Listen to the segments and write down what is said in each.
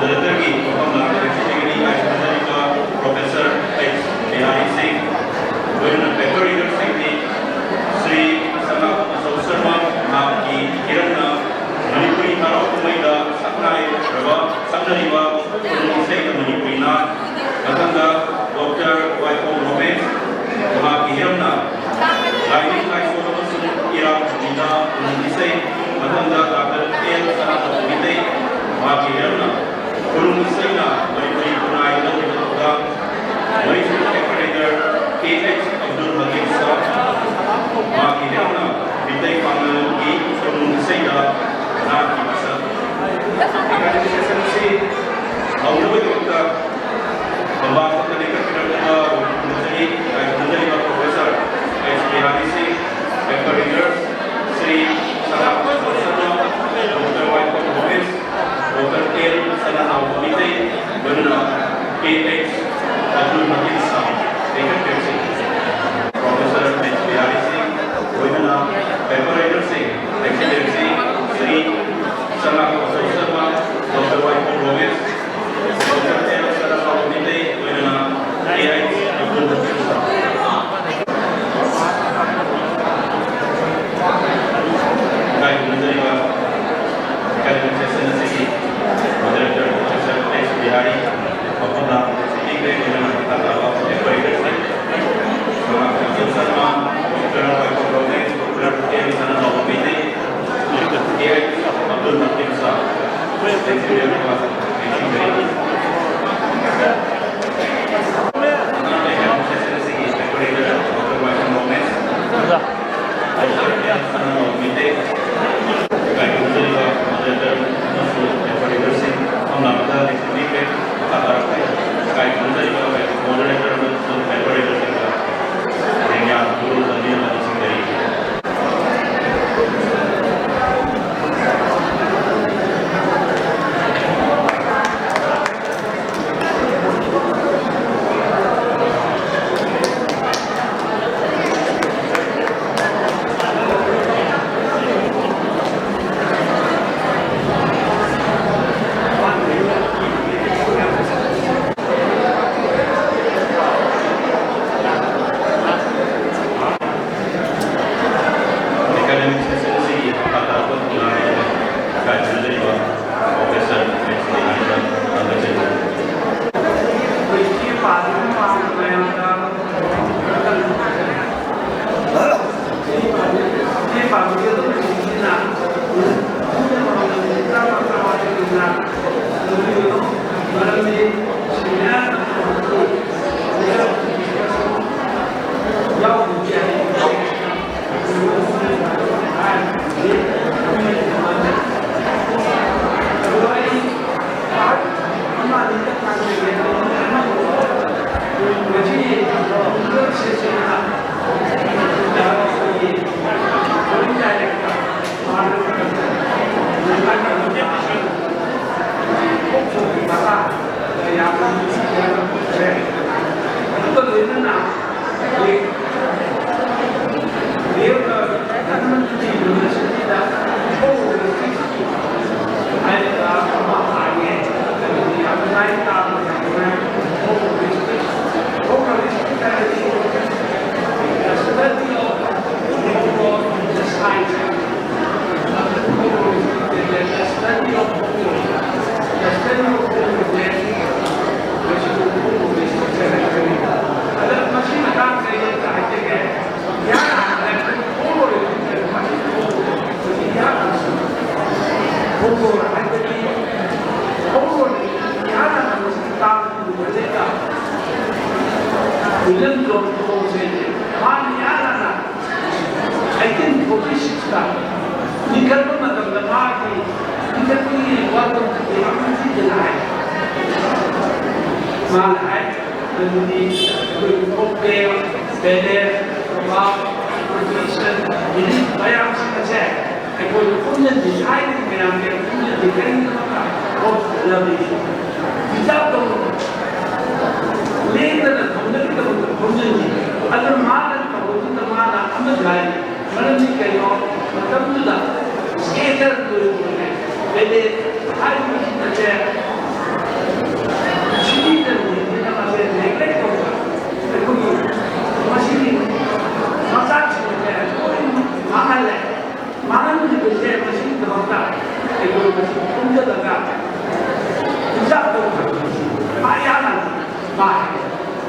moderator की professor Bihari Singh paper reader Shri Sana Sharma की हिरण्य मणिपुरी हराव कुमैदा सकनाय सकनरिबा मणिपुरी डॉक्टर वाइको रोमेश की हिरण्य लाइनिंग लाइसों इराम जिना डॉक्टर एल सना की हिरण्य कुरुमुसैना मणिपुरी पुनाई मणिपुर सेक्रेटरी KH अब्दुल हकीम साहब की हिरण्य विद्याई पांगल की कुरुमुसैना की मसल सेशन से professor H Bihari Singh paper reader Shri doctor Waikhom Romesh doctor L Sana KH Abdul Hakim Sahab professor H Bihari Singh paper reader secretary Shri Sana Sharma doctor Waikhom Romesh doctor L Sana KH Abdul Hakim Sahab Bihari अपना अब्दुल हकीम साहब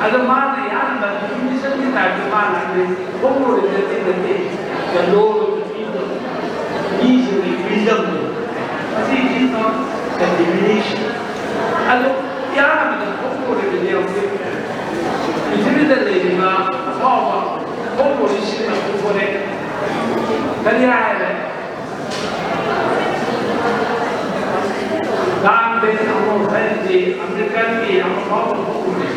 ada mana yang ada ini sendiri ada mana ini pokok ini kalau itu easily freedom masih itu definition ada yang ada pokok ini yang ini dari lima apa pokok ini pokok ini dari apa dan dengan hari Amerika ini apa pokok ini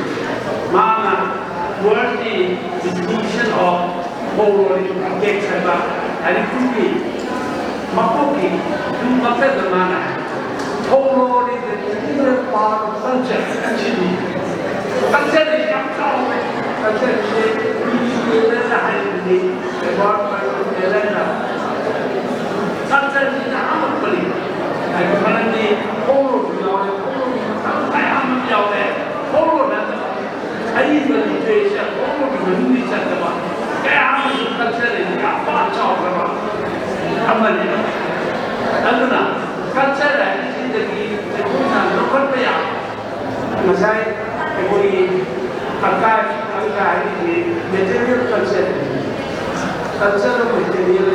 mana worthy distinction of pokok ini apa hari ini makoki itu maksud mana pokok ini adalah part of culture jadi culture ini yang tahu culture ini adalah hari ini sebab adalah culture ini amat penting karena ini pokok ini amat jauh pokok ini tradisi pokok ini cakap kayak amat culture ini apa jauh apa amalnya aduna culture ini jadi bukan lokal ya masai koi agak ini material culture material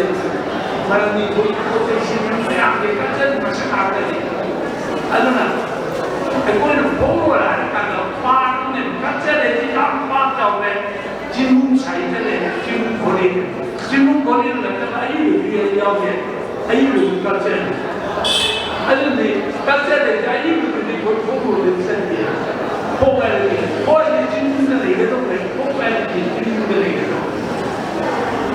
mana ni koi potensi yang culture macam apa ni aduna koi nak pokok kalau part ni culture ini apa jauh jimun saya ni jimun kori nak ayu dia jauh ayu culture aduna culture ni ayu ni pokok ni sendiri pokok ini jimun ni itu pokok ini jimun ni itu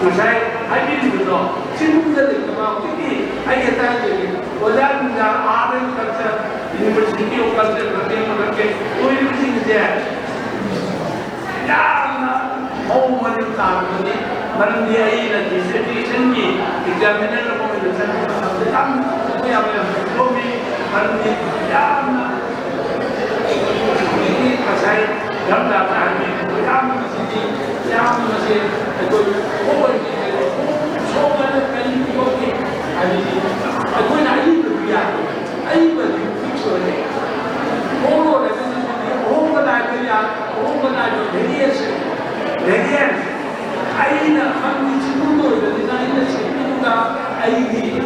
masai hari ini tu jimun ni kalau kita ayat tadi wajar kita ada culture university of culture berarti university dia ya mau menentang ini mendiai nanti sedition ni examiner mau menentang tentang apa yang kami nanti ya ini pasal yang dapat yang masih itu oh semua kali itu aku nak ini biar ini betul oh Lagian, aina kami cipta dari aina cipta aini.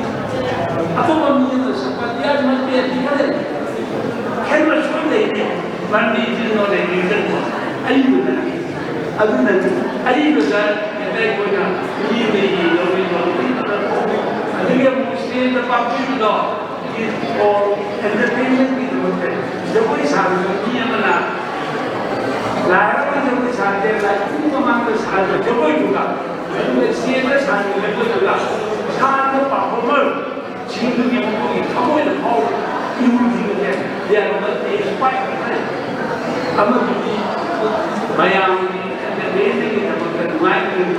Apa maksudnya seperti yang mesti dikatakan? Kerana semua ini mandi jenuh dari itu, aini benar. Aduh nanti, aini benar. Kita ikutnya ini lebih. Adik mesti tetap itu or entertainment itu betul. Jadi saya ini mana? Lain itu sahaja, lain itu mana sahaja, jauh juga. Siapa sahaja jauh juga. Sahaja performer, cinta yang mungkin kamu yang tahu, ibu juga dia mesti inspire. Amat ini, bayang ini kita bukan main.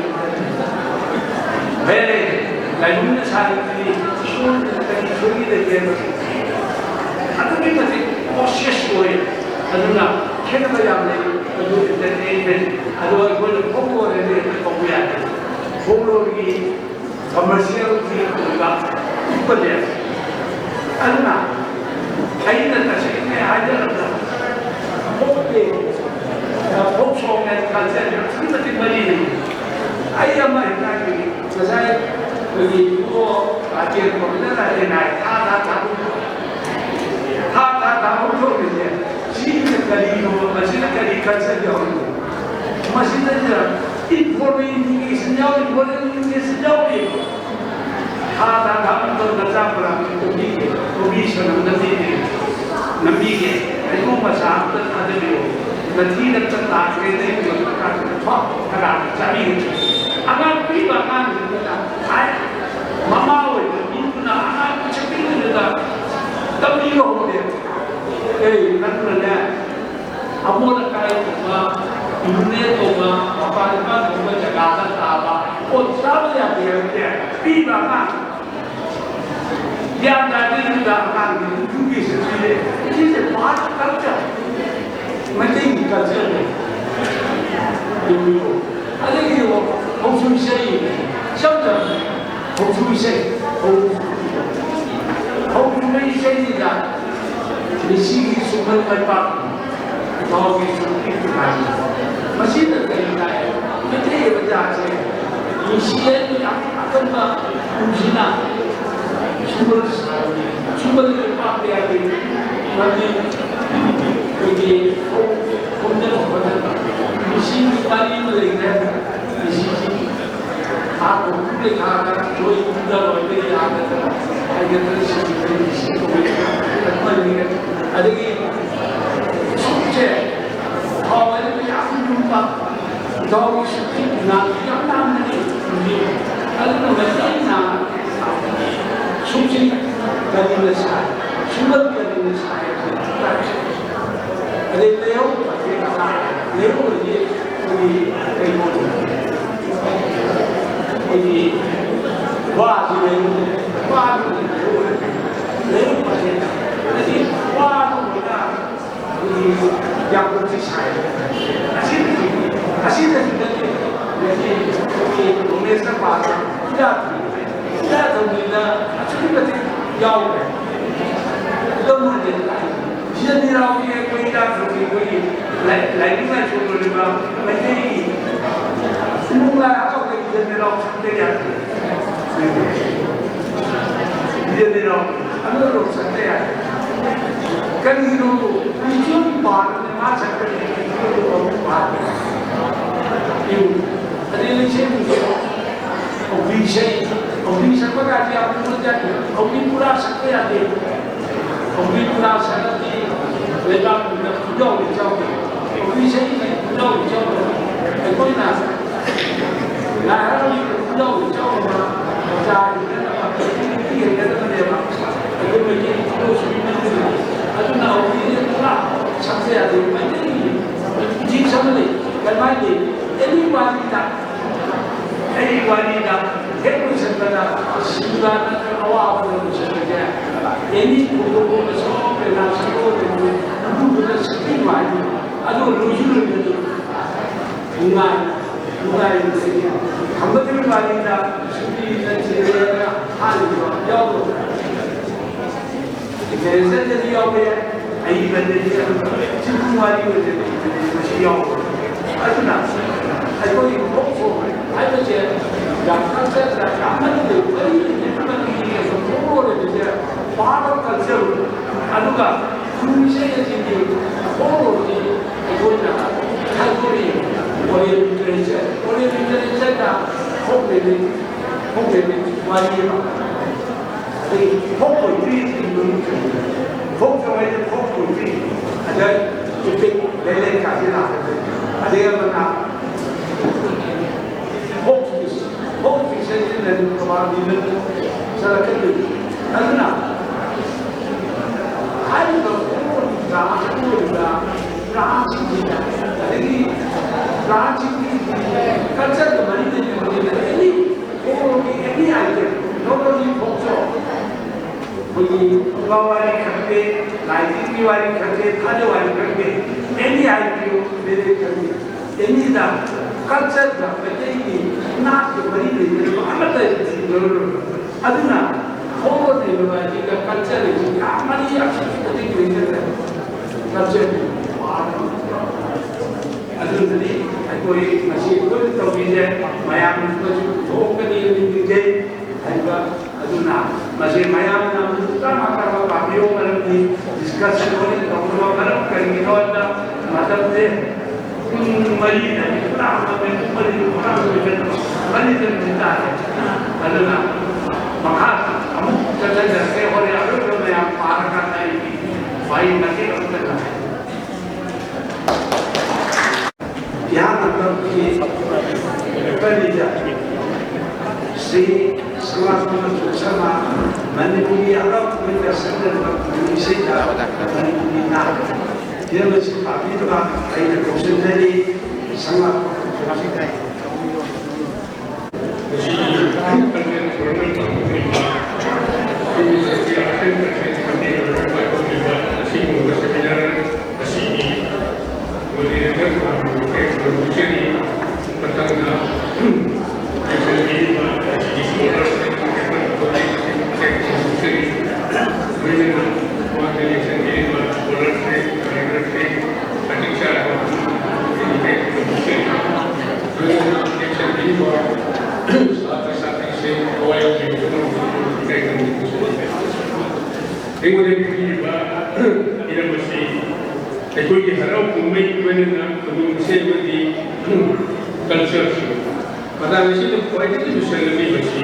Beri, lain itu sahaja ini, sulit dia. Atau kita masih proses boleh, aduna. Kenapa yang ini? Itu entertainment, ada orang pokok ini populer. Pokok ini komersial juga populer. Karena aina tasik ini ada pokok yang kalender seperti begini. Ayam mereka ini, saya bagi akhir populer ada naik tahu ni. Masih kali kalender jauh, masih ada informasi jauh itu. Ada dalam dalam berapa komisi nabi itu masa ada dia. Nanti datang kita itu kerana cari. Agar pribadi kita, mama itu nak cakap kita, tapi dia. Nanti Amor kaya kuma, dunia kuma, apa kuma jaga apa, orang yang dia pribadi, yang dari juga akan juga sendiri, ini part culture, macam culture ni. Ada ni orang suami siapa? Orang suami ni dah, mesti semua tempat. Mau itu kan machine Kareena है इतने वजह से इसीलिए अकम्मा उन्हें सुबह के पाप ले आते मध्य क्योंकि हमने बदल मशीन वाली में लेकर आप पूरे खाकर कोई पूरा वाले याद करता है ये तो इसी को तकमल नहीं है अरे सोचे और वाले में आप उनका दौड़ शक्ति ना क्या नाम नहीं अरे तो वैसे ही ना सोचे कभी साय सुबह कभी साय अरे लेओ लेओ ये कोई कई कोई वाद नहीं लेओ पसेना लेकिन वाद होना कोई या कुछ साय असीम लेकिन कोई उन्हें सब बात क्या तो मिला अच्छी बात याव है तो मुझे ये मेरा ये कोई बात नहीं कोई लाइफ में छोड़ दूँगा मैं नहीं मुंगा तो ये मेरा सकते हैं ये मेरा अंदर लोग सकते हैं कहीं लोग क्यों बात में आ सकते हैं क्यों बात क्यों अरे नीचे विषय को आते आप लोग जाते पूरा सकते आते पूरा सकते लेकिन पूजा हो जाओगे विषय पूजा हो जाओगे कोई ना यार पूजा हो जाओगे जाए ये कहते हैं ना अगर मैं ये तो सुनने अगर ना हो ये पूरा सकते आते मैं नहीं जी समझ करवाई दे एनीवानी एक मुझे शिवरा अवाब मुझे एनी को सब ना सब मुझे शक्ति वाली अदो रुजुल मुगाई हम तो वाली ना शक्ति से हाल जाओ कैसे जल्दी आओ गया आई बंदे चिंतु वाली हो जाती है आओ अतना कोई हो आई बच्चे डॉक्टर से रामन के बड़ी निपटन की है तो वो ले पार्ट ऑफ कल्चर अनुका खुशी के चीज वो कोई ना खाली और ये लिटरेचर का होप ले वाली है होप कोई होप जो है होप कोई अगर इसे ले का ना अरे बना hope is in the command so I don't know I don't know culture the money any idea not only folk वाली करके लाइटिंग वाली करके खाने वाली करके any idea मेरे करके any that culture का बताइए ना के बड़ी नहीं तो अमत है अदुना होगा नहीं वाली का culture है हमारी अच्छी नहीं है culture अदुना नहीं कोई मशीन कोई तो भी है माया में कुछ हो कभी नहीं है ऐसा अदुना मशीन माया में नाम दूसरा माता का बाबियों मरम थी डिस्कशन होने तो हम लोग मरम करेंगे तो ऐसा मतलब से मरी नहीं पूरा हमें मरी पूरा मरी से मिलता है अदुना मखा हम चलते जाते और यार तो मैं आप पार करना ही भाई मशीन उतर रहा है यहाँ मतलब कि पहली जाती श्री समाज शर्मा मणिपुरी अरब में संदर्भ विषय का मणिपुरी नाम यह वैसे काफी तो बात आई है कोशिशेरी समाज Thank you. ꯑꯩꯈꯣꯏꯒꯤ ꯍꯔꯥꯎ ꯀꯨꯝꯍꯩ ꯑꯣꯏꯅ ꯈꯨꯅꯨꯡ ꯏꯁꯩꯕꯒꯤ ꯀꯜꯆꯔꯁꯤ ꯃꯇꯥꯡ ꯑꯁꯤꯗ ꯈ꯭ꯋꯥꯏꯗꯒꯤ ꯂꯨꯁꯜꯂꯝꯃꯤꯕꯁꯤ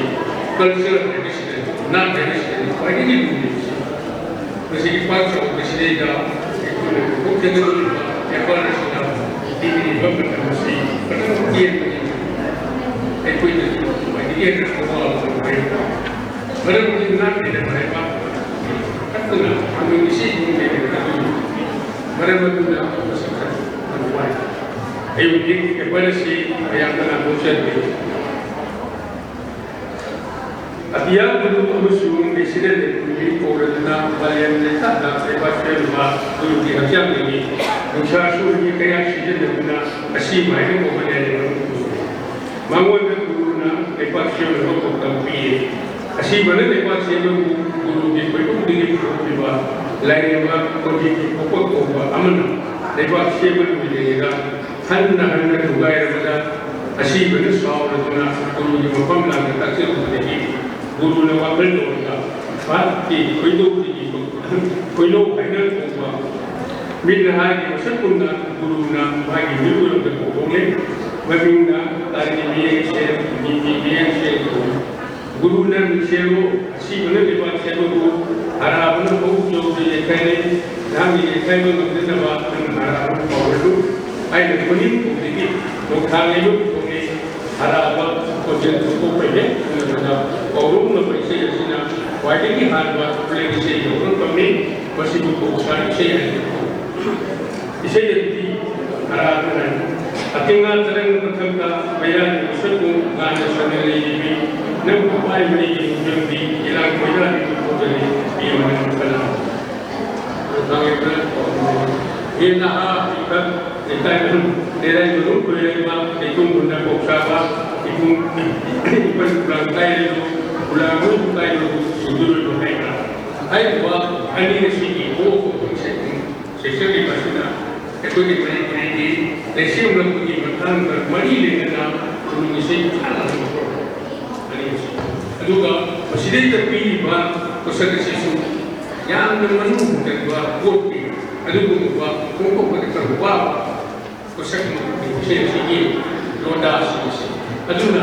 ꯀꯜꯆꯔ ꯍꯥꯏꯕꯁꯤꯗ ꯅꯥꯠ ꯍꯥꯏꯕꯁꯤꯗ ꯈ꯭ꯋꯥꯏꯗꯒꯤ ꯂꯨꯔꯤꯕꯁꯤ ꯃꯁꯤꯒꯤ ꯄꯥꯛ ꯆꯥꯎꯕꯁꯤꯗꯩꯗ ꯑꯩꯈꯣꯏꯅ ꯄꯨꯊꯣꯛꯆꯒꯗꯧꯔꯤꯕ ꯑꯦꯐꯔꯠ ꯑꯁꯤꯅ ꯄꯤꯕꯤꯔꯤꯕ ꯃꯇꯝ ꯑꯁꯤ ꯐꯖꯅ ꯇꯦꯟꯕꯅꯤ ꯑꯩꯈꯣꯏꯗꯁꯨ ꯈ꯭ꯋꯥꯏꯗꯒꯤ ꯍꯦꯟꯅ ꯑꯋꯥꯕ ꯑꯣꯏ ꯃꯔꯝꯗꯤ ꯅꯥꯠꯀꯤꯗꯃꯛ ꯍꯥꯏꯕ ꯈꯛꯇꯅ ꯈꯨꯅꯨꯡ ꯏꯁꯩꯒꯤ ꯂꯩꯔꯒꯗꯧꯔꯤꯕ ꯃꯔꯝ ꯑꯗꯨꯅ ꯃꯁꯛ ꯈꯔ ꯋꯥꯏ ꯑꯩꯕꯨꯗꯤ ꯑꯦꯐꯔꯠ ꯑꯁꯤ ꯃꯌꯥꯝꯅ ꯂꯧꯖꯒꯦ ꯑꯇꯤꯌꯥ ꯒꯨꯔꯨ ꯑꯃꯁꯨꯡ ꯂꯩꯁꯤꯔꯦꯜ ꯂꯩꯄꯨꯡꯒꯤ ꯀꯧꯔꯗꯨꯅ ꯃꯥꯂꯦꯝ ꯂꯩꯊꯥꯛꯇ ꯂꯩꯕꯥꯛ ꯁꯦꯝꯕ ꯒꯨꯔꯨꯒꯤ ꯍꯛꯆꯥꯡꯗꯒꯤ ꯅꯨꯡꯁꯥ ꯁꯨꯔꯒꯤ ꯀꯌꯥ ꯁꯤꯖꯤꯟꯅꯗꯨꯅ ꯑꯁꯤ ꯃꯥꯏꯅ ꯀꯧꯍꯜꯂꯦ ꯃꯉꯣꯟꯗ ꯒꯨꯔꯨꯅ ꯂꯩꯕꯥꯛ ꯁꯦꯝꯅꯕ ꯄꯥꯎꯇꯥꯛ ꯄꯤꯌꯦ ꯑꯁꯤꯕꯅ ꯂꯩꯕꯥꯛ ꯁꯦꯝꯕꯕꯨ ꯒꯨꯔꯨꯒꯤ ꯈꯣꯏꯄꯨꯝꯗꯒꯤ ꯄꯨꯊꯣꯛꯂꯤꯕ ꯂꯥꯏꯔꯦꯝꯕ ꯀꯣꯟꯊꯤꯒꯤ ꯄꯣꯛꯄ ꯀꯧꯕ ꯑꯃꯅ ꯂꯩꯕꯥꯛ ꯁꯦꯝꯕ ꯂꯣꯏꯗ꯭ꯔꯤꯉꯩꯗ ꯍꯟꯅ ꯊꯨꯒꯥꯏꯔꯕꯗ ꯑꯁꯤꯕꯅ ꯁꯥꯎꯔꯗꯨꯅ ꯒꯨꯔꯨꯒꯤ ꯃꯐꯝ ꯂꯥꯟꯅ ꯇꯥꯛꯆꯔꯨꯕꯗꯒꯤ ꯒꯨꯔꯨꯅ ꯋꯥꯈꯜ ꯇꯧꯔꯒ ꯃꯍꯥꯛꯀꯤ ꯈꯣꯏꯗꯧꯗꯒꯤ ꯈꯣꯏꯂꯧ ꯍꯥꯏꯅ ꯀꯧꯕ ꯃꯤꯠꯅꯍꯥꯒꯤ ꯃꯁꯛꯒꯨꯝꯅ ꯒꯨꯔꯨꯅ ꯃꯥꯒꯤ ꯃꯤꯠꯂꯣꯟꯗ ꯀꯧꯊꯣꯛꯂꯦ ꯃꯃꯤꯡꯅ ꯇꯥꯔꯤ ꯃꯤꯌꯦꯡꯁꯦ ꯒꯨꯔꯨꯅ ꯃꯤꯡꯁꯦꯜꯂꯣ ꯑꯁꯤꯕꯅ ꯂꯩꯕꯥꯛ ꯁꯦꯝꯕꯕꯨ ꯑꯔꯥꯕꯅ ꯃꯕꯨꯛ ꯆꯥꯎꯕ ꯌꯩꯈꯥꯏꯔꯦ ꯅꯍꯥꯛꯅ ꯌꯩꯈꯥꯏꯕ ꯉꯝꯗꯅꯕ ꯅꯪꯅ ꯑꯔꯥꯕꯅ ꯄꯥꯎꯔꯁꯨ ꯑꯩꯅ ꯃꯅꯤꯡꯗꯒꯤ ꯅꯣꯡꯊꯥꯡꯂꯩꯕ ꯄꯨꯊꯣꯛꯂꯦ ꯑꯔꯥꯕ ꯈꯣꯟꯖꯦꯜ ꯊꯣꯛꯄꯩꯅꯦ ꯑꯗꯨꯅ ꯄꯥꯎꯔꯧꯅꯕ ꯏꯁꯩ ꯑꯁꯤꯅ ꯈ꯭ꯋꯥꯏꯗꯒꯤ ꯍꯥꯟꯕ ꯈꯨꯂꯦꯡ ꯏꯁꯩ ꯍꯧꯔꯛꯄꯅꯤ ꯃꯁꯤꯕꯨ ꯀꯧꯁꯥ ꯏꯁꯩ ꯍꯥꯏꯅ ꯏꯁꯩ ꯑꯗꯨꯗꯤ ꯑꯔꯥꯕꯅ ꯑꯇꯤꯡꯉꯥ ꯇꯔꯪ ꯃꯊꯛꯇ ꯃꯌꯥꯒꯤ ꯃꯁꯛꯄꯨ ꯉꯥꯟꯅ ꯁꯟꯅ ꯂꯩꯔꯤꯕꯤ ꯅꯪꯕꯨ ꯄꯥꯏꯕꯅꯤꯒꯤ ꯅꯨꯡꯖꯪꯗꯤ ꯏꯂꯥꯡ ꯃꯩꯔꯥꯒꯤ ꯄꯨꯊꯣꯛꯆꯔꯤ ꯄꯤꯌꯣꯅ ꯈꯜꯂ ꯅꯍꯥ ꯏꯈꯛ ꯂꯩꯀꯥꯏꯃꯅꯨꯡ ꯂꯩꯔꯥꯏꯃꯅꯨꯡ ꯀꯣꯏꯔꯩꯕ ꯂꯩꯇꯨꯝꯒꯨꯝꯅ ꯀꯣꯛꯁꯥꯕ ꯏꯄꯟ ꯈꯨꯂꯥꯡ ꯀꯥꯏꯔꯤꯕ ꯈꯨꯂꯥꯡ ꯀꯥꯏꯔꯤꯕ ꯁꯨꯗꯨꯔꯣꯏꯕ ꯍꯥꯏꯕ ꯍꯥꯏꯔꯤꯕ ꯑꯅꯤ ꯑꯁꯤꯒꯤ ꯍꯣꯡ ꯁꯦꯛꯁꯟꯒꯤ ꯑꯁꯤꯅ ꯑꯩꯈꯣꯏꯒꯤ ꯃꯅꯤꯄꯨꯔꯤꯒꯤ ꯂꯩꯁꯦꯝꯂꯛꯄꯒꯤ ꯃꯇꯥꯡꯗ ꯃꯔꯤ ꯂꯩꯅꯅ ꯈꯨꯅꯨꯡ ꯏꯁꯩ ꯊꯥꯅꯕ ꯑꯅꯤ ꯑꯁꯤ ꯑꯗꯨꯒ ꯃꯁꯤꯗꯩꯗ ꯄꯤꯔꯤꯕ ꯄꯣꯠꯁꯛ ꯑꯁꯤꯁꯨ ꯌꯥꯝꯅ ꯃꯅꯨꯡ ꯍꯟꯖꯤꯟꯕ ꯄꯣꯠꯀꯤ ꯑꯗꯨꯒꯨꯝꯕ ꯐꯣꯡꯗꯣꯛꯄꯗ ꯈꯔ ꯋꯥꯕ ꯄꯣꯠꯁꯛ ꯏꯁꯩ ꯑꯁꯤꯒꯤ ꯂꯣꯟꯗꯥ ꯑꯁꯤ ꯑꯗꯨꯅ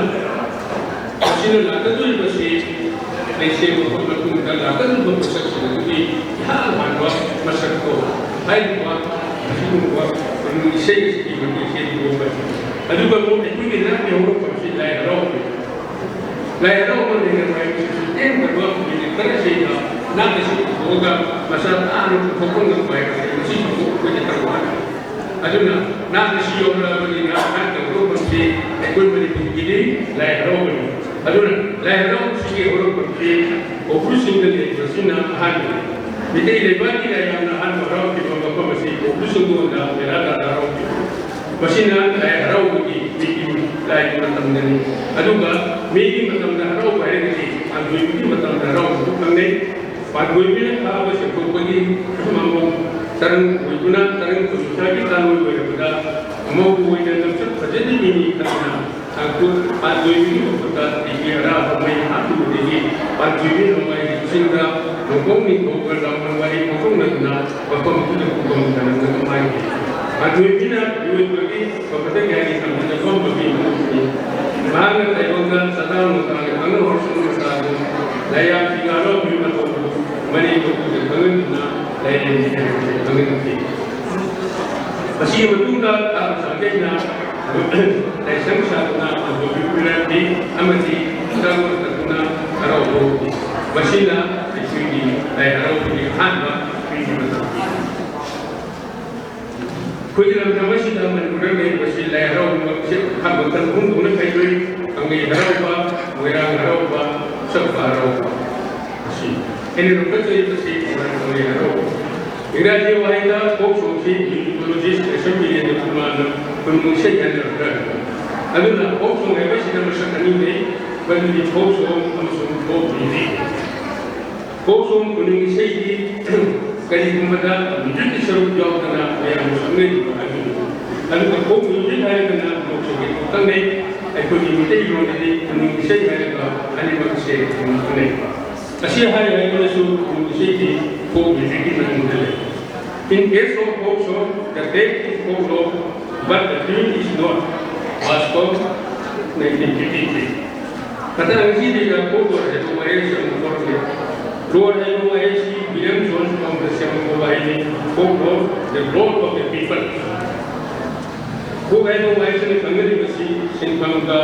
ꯃꯁꯤꯅ ꯂꯥꯛꯀꯗꯧꯔꯤꯕꯁꯤ ꯂꯩꯁꯦꯝꯕ ꯃꯇꯨꯡꯗ ꯂꯥꯛꯀꯗꯧꯔꯤꯕ ꯄꯣꯠꯁꯛꯁꯤꯡ ꯑꯗꯨꯒꯤ ꯏꯍꯥꯟ ꯍꯥꯟꯕ ꯃꯁꯛꯇꯣ ꯍꯥꯏꯔꯤꯕ ꯑꯁꯤꯒꯨꯝꯕ ꯈꯨꯅꯨꯡ ꯏꯁꯩ ꯑꯁꯤꯒꯤ ꯃꯇꯦꯛꯁꯦ ꯂꯣꯟꯕ ꯑꯗꯨꯒ ꯑꯩꯈꯣꯏꯒꯤ ꯅꯥꯠꯀꯤ ꯍꯧꯔꯛꯐꯝꯁꯤ ꯂꯥꯏ ꯍꯔꯥꯎꯕꯅꯤ ꯂꯥꯏ ꯍꯔꯥꯎꯕ ꯂꯩꯔꯕ ꯍꯥꯏꯕꯁꯤꯁꯨ ꯇꯦꯟꯗꯕ ꯃꯤꯅꯤꯠ ꯈꯔꯁꯤꯗ ꯅꯥꯠ ꯑꯁꯤ ꯄꯨꯊꯣꯛꯑꯒ ꯃꯁꯥ ꯇꯥꯅ ꯄꯨꯊꯣꯛꯄ ꯉꯝꯕ ꯍꯥꯏꯕꯁꯤ ꯃꯁꯤꯁꯨ ꯑꯩꯈꯣꯏꯅ ꯈꯔ ꯋꯥꯠꯂꯤ ꯑꯗꯨꯅ ꯅꯥꯠ ꯑꯁꯤ ꯌꯧꯔꯛꯑꯕꯅꯤꯅ ꯅꯥꯠꯀꯤ ꯍꯧꯔꯛꯐꯝꯁꯤ ꯑꯩꯈꯣꯏ ꯃꯅꯤꯄꯨꯔꯒꯤꯗꯤ ꯂꯥꯏ ꯍꯔꯥꯎꯕꯅꯤ ꯑꯗꯨꯅ ꯂꯥꯏ ꯍꯔꯥꯎꯕꯁꯤꯒꯤ ꯍꯧꯔꯛꯐꯝꯁꯤ ꯈꯣꯡꯄꯨꯔꯁꯤꯡꯗ ꯂꯩꯕꯁꯤꯅ ꯑꯍꯥꯟꯕꯅꯤ ꯃꯤꯇꯩ ꯂꯩꯕꯥꯛꯀꯤ ꯌꯥꯝꯅ ꯑꯍꯥꯟꯕ ꯍꯔꯥꯎꯈꯤꯕ ꯃꯐꯝ ꯑꯁꯤ ꯈꯣꯡꯄꯨꯔꯁꯤꯡꯗꯣꯟꯗ ꯕꯦꯔꯥꯗꯥꯗ ꯍꯔꯥꯎꯈꯤꯕ ꯃꯁꯤꯅ ꯂꯥꯏ ꯍꯔꯥꯎꯕꯒꯤ ꯃꯤꯒꯤ ꯂꯥꯏꯒꯤ ꯃꯇꯝꯗꯅꯤ ꯑꯗꯨꯒ ꯃꯤꯒꯤ ꯃꯇꯝꯗ ꯍꯔꯥꯎꯕ ꯍꯥꯏꯔꯒꯗꯤ ꯄꯥꯟꯊꯣꯏꯕꯤꯒꯤ ꯃꯇꯝꯗ ꯍꯔꯥꯎꯕꯁꯨ ꯈꯪꯅꯩ ꯄꯥꯟꯊꯣꯏꯕꯤꯅ ꯊꯥꯕ ꯁꯦꯡꯗꯣꯛꯄꯒꯤ ꯃꯃꯣꯡ ꯇꯔꯪ ꯑꯣꯏꯗꯨꯅ ꯇꯔꯪ ꯈꯨꯟꯁꯥꯒꯤ ꯀꯥꯡꯂꯣꯏ ꯑꯣꯏꯔꯕꯗ ꯑꯃꯧꯕ ꯑꯣꯏꯅ ꯂꯝꯆꯠ ꯐꯖꯅ ꯃꯤꯅꯤ ꯈꯟꯅ ꯄꯥꯟꯊꯣꯏꯕꯤꯒꯤ ꯃꯈꯨꯠꯇ ꯑꯩꯒꯤ ꯑꯔꯥꯕ ꯃꯩ ꯍꯥꯞꯄꯤꯕꯗꯒꯤ ꯄꯥꯟꯊꯣꯏꯕꯤ ꯅꯣꯡꯃꯥꯏꯒꯤ ꯆꯤꯡꯗ ꯅꯣꯡꯄꯣꯛ ꯅꯤꯡꯊꯧꯒ ꯂꯥꯎꯃꯟ ꯋꯥꯔꯤ ꯐꯣꯡꯗꯣꯛꯅꯗꯨꯅ ꯃꯐꯝ ꯑꯗꯨꯗ ꯈꯨꯕꯝ ꯊꯅꯝꯗꯅ ꯃꯥꯏꯈꯤ ꯄꯥꯟꯊꯣꯏꯕꯤꯅ ꯏꯔꯣꯏꯕꯒꯤ ꯃꯈꯨꯠꯇ ꯀꯌꯥꯒꯤ ꯊꯝꯗꯅ ꯐꯝꯕꯒꯤ ꯃꯅꯨꯡꯅꯤ ꯃꯍꯥꯛꯅ ꯇꯥꯏꯕꯪꯗ ꯆꯇꯥꯡ ꯅꯨꯡꯇꯥꯡꯒꯤ ꯈꯪꯅ ꯍꯧꯔꯁꯨ ꯃꯆꯥꯗꯨ ꯂꯥꯏꯌꯥꯝꯒꯤ ꯉꯥꯔꯥꯎꯕꯒꯤ ꯃꯇꯧꯗꯨ ꯃꯅꯤ ꯃꯀꯨꯗ ꯈꯪꯍꯟꯗꯨꯅ ꯂꯥꯏꯔꯦꯝꯕꯤ ꯍꯥꯏꯕꯁꯤ ꯈꯪꯍꯟꯈꯤ ꯃꯁꯤꯒꯤ ꯃꯇꯨꯡꯗ ꯇꯥꯕ ꯁꯥꯒꯩꯅ ꯂꯥꯏꯁꯪ ꯁꯥꯗꯨꯅ ꯄꯥꯟꯊꯣꯏꯕꯤ ꯄꯤꯔꯛꯈꯤ ꯑꯃꯗꯤ ꯆꯪꯕ ꯇꯠꯇꯨꯅ ꯍꯔꯥꯎꯕ ꯍꯧꯈꯤ ꯃꯁꯤꯅ ꯑꯩꯈꯣꯏꯒꯤ ꯂꯥꯏ ꯍꯔꯥꯎꯕꯒꯤ ꯑꯍꯥꯟꯕ ꯄꯤꯕ ꯃꯇꯝꯅꯤ ꯑꯩꯈꯣꯏꯒꯤ ꯂꯝꯗꯝ ꯑꯁꯤꯗ ꯃꯅꯤꯄꯨꯔꯗ ꯂꯩꯔꯤꯕꯁꯤ ꯂꯥꯏ ꯍꯔꯥꯎꯕ ꯃꯈꯜ ꯑꯍꯨꯝ ꯊꯣꯛꯅ ꯈꯥꯏꯗꯣꯛꯏ ꯀꯪꯂꯩ ꯍꯔꯥꯎꯕ ꯃꯣꯏꯔꯥꯡ ꯍꯔꯥꯎꯕ ꯆꯛꯄ ꯍꯔꯥꯎꯕ ꯑꯁꯤ ꯑꯩꯅ ꯂꯧꯈꯠꯆꯔꯤꯕꯁꯤ ꯀꯪꯂꯩ ꯍꯔꯥꯎꯕ ꯏꯪꯔꯥꯖꯤ ꯋꯥꯍꯩꯗ ꯐꯣꯛ ꯁꯣꯡꯁꯤ ꯏꯀꯣꯂꯣꯖꯤꯁ ꯑꯦꯁꯦꯝꯕ꯭ꯂꯤ ꯃꯥꯅ ꯈꯨꯅꯨꯡ ꯏꯁꯩ ꯍꯥꯏꯅꯔꯛꯈ꯭ꯔꯦ ꯑꯗꯨꯅ ꯐꯣꯛ ꯁꯣꯡ ꯍꯥꯏꯕꯁꯤꯗ ꯃꯁꯛ ꯑꯅꯤ ꯂꯩ ꯃꯗꯨꯗꯤ ꯐꯣꯛ ꯁꯣꯡ ꯑꯃꯁꯨꯡ ꯐꯣꯛ ꯃ꯭ꯌꯨꯖꯤꯛ ꯐꯣꯛ ꯁꯣꯡ ꯈꯨꯅꯨꯡ ꯏꯁꯩꯒꯤ ꯀꯔꯤꯒꯨꯝꯕꯗ ꯃ꯭ꯌꯨꯖꯤꯛꯀꯤ ꯁꯔꯨꯛ ꯌꯥꯎꯗꯅ ꯃꯌꯥꯝꯅ ꯈꯪꯅꯔꯤꯕ ꯑꯗꯨꯅꯤ ꯑꯗꯨꯒ ꯐꯣꯛ ꯃ꯭ꯌꯨꯖꯤꯛ ꯍꯥꯏꯔꯒꯅ ꯐꯣꯛꯁꯣꯡꯒꯤ ꯈꯪꯅꯩ ꯑꯩꯈꯣꯏꯒꯤ ꯃꯩꯇꯩꯂꯣꯟꯗꯗꯤ ꯈꯨꯅꯨꯡ ꯏꯁꯩ ꯍꯥꯏꯔꯒ ꯑꯅꯤꯃꯛꯁꯦ ꯈꯪꯅꯩ ꯑꯁꯤ ꯍꯥꯏꯔꯒꯁꯨ ꯈꯨꯅꯨꯡ ꯏꯁꯩꯒꯤ ꯐꯣꯛ ꯃ꯭ꯌꯨꯖꯤꯛꯀꯤ ꯃꯅꯨꯡꯗ ꯂꯩ In case of folk song, take hold of, but the dream is not. Vasco 1953. Kata lagi dia photo ada dua yang fotonya. Lord and OIC William Jones from the Seven Mobile photo the role of the people. Who had OIC in the community Sinpanga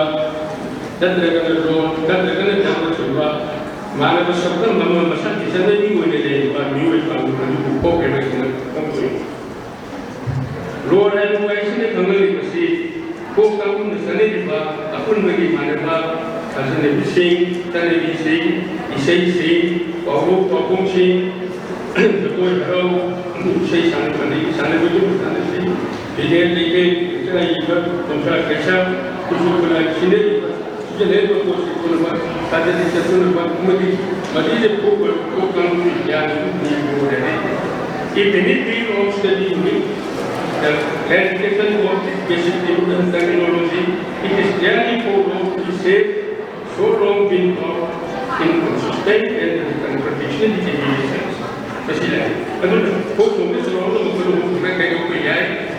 that they're going to draw, that they're going to jump to Mana bersabda mama masa di sana ni boleh jadi kami itu kami buka kerana kami. Luar dan luar ini kami mesti buka pun sana di bawah. Apun bagi mana bawah sana bising, sana bising, isai, pokok sing, dekoi harau, isai sana mana, sana betul sana sing. Jadi kita ikut kontrak kerja khusus bulan sini. Jadi itu khusus bulan ada di satu tempat kemudian masih program yang dimulai. If any field of study in the clarification of basic terminology, it is clearly followed to say so long been taught inconsistent and contradiction in definitions. Specifically, another quote from this role of the American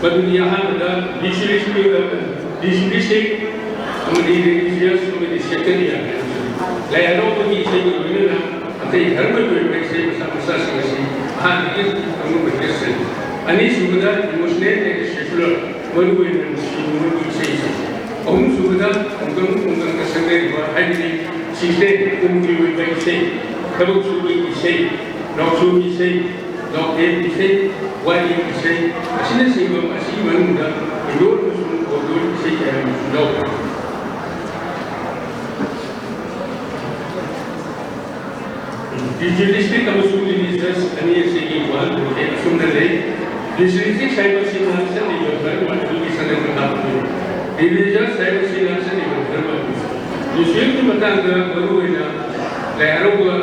but यहाँ बता district हमारी religious हमारी सेक्टरिया लायरों को भी इसे बोलने ना अतः धर्म जो है इसे समस्या समस्या हाँ ये हम लोग कैसे अनिश सुविधा इमोशनल एक सेक्युलर मनुष्य में मनुष्य इसे हम सुविधा उनका का संगे हाइली सीधे उनकी वही इसे कबूल सुविधा इसे नौकरी इसे Dokter ise, wali ise, asina sehingga masih menunda hidup musuh kodoh ise yang dokter. Digilistik kamu sulit bisnes ani segi wan, ek sumber lagi. Digilistik saya masih nasi ni berapa, waktu di sana berapa. Digilistik saya masih nasi ni berapa. Digilistik matangga baru ina, leharo gua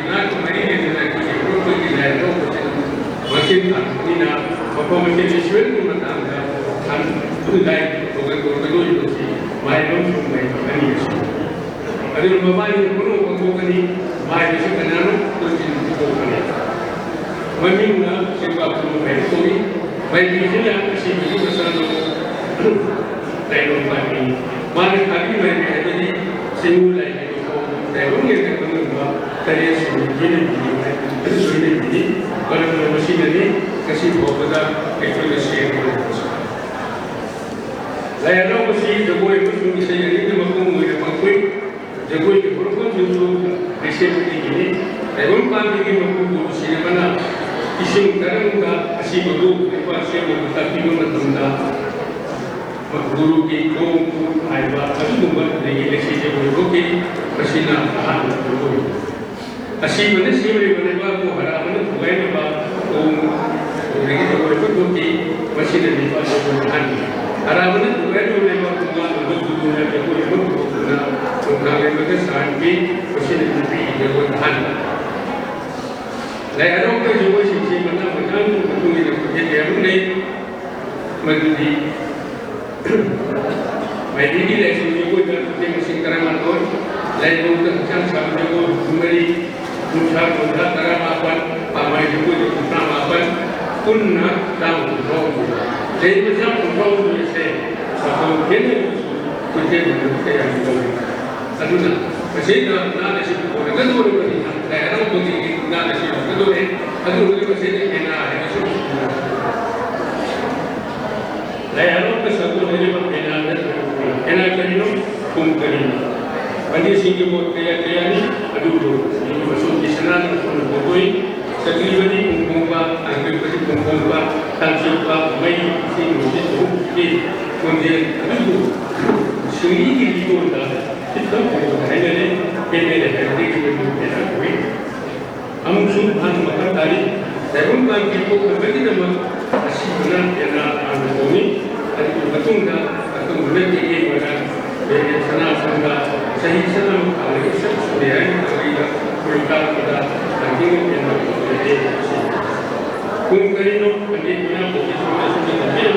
nak kemarin ni nak ikut pergi leharo. Makin ina apa makin sesuai dengan anda kan tunai orang itu sih mai dong mai kami sih ada rumah mai pun orang kami mai sih kenal tu sih kami mami na sebab tu mai tu mai di sini aku sih itu pasal tu lain kami mai kami mai jadi semua lain itu tapi yang kami buat tadi sih jadi ini kalau mesin ini kasih bawa ekologi yang lainnya masih jago itu bisa jadi mampu mengaku jago itu berapa jumlah resep ini tapi kalau ini mampu berusia mana isim sekarang kita masih baru apa sih baru tapi belum ada guru kita ayat itu bukan regulasi jago itu masih nak tahan dulu. Asih mana sih mereka aku harap mana bukan apa orang itu bukti masih ada di bawah pemerintahan. Harap mana bukan orang itu bukan dunia itu yang bukan orang itu sampai masih ada di pemerintahan. Lain ada orang juga sih mana betul itu jadi apa ni menjadi baik ini lah sih juga kita masih kerana tu lain bukan sama juga kembali Musa muda teramapan pamai juga di teramapan punna tahu roh. Jadi macam roh itu saya sebab kena kita berusaha yang baik. Aduna masih nak nasi boleh kan boleh beri. Daerah boleh nak nasi boleh. Adu boleh masih enak itu. Daerah kesatu dari enak enak kerana kumpulan. Andi sini buat kaya ni aduh ini masuk di sana untuk berkoi sekali beri kumpulan angkat beri kumpulan tanpa mai sini itu kemudian aduh sini itu dah kita boleh ada ni ada kita boleh amun subhan makan tadi sebelum kita berbagi nama asyik benar yang anda kami ada betul dah atau boleh ini macam dari sana sampai sahih sana kalau kita sudah kita berkata pada nanti yang ada kumpulan ini punya bukti sudah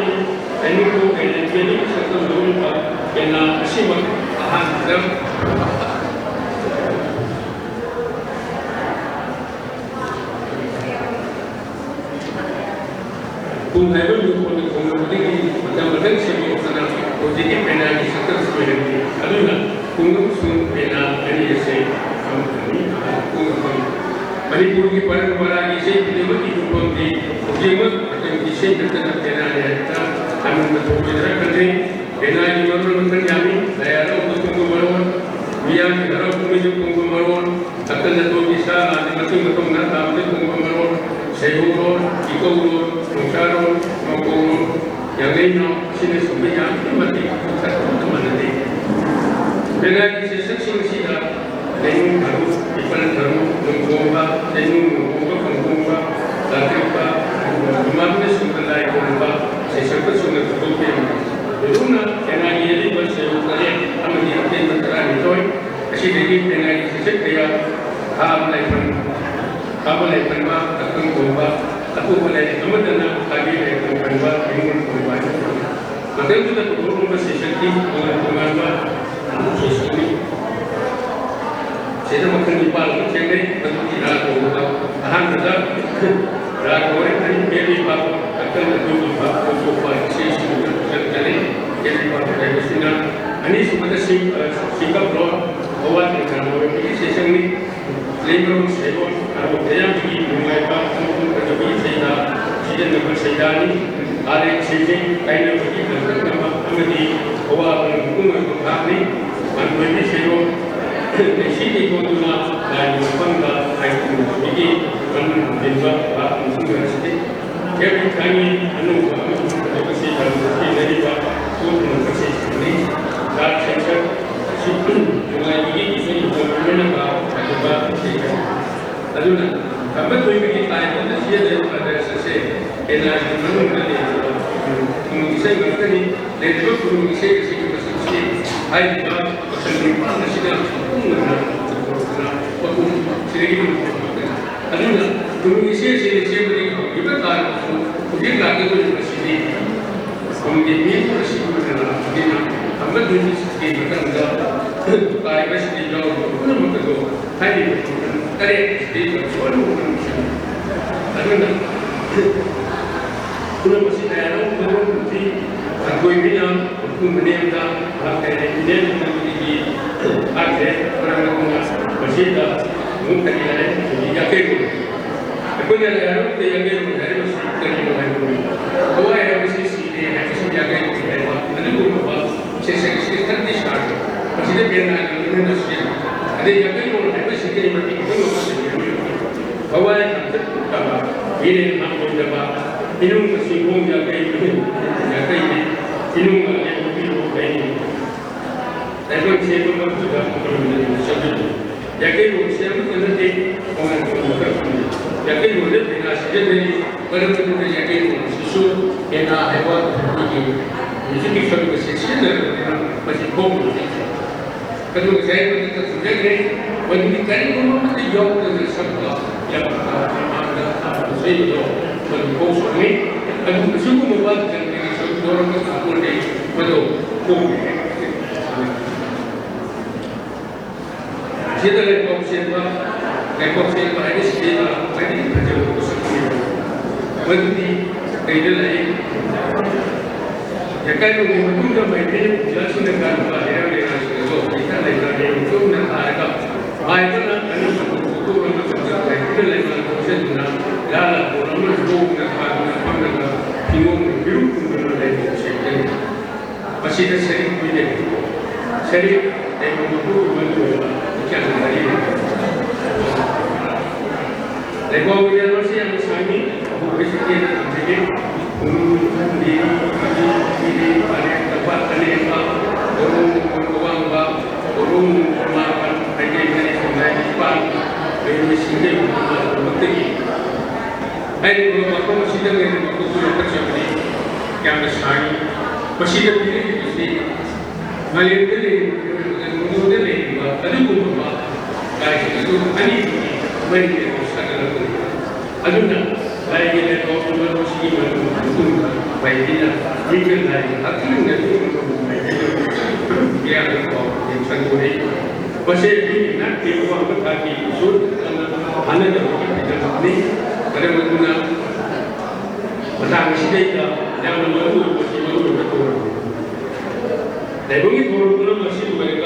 ini tu jadi satu dulu yang asyik ahan dalam ꯁꯨꯝ ꯍꯥꯏꯕ ꯂꯨꯄꯣꯟꯗ ꯈꯣꯡꯂꯕꯗꯒꯤ ꯃꯇꯝ ꯁꯦꯝꯗꯣꯛꯇꯅ ꯍꯧꯖꯤꯛꯀꯤ ꯄꯦꯅꯥꯒꯤ ꯁꯛꯇꯝ ꯑꯣꯏꯔꯛꯈꯤ ꯑꯗꯨꯅ ꯈꯨꯡꯒꯪꯁꯨꯡ ꯄꯦꯅꯥ ꯑꯅꯤ ꯑꯁꯤ ꯃꯅꯤꯄꯨꯔꯒꯤ ꯄꯔꯝꯄꯔꯥꯒꯤ ꯏꯁꯩ ꯈꯨꯗꯤꯡꯃꯛꯀꯤ ꯌꯨꯝꯐꯝꯗꯤ ꯍꯧꯖꯤꯛꯃꯛ ꯃꯇꯝꯒꯤ ꯏꯁꯩ ꯅꯠꯇꯅ ꯄꯦꯅꯥꯅꯤ ꯍꯥꯏꯕꯗ ꯑꯅꯧꯕ ꯊꯣꯛꯖꯔ ꯈꯟꯖꯩ ꯄꯦꯅꯥꯒꯤ ꯃꯔꯣꯟ ꯃꯈꯜ ꯌꯥꯝꯃꯤ ꯂꯥꯏ ꯍꯔꯥꯎꯕ ꯈꯣꯡꯕ ꯃꯔꯣꯟ ꯃꯤꯌꯥꯝꯒꯤ ꯍꯔꯥꯎ ꯀꯨꯝꯍꯩꯗ ꯈꯣꯡꯕ ꯃꯔꯣꯟ ꯑꯀꯟ ꯑꯇꯣꯟꯒꯤ ꯁꯥ ꯂꯥꯟꯒꯤ ꯃꯇꯨꯡ ꯃꯇꯨꯡꯅ ꯇꯥꯕꯗ ꯈꯣꯡꯕ ꯃꯔꯣꯟ ꯁꯩꯍꯧꯔꯣꯟ ꯏꯀꯧꯔꯣꯟ ꯅꯣꯡꯁꯥꯔꯣꯟ ꯃꯧꯀꯧꯔꯣꯟ ꯌꯥꯡꯂꯩꯅꯥꯎ ꯑꯁꯤꯅꯆꯤꯡꯕ ꯌꯥꯝꯅ ꯃꯇꯤꯛ ꯁꯛꯄ ꯃꯥꯟꯅꯗꯦ ꯄꯦꯅꯥꯒꯤ ꯁꯩꯁꯛꯁꯤꯡ ꯑꯁꯤꯗ ꯂꯩꯅꯨꯡ ꯊꯔꯨ ꯏꯄꯜ ꯊꯔꯨ ꯅꯣꯡꯈꯣꯡꯕ ꯂꯩꯅꯨꯡ ꯅꯣꯡꯈꯣꯡꯕ ꯈꯣꯡꯈꯣꯡꯕ ꯂꯥꯇ꯭ꯔꯤꯛꯄ ꯏꯃꯥꯕꯅ ꯁꯨꯡꯕ ꯂꯥꯏ ꯈꯣꯡꯕ ꯁꯩꯁꯛꯄ ꯁꯨꯡꯅ ꯈꯨꯗꯣꯛꯄꯤꯔꯝꯃꯤ ꯂꯣꯏꯅ ꯄꯦꯅꯥꯒꯤ ꯑꯔꯤꯕ ꯁꯩꯔꯣꯛ ꯇꯔꯦꯠ ꯑꯃꯗꯤ ꯑꯇꯦꯟꯕ 12 ꯑꯁꯤꯗꯒꯤ ꯄꯦꯅꯥꯒꯤ ꯁꯩꯁꯛ ꯀꯌా ꯈꯥꯕ ꯂꯥꯏꯐꯝꯕ ꯑꯀꯪ ꯈꯣꯡꯕ ꯑꯇꯣꯞꯄ ꯂꯥꯏꯔꯤꯛ ꯑꯃꯗꯅ ꯈꯥꯕꯤ ꯂꯥꯏꯐꯝ ꯈꯟꯕ ꯏꯃꯨꯡ ꯈꯣꯡꯕ ꯃꯇꯝꯗꯨꯗ ꯄꯨꯊꯣꯛꯂꯕ ꯁꯩꯁꯛꯇꯤ ꯇꯣꯉꯥꯟ ꯇꯣꯉꯥꯟꯕ ꯁꯩꯁꯛꯅꯤ ꯁꯤꯗ ꯃꯈꯜ 9 ꯑꯃ ꯊꯦꯡꯅꯩ ꯃꯗꯨꯗꯤ ꯔꯥꯒ ꯀꯧꯕ ꯑꯍꯥꯟꯕꯗ ꯔꯥꯒ ꯋꯥꯔꯤ ꯑꯅꯤ ꯄꯦꯔꯤꯕ ꯑꯀꯪ ꯑꯇꯣꯞꯄ ꯑꯇꯣꯞꯄ ꯏꯁꯩꯁꯤꯡ ꯆꯠꯀꯅꯤ ꯄꯦꯔꯤꯕ ꯍꯥꯏꯕꯁꯤꯅ ꯑꯅꯤꯁꯨꯕꯗ ꯁꯤꯡꯒꯞꯂꯣꯟ ꯑꯋꯥꯠꯄ ꯑꯣꯏꯕꯒꯤ ꯁꯩꯁꯛꯅꯤ ꯂꯩꯃꯔꯣꯟ ꯁꯩꯔꯣꯟ ꯑꯔꯣꯟ ꯑꯌꯥꯝꯕꯒꯤ ꯅꯨꯡꯉꯥꯏꯕ ꯑꯃꯁꯨꯡ ꯐꯖꯕꯒꯤ ꯏꯁꯩꯗ ꯁꯤꯖꯤꯟꯅꯕ ꯁꯩꯗꯥꯅꯤ ꯑꯥꯔꯦꯡ ꯁꯩꯔꯦꯡ ꯀꯥꯏꯅꯕꯒꯤ ꯂꯝꯀꯛꯅꯕ ꯑꯃꯗꯤ ꯑꯋꯥꯕ ꯃꯄꯨꯡ ꯑꯣꯏꯕ ꯉꯥꯛꯅꯤ ꯃꯥꯟꯕꯒꯤ ꯁꯩꯔꯣꯟ ꯂꯩꯁꯤ ꯂꯩꯇꯣꯟꯗꯨꯅ ꯂꯥꯏꯒꯤ ꯃꯐꯝꯗ ꯂꯥꯏꯈꯨꯔꯨꯝꯕꯒꯤ ꯃꯅꯨꯡ ꯍꯟꯖꯤꯟꯕ ꯑꯃꯁꯨꯡ ꯉꯁꯤꯗꯤ ꯀꯦꯕꯤ ꯈꯥꯡꯉꯤ ꯑꯅꯧꯕ ꯑꯃꯁꯨꯡ ꯐꯖꯕ ꯁꯩꯗꯥ ꯊꯦꯡꯅꯔꯤꯕ ꯄꯣꯠꯅꯕ ꯁꯩꯁꯛꯅꯤ ꯔꯥꯒ ꯁꯩꯁꯛ ꯅꯨꯡꯉꯥꯏꯕꯒꯤ ꯏꯁꯩ ꯂꯣꯏꯅꯕ ꯐꯖꯕ ꯁꯩꯁꯛ ꯑꯗꯨꯅ ꯈꯝꯕ ꯊꯣꯏꯕꯒꯤ ꯂꯥꯏꯕꯗ ꯁꯤꯖꯤꯟꯅꯔꯤꯕ ꯗ꯭ꯔꯦꯁ ꯑꯁꯤ ꯄꯦꯅꯥꯒꯤ ꯃꯅꯨꯡꯗ ꯂꯩꯔꯤꯕ ꯈꯨꯅꯨꯡ ꯏꯁꯩ ꯉꯥꯛꯇꯅꯤ ꯂꯩꯔꯤꯕ ꯈꯨꯅꯨꯡ ꯏꯁꯩ ꯑꯁꯤꯒꯤ ꯃꯁꯛꯁꯤ ꯍꯥꯏꯔꯤꯕ ꯃꯈꯜ 9 ꯑꯁꯤꯗ ꯄꯨꯡꯅ ꯃꯄꯨꯡ ꯁꯤꯗꯒꯤ ꯑꯗꯨꯅ ꯈꯨꯅꯨꯡ ꯏꯁꯩ ꯑꯁꯤꯅ ꯁꯦꯝꯕꯗꯒꯤ ꯍꯧꯈꯤꯕ ꯇꯥꯔꯕꯁꯨ ꯍꯧꯖꯤꯛ ꯂꯥꯛꯀꯗꯧꯔꯤꯕꯁꯤꯗꯤ ꯈꯨꯟꯒꯤ ꯃꯤꯄꯨꯝ ꯑꯁꯤꯒꯤ ꯑꯣꯏꯅ ꯈꯝꯕ ꯊꯣꯏꯕꯤꯒꯤ ꯃꯇꯝꯗ ꯇꯥꯏꯕꯁꯤꯗ ꯌꯥꯎꯔꯤꯕ ꯄꯨꯝꯅꯃꯛ ꯑꯗꯨ ꯍꯥꯏꯔꯤꯕ ꯇꯔꯦꯠ ꯑꯁꯤꯗ ꯂꯣꯏꯅꯃꯛ ꯑꯗꯨꯅ ꯄꯨꯝꯅꯃꯛꯁꯤꯗ ꯑꯅꯧꯕꯗꯤ ꯑꯀꯣꯏꯕꯤꯅ ꯃꯐꯝ ꯃꯅꯦꯝꯗ ꯏꯅꯦꯝꯕꯗꯒꯤ ꯍꯥꯏꯈ꯭ꯔꯦ ꯃꯔꯝ ꯑꯗꯨꯅ ꯃꯁꯤꯗ ꯑꯃꯨꯛ ꯀꯔꯤ ꯍꯥꯏ ꯌꯥꯀꯩꯔꯣꯟ ꯑꯩꯈꯣꯏꯅ ꯂꯥꯏꯍꯔꯥꯎꯕꯗ ꯌꯥꯀꯩꯔꯣꯟ ꯍꯥꯏꯔꯤꯕꯁꯤ ꯀꯔꯤꯅꯣ ꯍꯥꯏꯕꯗꯨ ꯊꯋꯥꯏ ꯍꯥꯏꯕꯁꯤ ꯁꯤꯔꯦ ꯍꯥꯏꯕꯁꯤ ꯌꯥꯀꯩꯔꯣꯟ ꯍꯥꯏꯕ ꯑꯗꯨꯒꯨꯝꯂꯕ ꯁꯩꯁꯛ ꯑꯁꯤ ꯈꯔꯗꯤ ꯁꯥꯔꯦ ꯃꯁꯤꯗ ꯄꯦꯅꯥꯒꯤ ꯂꯣꯏꯅꯅ ꯁꯤꯖꯤꯟꯅꯩ ꯑꯗꯩ ꯌꯥꯀꯩꯔꯣꯟ ꯍꯥꯏꯕꯁꯤ ꯀꯔꯤ ꯃꯇꯤꯛ ꯊꯋꯥꯏ ꯈꯪꯖꯤꯟꯗꯕ ꯏꯔꯦꯟ ꯍꯥꯞꯂꯣꯏꯗꯕ ꯏꯅꯨꯡ ꯁꯤꯡꯈꯣꯡ ꯌꯥꯀꯩꯅꯤ ꯏꯅꯨꯡ ꯂꯦꯞꯄꯤꯔꯣ ꯀꯩꯅꯤ ꯂꯥꯏꯕꯛ ꯁꯦꯝꯕ ꯃꯛꯇꯨꯗ ꯆꯠꯂꯤ ꯌꯥꯀꯩꯔꯣꯟ ꯁꯦꯝꯕꯇ ꯅꯠꯇꯦ ꯇꯣꯉꯥꯟ ꯇꯣꯉꯥꯟꯕ ꯈꯔ ꯌꯥꯀꯩꯔꯣꯟꯗ ꯄꯦꯅꯥ ꯁꯤꯖꯤꯟꯅꯔꯤ ꯃꯔꯝ ꯑꯗꯨꯅ ꯌꯥꯀꯩꯔꯣꯟ ꯑꯁꯤꯁꯨ ꯄꯦꯅꯥ ꯍꯥꯏꯕ ꯑꯩꯈꯣꯏꯒꯤ ꯃ꯭ꯌꯨꯖꯤꯛꯀꯤ ꯁꯔꯨꯛ ꯑꯁꯤ ꯁꯤꯖꯤꯟꯅꯔꯕꯅꯤꯅ ꯃꯁꯤ ꯊꯣꯛꯄꯅꯤ ꯑꯗꯨ ꯉꯁꯥꯏ ꯃꯗꯨꯗ ꯊꯝꯖꯈ꯭ꯔꯦ ꯃꯗꯨꯗꯤ ꯀꯔꯤꯒꯨꯝꯕ ꯑꯃꯠꯇ ꯌꯥꯎꯗꯅ ꯁꯛꯄ ꯌꯥꯝꯅ ꯏꯁꯩꯗꯣ ꯃꯗꯨ ꯊꯣꯛꯁꯨꯅꯤ ꯑꯗꯨ ꯑꯁꯤꯒꯨꯝꯕ ꯋꯥꯗꯨꯗꯒꯤ ꯁꯔꯨꯛ ꯂꯧꯔꯒ ꯊꯥꯛꯄꯅꯤ ꯃꯗꯨ ꯊꯣꯛꯄꯅꯤ sida lekok sema ini sida ini kerja urusan ini berarti kayak lagi ya kan itu juga mainnya jelas dengan bahaya dengan itu kita lagi itu dengan harga baik kan ini itu untuk kita lagi proses dengan lala orang itu dengan harga bingung biru dengan lagi sekali masih ada sering punya sering yang membuat yang hari ini. Lekor dia masih yang sami, bersedia jadi di pada tempat penembak, orang melakukan penjagaan sungai Jepang, dari sini berarti. Hari ini aku masih dengan aku sudah kerja yang sami, masih ada di Malaysia ini ada beberapa kayak itu ani mereka sekarang itu aduna lagi ada orang muslim itu baiknya mungkin lagi akhirnya itu dia ada yang sangguni pasal ini nanti orang berkaki sud anda jadi kita ini pada mana petang 시대이다. 양은 영국을 것이 영국을 갖고 내공이 도로는 것이 누가니까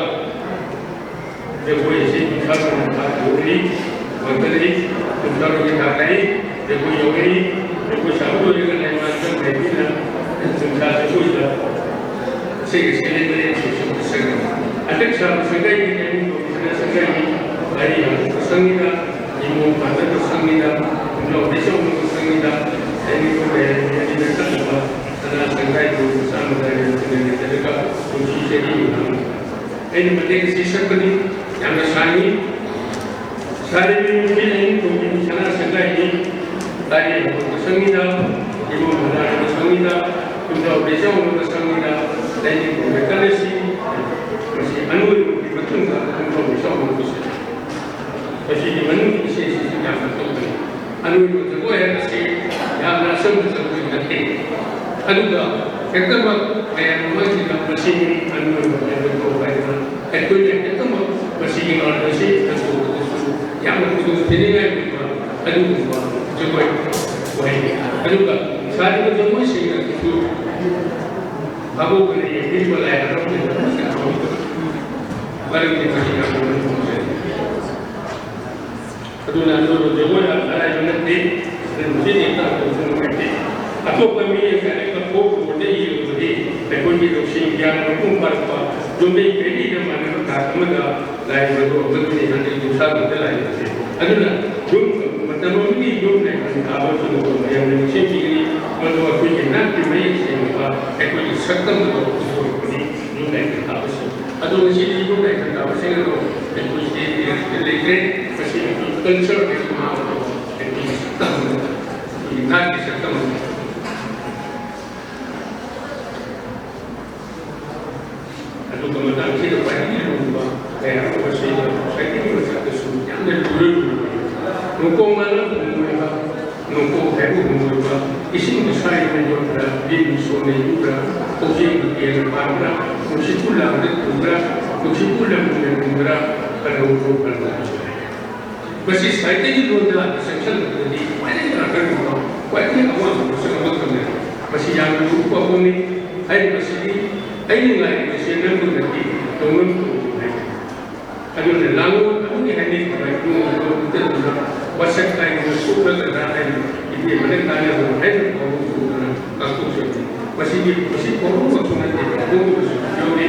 내고의 사람은 다 모르니 원들이 금사로이 가까이 내고 영이 내고 샤브로이가 내만큼 내비나 금사되고 있다. 세계들의 중심 생각 아직 생각이 되는 것은 생각이 아니 성이다 이몸 받아도 성이다 우리가 어디서 오는 것성이다 애니고의 애니를 따라가 하나 생각이 되는 사람들의 생각이 중시적인 애니 그 시설들이 양가상이 사람이 필요한 동기 하나 생각이 나의 성이다 이몸 받아도 성이다 우리가 어디서 오는 것성이다 애니고의 까르시 그것이 안으로 이것은가 공부하면서 오는 것이다. 그것이 이만 것이 양가 동기 안으로 저거에 것이 양가 성부적으로 있는데 안우가 백담막 내용을 것이 안으로 내고 가야 했더니 백담막 것이 이런 것이 양가 그 진행할 것과 안우가 저거에 안우가 사람의 정신이 그 바보들의 일을 해야 하는 바르게 가시라고 하는 것이죠. 그러나 너도 저거야 알아주는데 무슨 있다고 생각했지. 아토파미에 가니까 보고 이유들이 백원지도 신기한 꿈발과 좀비 베리를 만나서 다 그만다 라이브로 어떻게 한테 조사도 될라이지. 그러나 좀 맞다보니 좀 내가 아버지도 그냥 신기들이 어디와 그게 난tim에 있으니까 백원지 석담도 그거니 좀 내가 아버지 Atau mesti di rumah kan tak pasal tu, mesti elektrik, mesti konsol di rumah, mesti sistem, ingat di sistem. Atau kemudian kita pergi di rumah, saya mesti saya ini mesti ada suatu yang dulu. Nunggu mana nunggu hebu nunggu isi saya menjual di musuhnya juga, kosong di mana. Mesti pulang dengan pada umur berapa. Mesti saya ini dua section jadi mana yang akan kita, apa yang awak mesti lakukan. Mesti yang lupa pun ni, ayat mesti ayat mesti nampu nanti, tolong tu. Aduh, lalu ni hari kita itu WhatsApp line super kerana ini mana tanya orang kamu tu masih korang waktu nanti kamu jadi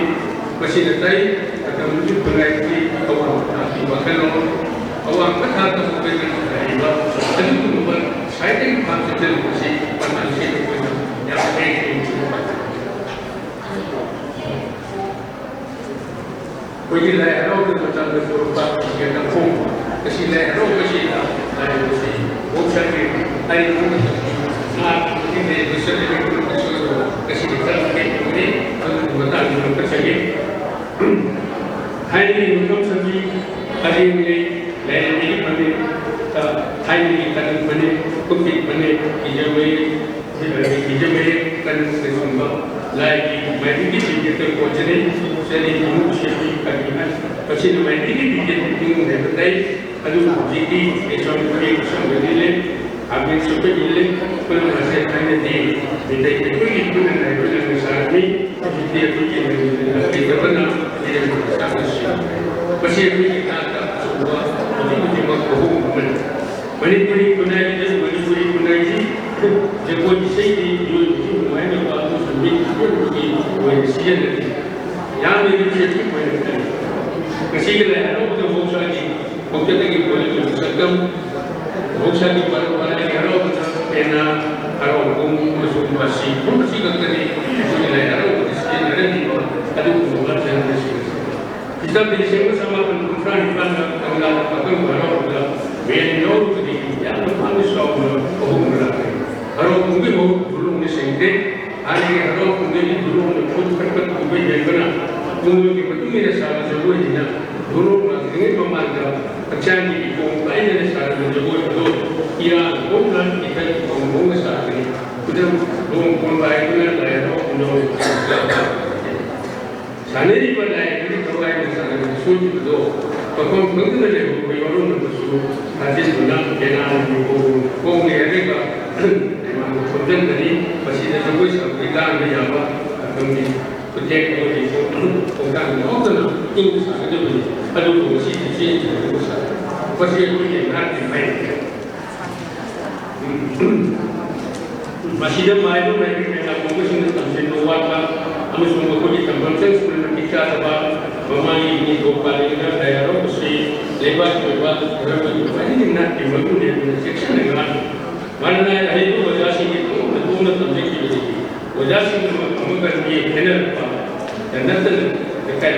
masih nanti akan muncul berlagi awam bahkan awam kata sampai dengan jadi kemudian saya ini maksudnya masih pandang sih yang baik Bagi lehro ke macam berubah yang kampung, kasi lehro kasi ada kasi, bukan ada nak ini besar ini kasi kita ini kalau kita nak kerja hari ini untuk segi hari ini lehro ini mana, hari ini kan mana, kopi mana, hijau kan semua lagi mandi kita kocene jadi ilmu syirik kajian pasti mandi kita tinggal depan aduh jadi esok hari habis sampai ilmu kalau masih ada di itu nanti misalnya dia kita pernah dia pasti kita tak semua itu cuma bohong Manipuri punai jago di jual mana baru sembih di sian yang ini jadi mana kasi kalau ada orang bangsa ni bangsa lagi boleh tu sedang bangsa ni baru-baru ni orang pena orang masuk masih kata ni kalau ada orang sian ada ni ada orang yang masih kita bersama sama penumpang di mana tanggal pakai baru Beliau tu yang manusia orang berlari. Kalau mungkin dulu ni sendiri, hari kalau mungkin dulu ni pun kerja mungkin yang mana, mungkin betul ni sahaja jauh ni dulu mungkin memandang macam ni pun lain ni sahaja jauh itu. Ia bukan kita ngomong sahaja ni. Kita ngomong pun lain ni lain orang sana ni pun lain ni kalau lain sahaja suci tu. Kalau mungkin ada orang tu hadis benar kenal kong ni ada ke memang konten tadi बस ये कोई नहीं ना कि मैं मसीद मायनो में भी मैं आपको कुछ नहीं समझे नोवाल का हम इसमें कोई कंपल्सन स्कूल में टीचर था ममाई ini Gopalika daerah mesti lebat dalam ini nak dibangun dia section dengan mana hari itu wajah sih itu betul betul jadi wajah sih mengamalkan dia panel dan nanti dekat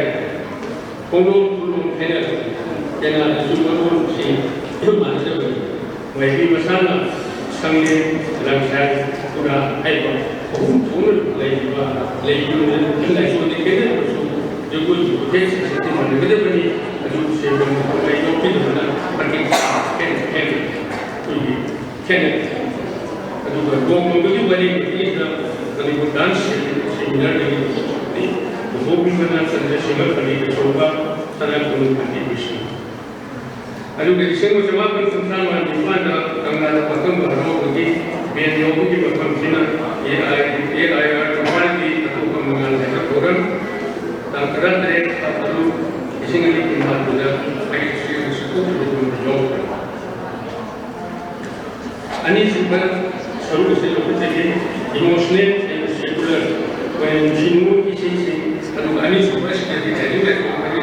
kolom panel dengan sumber si itu mana tu wajib masalah sangat dalam saya sudah apa umur lagi kita जो कुछ देश स्थिति में निकले बनी जो से कोई जो भी होना परके कैन जो वो मंगली बनी इस कभी वो डांस सेमिनार नहीं वो भी बना संदेश में बनी होगा सारा कोई कंट्रीब्यूशन अनु के विषय में जवाब पर संसार में निवान तंगा पतंग भरो की बेन योगी की पतंग सिना ये आया हमारे की तो कमंगल है programme Tangkaran dari perlu isingan ini kita sudah agak cukup berjauh. Ani super selalu sesuatu jadi emosional dan sekuler. When jimu isi kalau ani super seperti jadi mereka jadi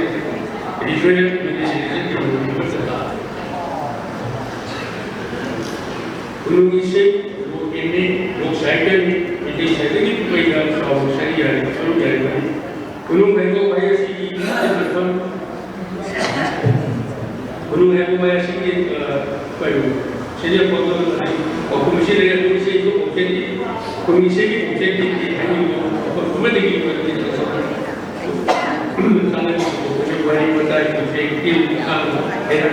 visual menjadi berbeza. Ulung isi ini loh cycle ini cycle ini baiklah kalau saya selalu jadi Gunung Hego Bayasi Gunung Hego Bayasi baru saya potong komisi dengan komisi itu komisi ini hanya komisi ini sangat beri pada efektif era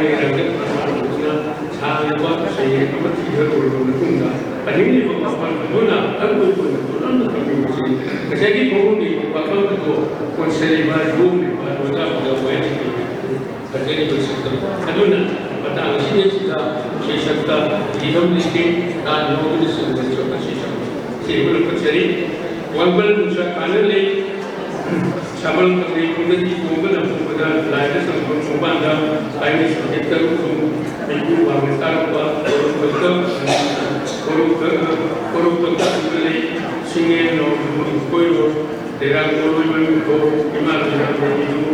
sangat buat saya dapat tiga orang tunggu. Ini bukan mana aku pun Kasi kung hindi bakal ko konservar room para wala ko pwede kasi ko sa ano na patang siya sa idom listing na no ko sa sa siguro ko sari wabal sa kanale sabal ko ni ko na pada lain sa pembanda lain sa kita ko ibu wanita ko singin no koyo derang koyo ko imagine ko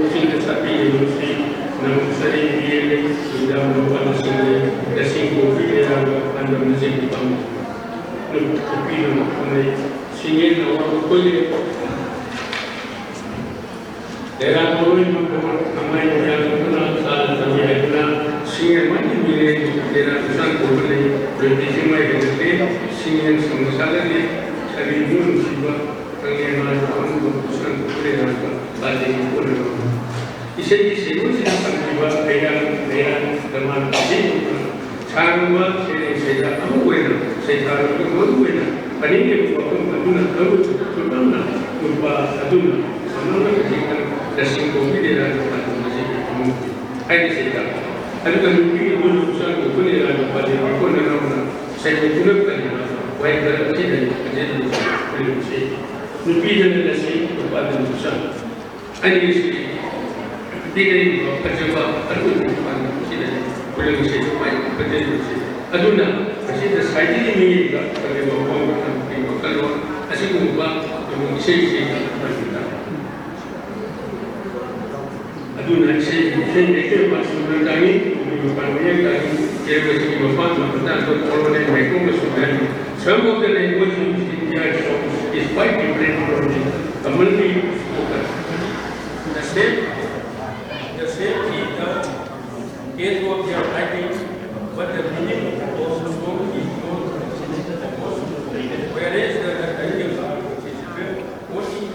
singin sapi no si na sari biye ida no ano singin kasi ko biye ando music di pam no pino no singin no koyo derang koyo ko kamay ya na sa sabi na singin mani biye derang san ko le repetition mai de singin samasala ni Hari ini siapa pengen kamu berpulang ke negara balik ke negara. Isi siapa siapa yang teman tadi canggung saya kamu buat saya kamu buat. Hari ini waktu kamu terutama lupa aduna sama kita dasing kopi di dalam masih kamu. Hari saya ada kami dulu usaha ke negara balik ke negara. Saya juga kan Baik berarti dari kejadian itu, lebih dari nasi kepada manusia. Ini tidak terjebak terus pada manusia. Kalau manusia baik kejadian itu, aduna manusia saya ini juga terjebak orang kalau asyik mengubah manusia berbeda. Aduna saya itu masuk kami berpandangan kami jadi bersih bapak tentang orang yang mereka bersudah. Some of the language used in the is quite different from the Malay spoken. The same is what they are writing, but the meaning of the song is not. Whereas the ideas are only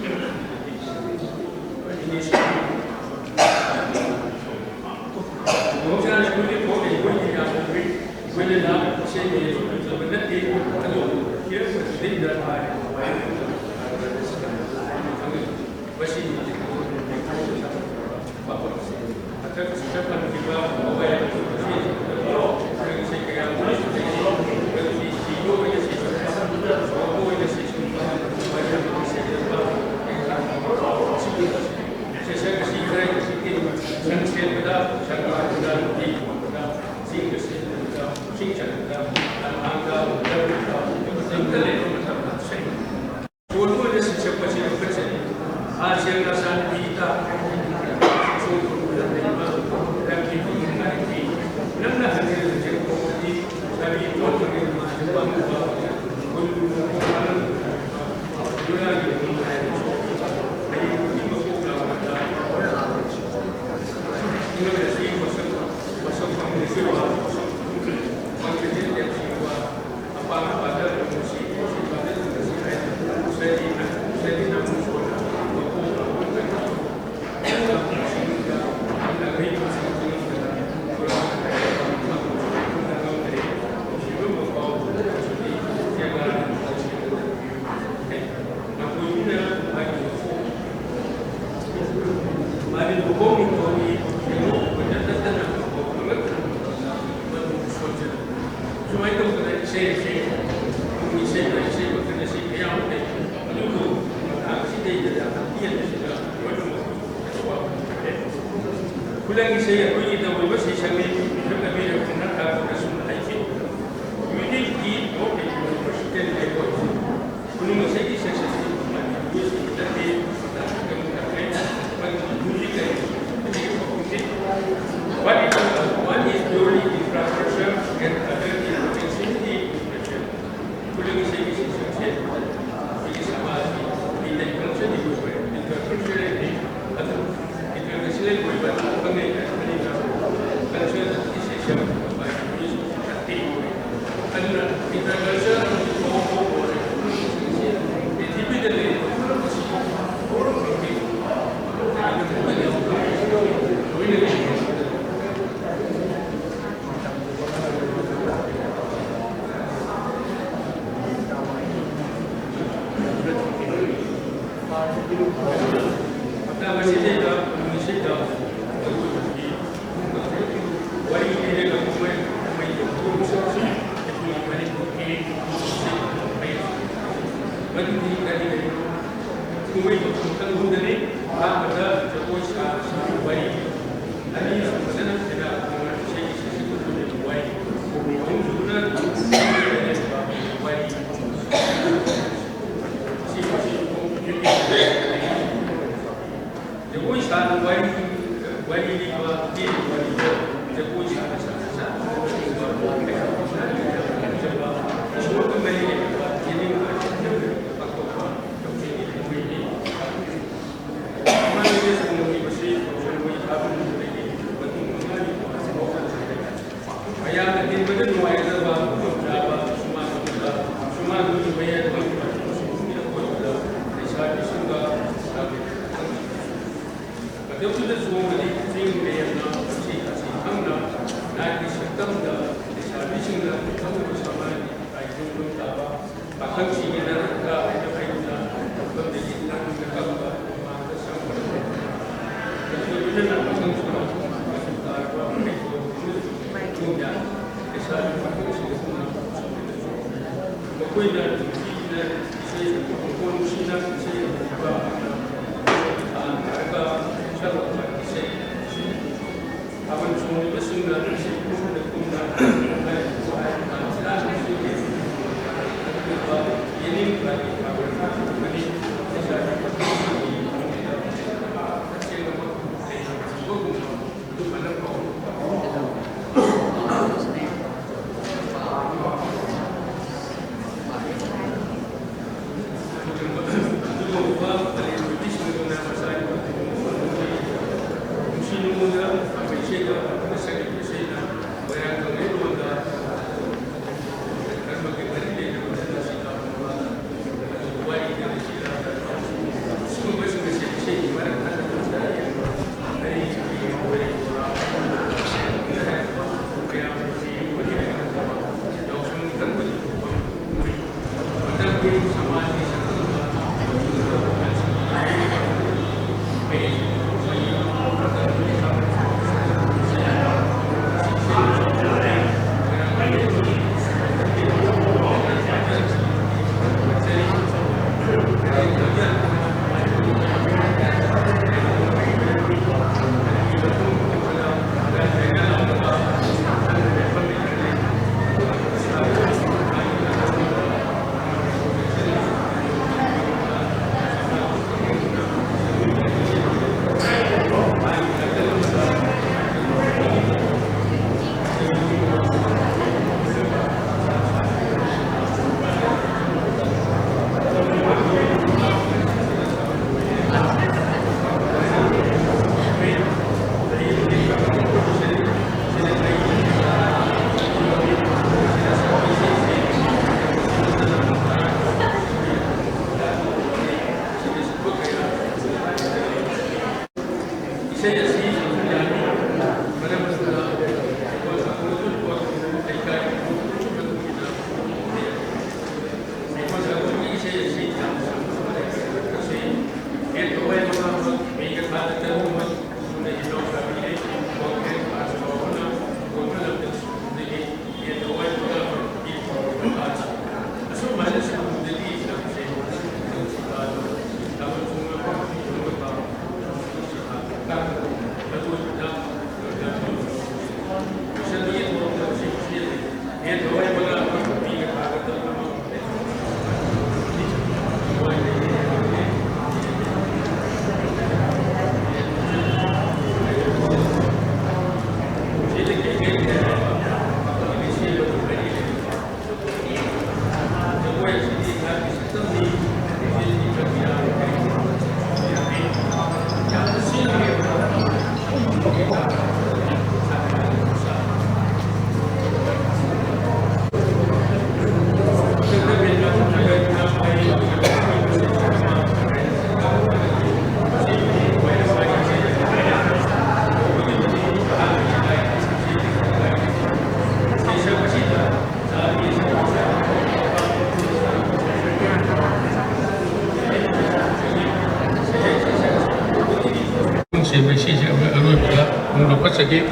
ꯐꯣꯡꯗꯣꯛꯆꯒꯦ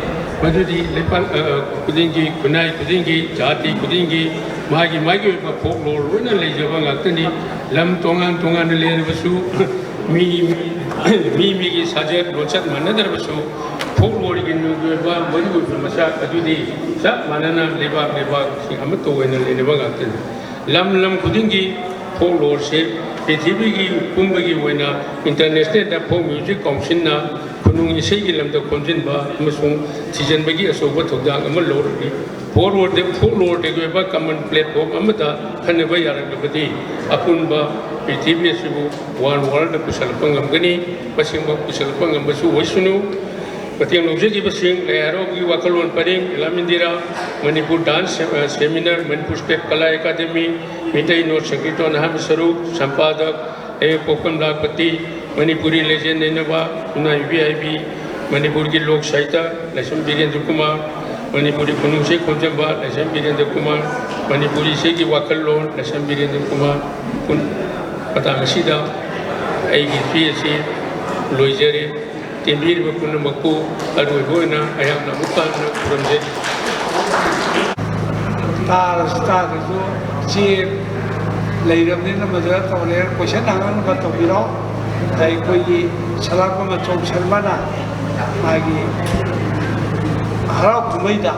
ꯃꯗꯨꯗꯤ ꯂꯩꯄꯥꯛ ꯈꯨꯗꯤꯡꯒꯤ ꯈꯨꯟꯅꯥꯏ ꯈꯨꯗꯤꯡꯒꯤ ꯖꯥꯇꯤ ꯈꯨꯗꯤꯡꯒꯤ ꯃꯥꯒꯤ ꯑꯣꯏꯕ folklore ꯂꯣꯏꯅ ꯂꯩꯖꯕ ꯉꯥꯛꯇꯅꯤ ꯂꯝ ꯇꯣꯉꯥꯟ ꯇꯣꯉꯥꯟꯅ ꯂꯩꯔꯕꯁꯨ ꯃꯤꯒꯤ ꯁꯥꯖꯠ ꯂꯣꯟꯆꯠ ꯃꯥꯟꯅꯗ꯭ꯔꯕꯁꯨ ꯐꯣꯛꯂꯣꯔꯒꯤ ꯑꯣꯏꯕ ꯃꯔꯨꯑꯣꯏꯕ ꯃꯆꯥꯛ ꯑꯗꯨꯗꯤ ꯆꯞ ꯃꯥꯟꯅꯅ ꯂꯩꯕꯥꯛꯁꯤꯡ ꯑꯃꯠꯇ ꯑꯣꯏꯅ ꯂꯩꯅꯕ ꯉꯥꯛꯇꯅꯤ ꯂꯝ ꯈꯨꯗꯤꯡꯒꯤ ꯐꯣꯛꯂꯣꯔꯁꯦ ꯄ꯭ꯔꯤꯊꯤꯕꯤꯒꯤ ꯄꯨꯝꯕꯒꯤ ꯑꯣꯏꯅ ꯏꯟꯇꯔꯅꯦꯁꯅꯦꯜꯗ ꯐꯣꯛ ꯃ꯭ꯌꯨꯖꯤꯛ ꯀꯥꯎꯟꯁꯤꯜꯅ ꯈꯨꯅꯨꯡ ꯏꯁꯩꯒꯤ ꯂꯝꯗ ꯈꯣꯝꯖꯤꯟꯕ ꯑꯃꯁꯨꯡ ꯊꯤꯖꯤꯟꯕꯒꯤ ꯑꯆꯧꯕ ꯊꯧꯗꯥꯡ ꯑꯃ ꯂꯧꯔꯤ ꯐꯣꯛꯂꯣꯔꯗꯒꯤ ꯑꯣꯏꯕ ꯀꯃꯟ ꯄ꯭ꯂꯦꯠꯐꯣꯝ ꯑꯃꯗ ꯈꯟꯅꯕ ꯌꯥꯔꯛꯂꯕꯗꯤ ꯑꯄꯨꯟꯕ ꯄ꯭ꯔꯤꯊꯤꯕꯤ ꯑꯁꯤꯕꯨ ꯋꯥꯔꯜꯗ ꯄꯨꯁꯤꯜꯂꯛꯄ ꯉꯝꯒꯅꯤ ꯃꯁꯤꯃꯛ ꯄꯨꯁꯤꯜꯂꯛꯄ ꯉꯝꯕꯁꯨ ꯑꯣꯏꯁꯅꯨ ꯃꯇꯦꯡ ꯂꯧꯖꯈꯤꯕꯁꯤꯡ ꯂꯥꯏ ꯍꯔꯥꯎꯕꯒꯤ ꯋꯥꯈꯜꯂꯣꯟ ꯄꯔꯦꯡ ꯏꯂꯥꯝ Indira Manipur dance seminar Manipur State Kala Academy Meitei ꯅꯣꯠ ꯁꯪꯀꯤꯔꯇꯣꯟ ꯑꯍꯥꯟꯕ ꯁꯔꯨꯛ ꯁꯝꯄꯥꯗꯛ ꯄꯣꯛꯀꯝ ꯂꯥꯛꯄꯇꯤ ꯃꯅꯤꯄꯨꯔꯤ ꯂꯦꯖꯦꯟ ꯅꯩꯅꯕ ꯈꯨꯟꯅꯥꯏ VIB ꯃꯅꯤꯄꯨꯔꯒꯤ ꯂꯣꯛ ꯁꯥꯍꯤꯇ꯭ꯌ ꯂꯥꯏꯁ꯭ꯔꯝ ꯕꯤꯔꯦꯟꯗ꯭ꯔ ꯀꯨꯃꯥꯔ ꯃꯅꯤꯄꯨꯔꯤ ꯈꯨꯅꯨꯡ ꯏꯁꯩ ꯈꯣꯝꯖꯟꯕ ꯂꯥꯏꯁ꯭ꯔꯝ ꯕꯤꯔꯦꯟꯗ꯭ꯔ ꯀꯨꯃꯥꯔ ꯃꯅꯤꯄꯨꯔꯤ ꯏꯁꯩꯒꯤ ꯋꯥꯈꯜꯂꯣꯟ ꯂꯥꯏꯁ꯭ꯔꯝ ꯕꯤꯔꯦꯟꯗ꯭ꯔ ꯀꯨꯃꯥꯔ ꯃꯇꯥꯡ ꯑꯁꯤꯗ ꯑꯩꯒꯤ ꯐꯤ ꯑꯁꯤ ꯂꯣꯏꯖꯔꯦ ꯇꯦꯟꯕꯤꯔꯤꯕ ꯄꯨꯝꯅꯃꯛꯄꯨ ꯑꯔꯣꯏꯕ ꯑꯣꯏꯅ ꯑꯩꯍꯥꯛꯅ ꯑꯃꯨꯛ ꯍꯟꯅ ꯈꯨꯔꯨꯝꯖꯔꯤ ꯇꯥꯔꯁꯨ ꯆꯦ ꯂꯩꯔꯕꯅꯤꯅ ꯃꯗꯨꯗ ꯇꯧꯔꯦ ꯀꯣꯏꯁꯟ ꯍꯪꯅꯕ ꯇꯧꯕꯤꯔꯣ ꯑꯩꯈꯣꯏꯒꯤ ꯁꯂꯥꯛꯄ ꯃꯆꯧ ꯁꯔꯃꯅ ꯃꯥꯒꯤ ꯍꯔꯥꯎ ꯀꯨꯝꯍꯩꯗ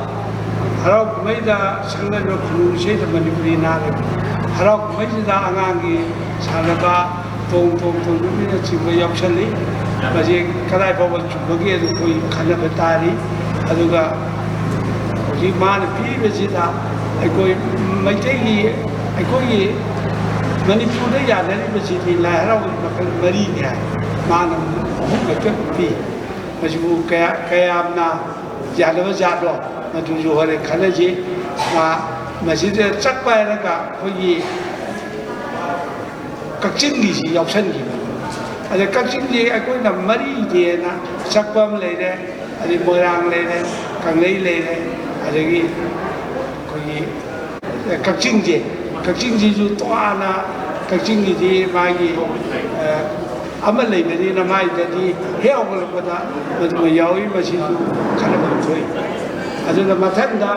ꯁꯛꯅꯔꯤꯕ ꯈꯨꯅꯨꯡ ꯏꯁꯩꯗ ꯃꯅꯤꯄꯨꯔꯤ ꯅꯥꯔꯦ ꯍꯔꯥꯎ ꯀꯨꯝꯍꯩꯁꯤꯗ ꯑꯉꯥꯡꯒꯤ ꯁꯥꯟꯅꯕ ꯇꯣꯡꯕꯅꯆꯤꯡꯕ ꯌꯥꯎꯁꯜꯂꯤ ꯃꯁꯤ ꯀꯗꯥꯏ ꯐꯥꯎꯕ ꯆꯨꯝꯕꯒꯦ ꯑꯗꯨ ꯑꯩꯈꯣꯏ ꯈꯟꯅꯕ ꯇꯥꯔꯤ ꯑꯗꯨꯒ ꯍꯧꯖꯤꯛ ꯃꯥꯅ ꯄꯤꯔꯤꯕꯁꯤꯗ ꯑꯩꯈꯣꯏ ꯃꯩꯇꯩꯒꯤ ꯑꯩꯈꯣꯏꯒꯤ ꯃꯅꯤꯄꯨꯔꯗ ꯌꯥꯅꯔꯤꯕꯁꯤꯗꯤ ꯂꯥꯏ ꯍꯔꯥꯎꯕꯒꯤ ꯃꯈꯜ 4ꯅꯤ ꯍꯥꯏ ꯃꯥꯅ 3 ꯈꯛꯇ ꯄꯤ ꯃꯁꯤꯕꯨ ꯀꯌꯥꯝꯅ ꯌꯥꯅꯕ ꯖꯥꯠꯂꯣ ꯃꯗꯨꯁꯨ ꯍꯣꯔꯦꯟ ꯈꯟꯅꯁꯤ ꯃꯁꯤꯗ ꯆꯠꯄ ꯍꯥꯏꯔꯒ ꯑꯩꯈꯣꯏꯒꯤ ꯀꯛꯆꯤꯡꯒꯤꯁꯤ ꯌꯥꯎꯁꯟꯈꯤꯕ ꯑꯗ ꯀꯛꯆꯤꯡꯁꯤ ꯑꯩꯈꯣꯏꯅ 4ꯅꯦꯅ ꯆꯛꯄ ꯑꯃ ꯂꯩꯔꯦ ꯑꯗꯩ ꯃꯣꯏꯔꯥꯡ ꯂꯩꯔꯦ ꯀꯪꯂꯩ ꯂꯩꯔꯦ ꯑꯗꯒꯤ ꯑꯩꯈꯣꯏꯒꯤ ꯀꯛꯆꯤꯡꯁꯤꯁꯨ ꯇꯣꯉꯥꯟꯅ ꯀꯛꯆꯤꯡꯒꯤꯗꯤ ꯃꯥꯒꯤ ꯑꯃ ꯂꯩꯕꯅꯤꯅ ꯃꯥꯒꯤꯗꯗꯤ ꯍꯦꯛ ꯍꯧꯒꯠꯂꯛꯄꯗ ꯃꯗꯨꯃ ꯌꯥꯎꯏ ꯃꯁꯤꯁꯨ ꯈꯟꯅꯕ ꯊꯣꯛꯏ ꯑꯗꯨꯅ ꯃꯊꯪꯗ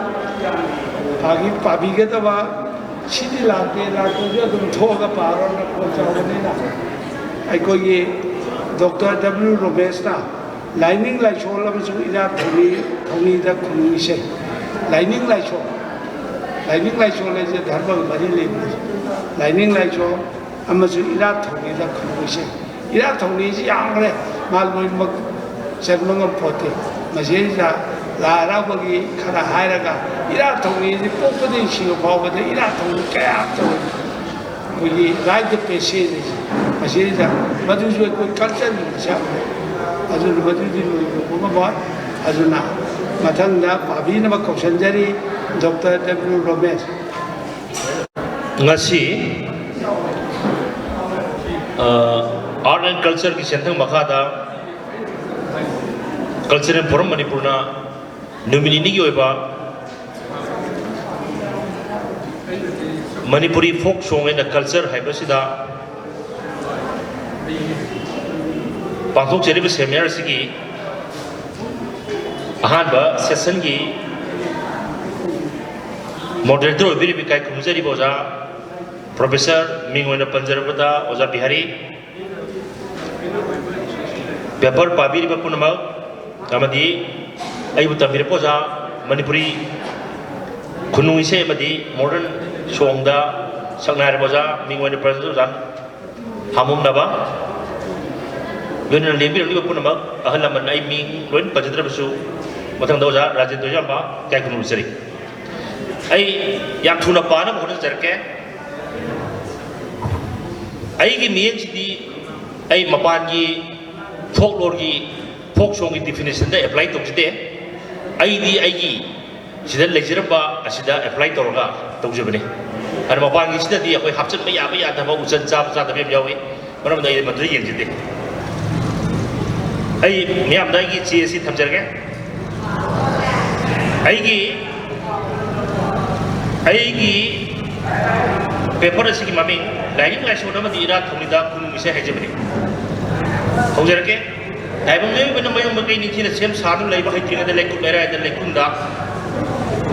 ꯄꯥꯕꯤꯒꯗꯕ ꯁꯤꯗꯤ ꯂꯥꯛꯇ꯭ꯔꯁꯨ ꯑꯗꯨꯝ ꯊꯣꯛꯑꯒ ꯄꯥꯔꯣꯅ ꯈꯣꯠꯆꯥꯎꯕꯅꯤꯅ ꯑꯩꯈꯣꯏꯒꯤ ꯗꯣꯛꯇꯔ W. ꯔꯣꯃꯦꯁꯅ ꯂꯥꯏꯅꯤꯡ ꯂꯥꯏꯁꯣꯜ ꯑꯃꯁꯨꯡ ꯏꯔꯥꯠ ꯊꯧꯅꯤꯗ ꯈꯨꯅꯨꯡ ꯏꯁꯩ ꯂꯥꯏꯅꯤꯡ ꯂꯥꯏꯁꯣꯜ ꯍꯥꯏꯁꯦ ꯙꯔꯃꯒ ꯃꯔꯤ ꯂꯩꯕꯅꯤ ꯂꯥꯏꯅꯤꯡ ꯂꯥꯏꯁꯣꯜ ꯑꯃꯁꯨꯡ ꯏꯔꯥꯠ ꯊꯧꯅꯤꯗ ꯈꯨꯅꯨꯡ ꯏꯁꯩ ꯏꯔꯥꯠ ꯊꯧꯅꯤꯁꯤ ꯌꯥꯝꯈ꯭ꯔꯦ ꯃꯥ ꯂꯣꯏꯅꯃꯛ ꯆꯟꯕ ꯉꯝꯄꯣꯠꯇꯦ ꯃꯁꯤꯗ ꯂꯥꯏ ꯍꯔꯥꯎꯕꯒꯤ ꯈꯔ ꯍꯥꯏꯔꯒ ꯏꯔꯥꯠ ꯊꯧꯅꯤꯁꯤ ꯄꯣꯛꯄꯗꯒꯤ ꯁꯤꯕ ꯐꯥꯎꯕꯗ ꯏꯔꯥꯠ ꯊꯧꯅꯤ ꯀꯌꯥ ꯇꯧꯏ ꯑꯩꯈꯣꯏꯒꯤ ꯔꯥꯏꯠ ꯗ ꯄꯦꯁꯦꯖ ꯃꯁꯤꯗ ꯃꯗꯨꯁꯨ ꯑꯩꯈꯣই ꯀꯜꯆꯔꯒꯤ ꯃꯁꯛꯅꯤ ꯑꯗꯨꯅ ꯃꯗꯨꯗꯤ ꯂꯣꯏꯕ ꯉꯝꯃꯣꯏ ꯑꯗꯨꯅ ꯃꯊꯪꯗ ꯄꯥꯕꯤꯅꯕ ꯀꯧꯁꯟꯖꯔꯤ doctor W. Romesh ngasi art and culture ki senthang makhada cultural forum manipurna numini gi oiba manipuri folk song and culture haibasida pangthok cheriba seminar sigi ahanba session gi moderator obiri bikai kumjari boja Professor Mingoina Panjarabada Oza Bihari Paper Pabiri Bapunama Amadi Ayuta Mirapoza Manipuri Kunu Ise Madi Modern Songda Sangnari Boza Mingoina Panjarabada Hamum Naba Yuna Limbi Libapunama Ahalaman I Ming Luen Pajadrabasu Matang Doza Rajan Dojamba Kakunu Seri I Yakuna Pana Modan Zarke ꯑꯩꯒꯤ ꯃꯤꯠꯌꯦꯡꯁꯤꯗꯤ ꯑꯩ ꯃꯄꯥꯟꯒꯤ ꯐꯣꯛꯂꯣꯔꯒꯤ ꯐꯣꯛ ꯁꯣꯡꯒꯤ ꯗꯤꯐꯤꯅꯤꯁꯟꯗ apply ꯇꯧꯖꯗꯦ ꯑꯩꯗꯤ ꯑꯩꯒꯤ ꯁꯤꯗ ꯂꯩꯖꯔꯝꯕ ꯑꯁꯤꯗ apply ꯇꯧꯔꯒ ꯇꯧꯖꯕꯅꯤ ꯑꯗꯨ ꯃꯄꯥꯟꯒꯤꯁꯤꯗꯗꯤ ꯑꯩꯈꯣꯏ ꯍꯥꯞꯆꯤꯟꯕ ꯌꯥꯕ ꯌꯥꯗꯕ ꯎꯆꯟ ꯆꯥꯕ ꯆꯥꯗꯕ ꯌꯥꯝ ꯌꯥꯎꯏ ꯃꯔꯝꯗ ꯑꯩ ꯃꯗꯨꯗ ꯌꯦꯡꯖꯗꯦ ꯑꯩ ꯃꯤꯌꯥꯝꯗ ꯑꯩꯒꯤ ꯆꯦ ꯑꯁꯤ ꯊꯝꯖꯔꯒꯦ ꯑꯩꯒꯤ ꯄꯦꯄꯔ ꯑꯁꯤꯒꯤ ꯃꯃꯤꯡ ꯂꯥꯏꯅꯤꯡ ꯂꯥꯏꯁꯣꯜ ꯑꯃꯗꯤ ꯏꯔꯥꯠ ꯊꯧꯅꯤꯗ ꯈꯨꯅꯨꯡ ꯏꯁꯩ ꯍꯥꯏꯖꯕꯅꯤ ꯍꯧꯖꯔꯛꯀꯦ Daibang ngayon ba na mayong magkainin sila siyem sa anong laibang hitingan na laikong meron ay laikong da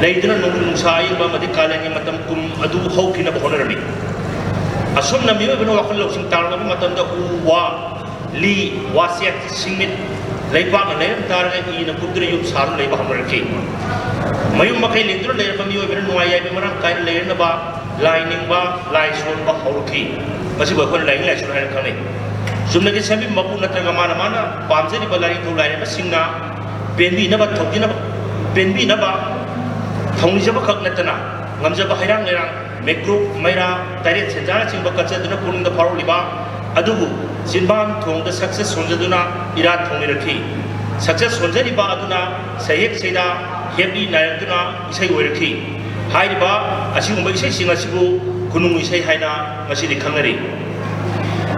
laidin na nung sayang ba madikalan niya matam kung adu haw kinabahonar ni asom na miyo ba na wakal law sing tarang na matam da uwa li wasiat singit laibang na layang tarang ay inapudra yung sa anong laibang hamar ki mayong makainin doon layang pa miyo ba na nuwayay ba marang kain layang na ba lining ba laison ba haw ki kasi ba kung layang laison na kani sumnagi sabi mapu na talaga mana-mana pamsa di ba layang ito layang na sing na penbi na ba tawdi na ba penbi na ba thong jaba khak natana ngam jaba hairang lerang mekru maira direct senjana chingba kacha duna puning da faru liba adubu sinbam thong da success sonjaduna ira thong ni rakhi success sonjari ba aduna sayek seida happy nayaduna isai oi rakhi hai ba asigumba isai singa sibu kunung isai haina ngasi di khangari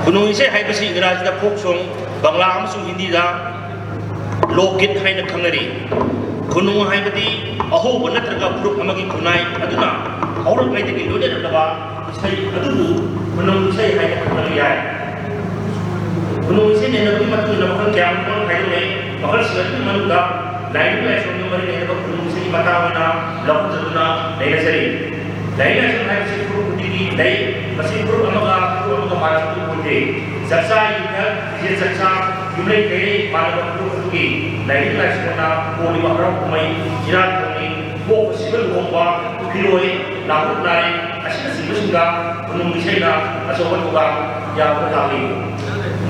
kunung isai hai basi ingraz da folk song bangla amsung hindi da lokit haina khangari kunung hai badi aho banatraga group amagi kunai aduna aurang kai degi lode daba sai adubu kunung sai hai ka khangari ai kunung sai ne nabi matu na makal kyam ko hai ne makal sirati manuga lain ko aso no mari ne ba kunung sai mata wana lok jaduna nei sari lain aso hai sai group digi dai masih group amaga mara tu bunde saksa ika je saksa yumlai kai mara group ki lain la sona poli bahra kumai jirat kami bo sibel bomba piloi lagu nari asina sibusga kunung misaina asoban buka ya berkali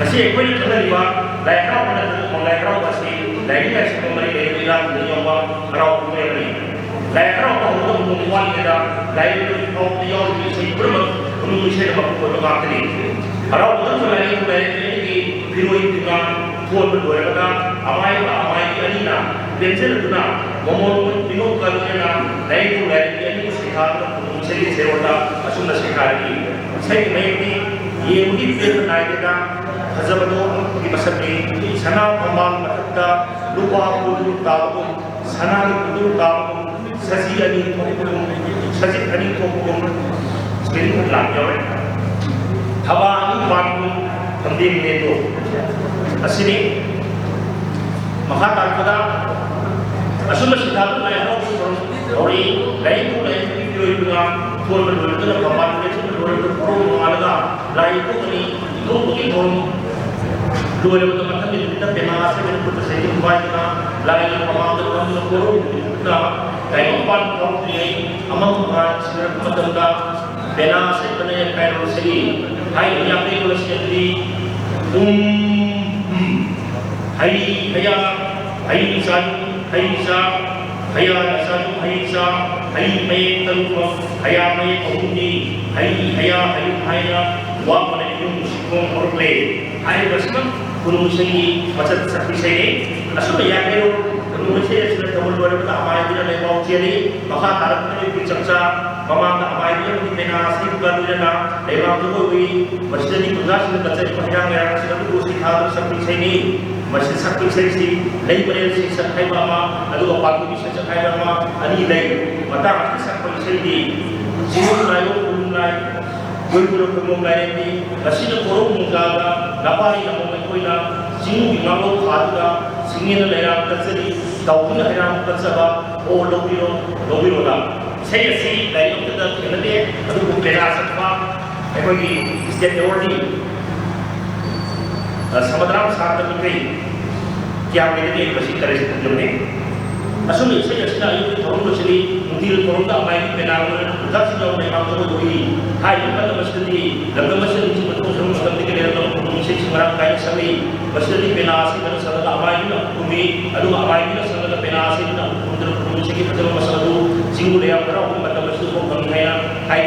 masih ekoi kenali ba lai rau mana tu lai rau pasti lain la sona mari lai ila dunia ba rau kumai ni lai rau ba untuk mengwan kita lain tu rau dia di sini bermak kunung misaina ba ko ba tadi rau betul lai ni piloi dengan tuan berdua kata amai ini na bensin itu na ngomong bingung kalau na lain tu lain ini sekitar musik sewota asumna sekitar ini saya ini ye mungkin dia naik kita hazabado di pasar ini sana pembang mereka lupa kudu tahu sana kudu tahu sasi ani kopum sekitar lanjau hawa ini bangun penting itu asini makatan pada asumna sekitar lain ori lain tu lain video dengan tuan berdua itu kapan itu berdua itu pro ada lain tu ni itu mungkin dua teman-teman itu kita pernah saya berputar saya baik na lain kapan itu kami pro na lain kapan kau ni amang sebenarnya teman-teman pernah saya pernah kayak segi hai yang itu sendiri hai san hai mai tarupa hai mai kohuni hai wa mana yung sikong orple hai basma kunung segi macam sakti saya asal ya kero kunung saya sudah tahun 2000 amai dia naik mau jadi maka taraf ini bicara mama amai dia di penasi bukan dia na lewat tu koi masjid di tugas sudah terjadi panjang yang sudah tu sikap sakti saya masih sakti saya si lain pada si sakti mama lalu apa tu bisa sakti mama ani lain mata masih sakti saya di jiwa layu lain guru pemung lain ni masih tu korong mengaga dapat yang mengikui na jiwa ngalau khada singin lain terjadi tahu ni lain terjadi oh lobiro dah saya si lain kita kenapa itu bukan asal ekoi state award समुद्राम साथ में कई क्या मेरे लिए बसी तरह से जुड़ने असुल से जैसा ये थोड़ा तो चली मुझे थोड़ा तो हमारी पेनाल में दस जो मैं काम तो हुई हाई मतलब मस्ती लंबे मस्ती जी मतलब हम मतलब के लिए तो मुझे सिमरन का सभी मस्ती पेनासी में सदा हमारी ना तुम्ही अदु हमारी ना सदा पेनासी ना मुझे की मतलब मसलू जिंगु ले आप रहो मतलब मस्ती को कम है ना हाई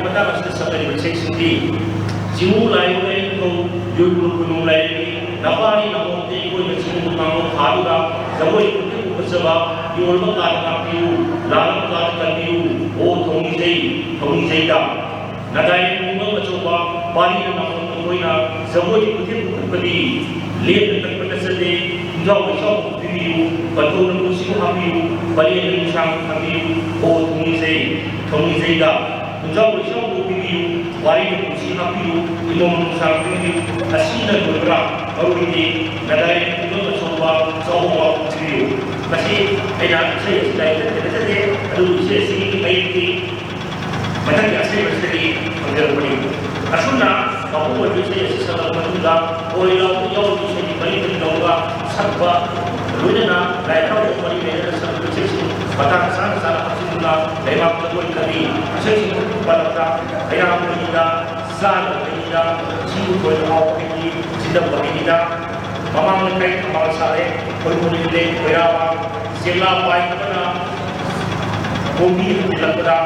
मतलब मस्ती सब ने बच्चे सिंधी जिंगु लाइव में तो जो गुरु लाइव नवारी नमोते कोई जिंगु कामो खालुगा जबोई कुछ उपसभा योल कार का पियू लाल कार का पियू ओ थोंगी जई दा नदाई मुंगल बचोबा पारी नमो कोई ना जबोई कुछ उपकदी ले तक पटसदे जाओ जाओ पियू कतो न कुछ हापियू बले निशान हापियू ओ थोंगी जई दा ꯅꯨꯡꯖꯥꯎ ꯏꯆꯥꯎꯕꯨ ꯄꯤꯕꯤꯌꯨ ꯋꯥꯔꯤꯒꯤ ꯄꯨꯟꯁꯤ ꯍꯥꯞꯄꯤꯌꯨ ꯏꯃꯣꯝ ꯅꯨꯡꯁꯥꯡ ꯄꯤꯕꯤꯌꯨ ꯑꯁꯤꯅ ꯂꯣꯏꯕ꯭ꯔꯥ ꯃꯔꯨꯗꯤ ꯃꯦꯗꯥꯏ ꯄꯨꯡꯗꯣꯟ ꯑꯆꯧꯕ ꯆꯥꯎꯕ ꯄꯤꯕꯤꯌꯨ ꯃꯁꯤ ꯑꯩꯅ ꯏꯁꯩ ꯑꯁꯤꯗ ꯅꯠꯆꯗꯦ ꯑꯗꯨꯕꯨ ꯏꯁꯩ ꯑꯁꯤꯒꯤ ꯃꯌꯦꯛꯇꯤ ꯃꯊꯪꯒꯤ ꯑꯁꯩꯕꯁꯤꯗꯒꯤ ꯐꯪꯖꯔꯛꯄꯅꯤ ꯑꯁꯨꯝꯅ ꯃꯄꯨꯡ ꯑꯣꯏꯕ ꯏꯁꯩ ꯑꯁꯤ ꯁꯛꯂꯕ ꯃꯇꯨꯡꯗ ꯑꯣꯏ ꯂꯥꯎꯕ ꯌꯥꯎꯔꯤꯕ ꯏꯁꯩꯒꯤ ꯃꯔꯤ ꯃꯔꯤ ꯂꯧꯔꯒ ꯁꯛꯄ ꯂꯣꯏꯅꯅ ꯂꯥꯏ ꯍꯔꯥꯎꯕ ꯃꯔꯤ ꯂꯩꯅꯅ ꯁꯛꯄ ꯏꯁꯩꯁꯤꯡ ꯃꯇꯥꯡ ꯆꯥꯅ ꯆꯥꯅ ꯍꯥꯞꯆꯤꯟꯗꯨꯅ ꯂꯩꯕꯥꯛꯇ ꯂꯣꯏ ꯈꯜꯂꯤ ꯏꯁꯩꯁꯤꯡ ꯄꯜꯂꯛꯇ ꯑꯌꯥꯝꯕꯒꯤꯗ ꯆꯥꯅꯕꯒꯤꯗ ꯆꯤꯡ ꯈꯣꯏꯅ ꯍꯥꯎꯕꯒꯤ ꯆꯤꯟꯗꯝꯕꯒꯤꯗ ꯃꯃꯥꯡ ꯂꯩꯀꯥꯏ ꯊꯝꯕꯥꯜ ꯁꯥꯔꯦ ꯈꯣꯏꯃꯨꯅꯤꯂꯦ ꯈꯣꯏꯔꯥꯕ ꯆꯦꯡꯂꯥ ꯄꯥꯏꯕꯅ ꯀꯣꯝꯕꯤ ꯍꯟꯖꯤꯜꯂꯛꯄꯗ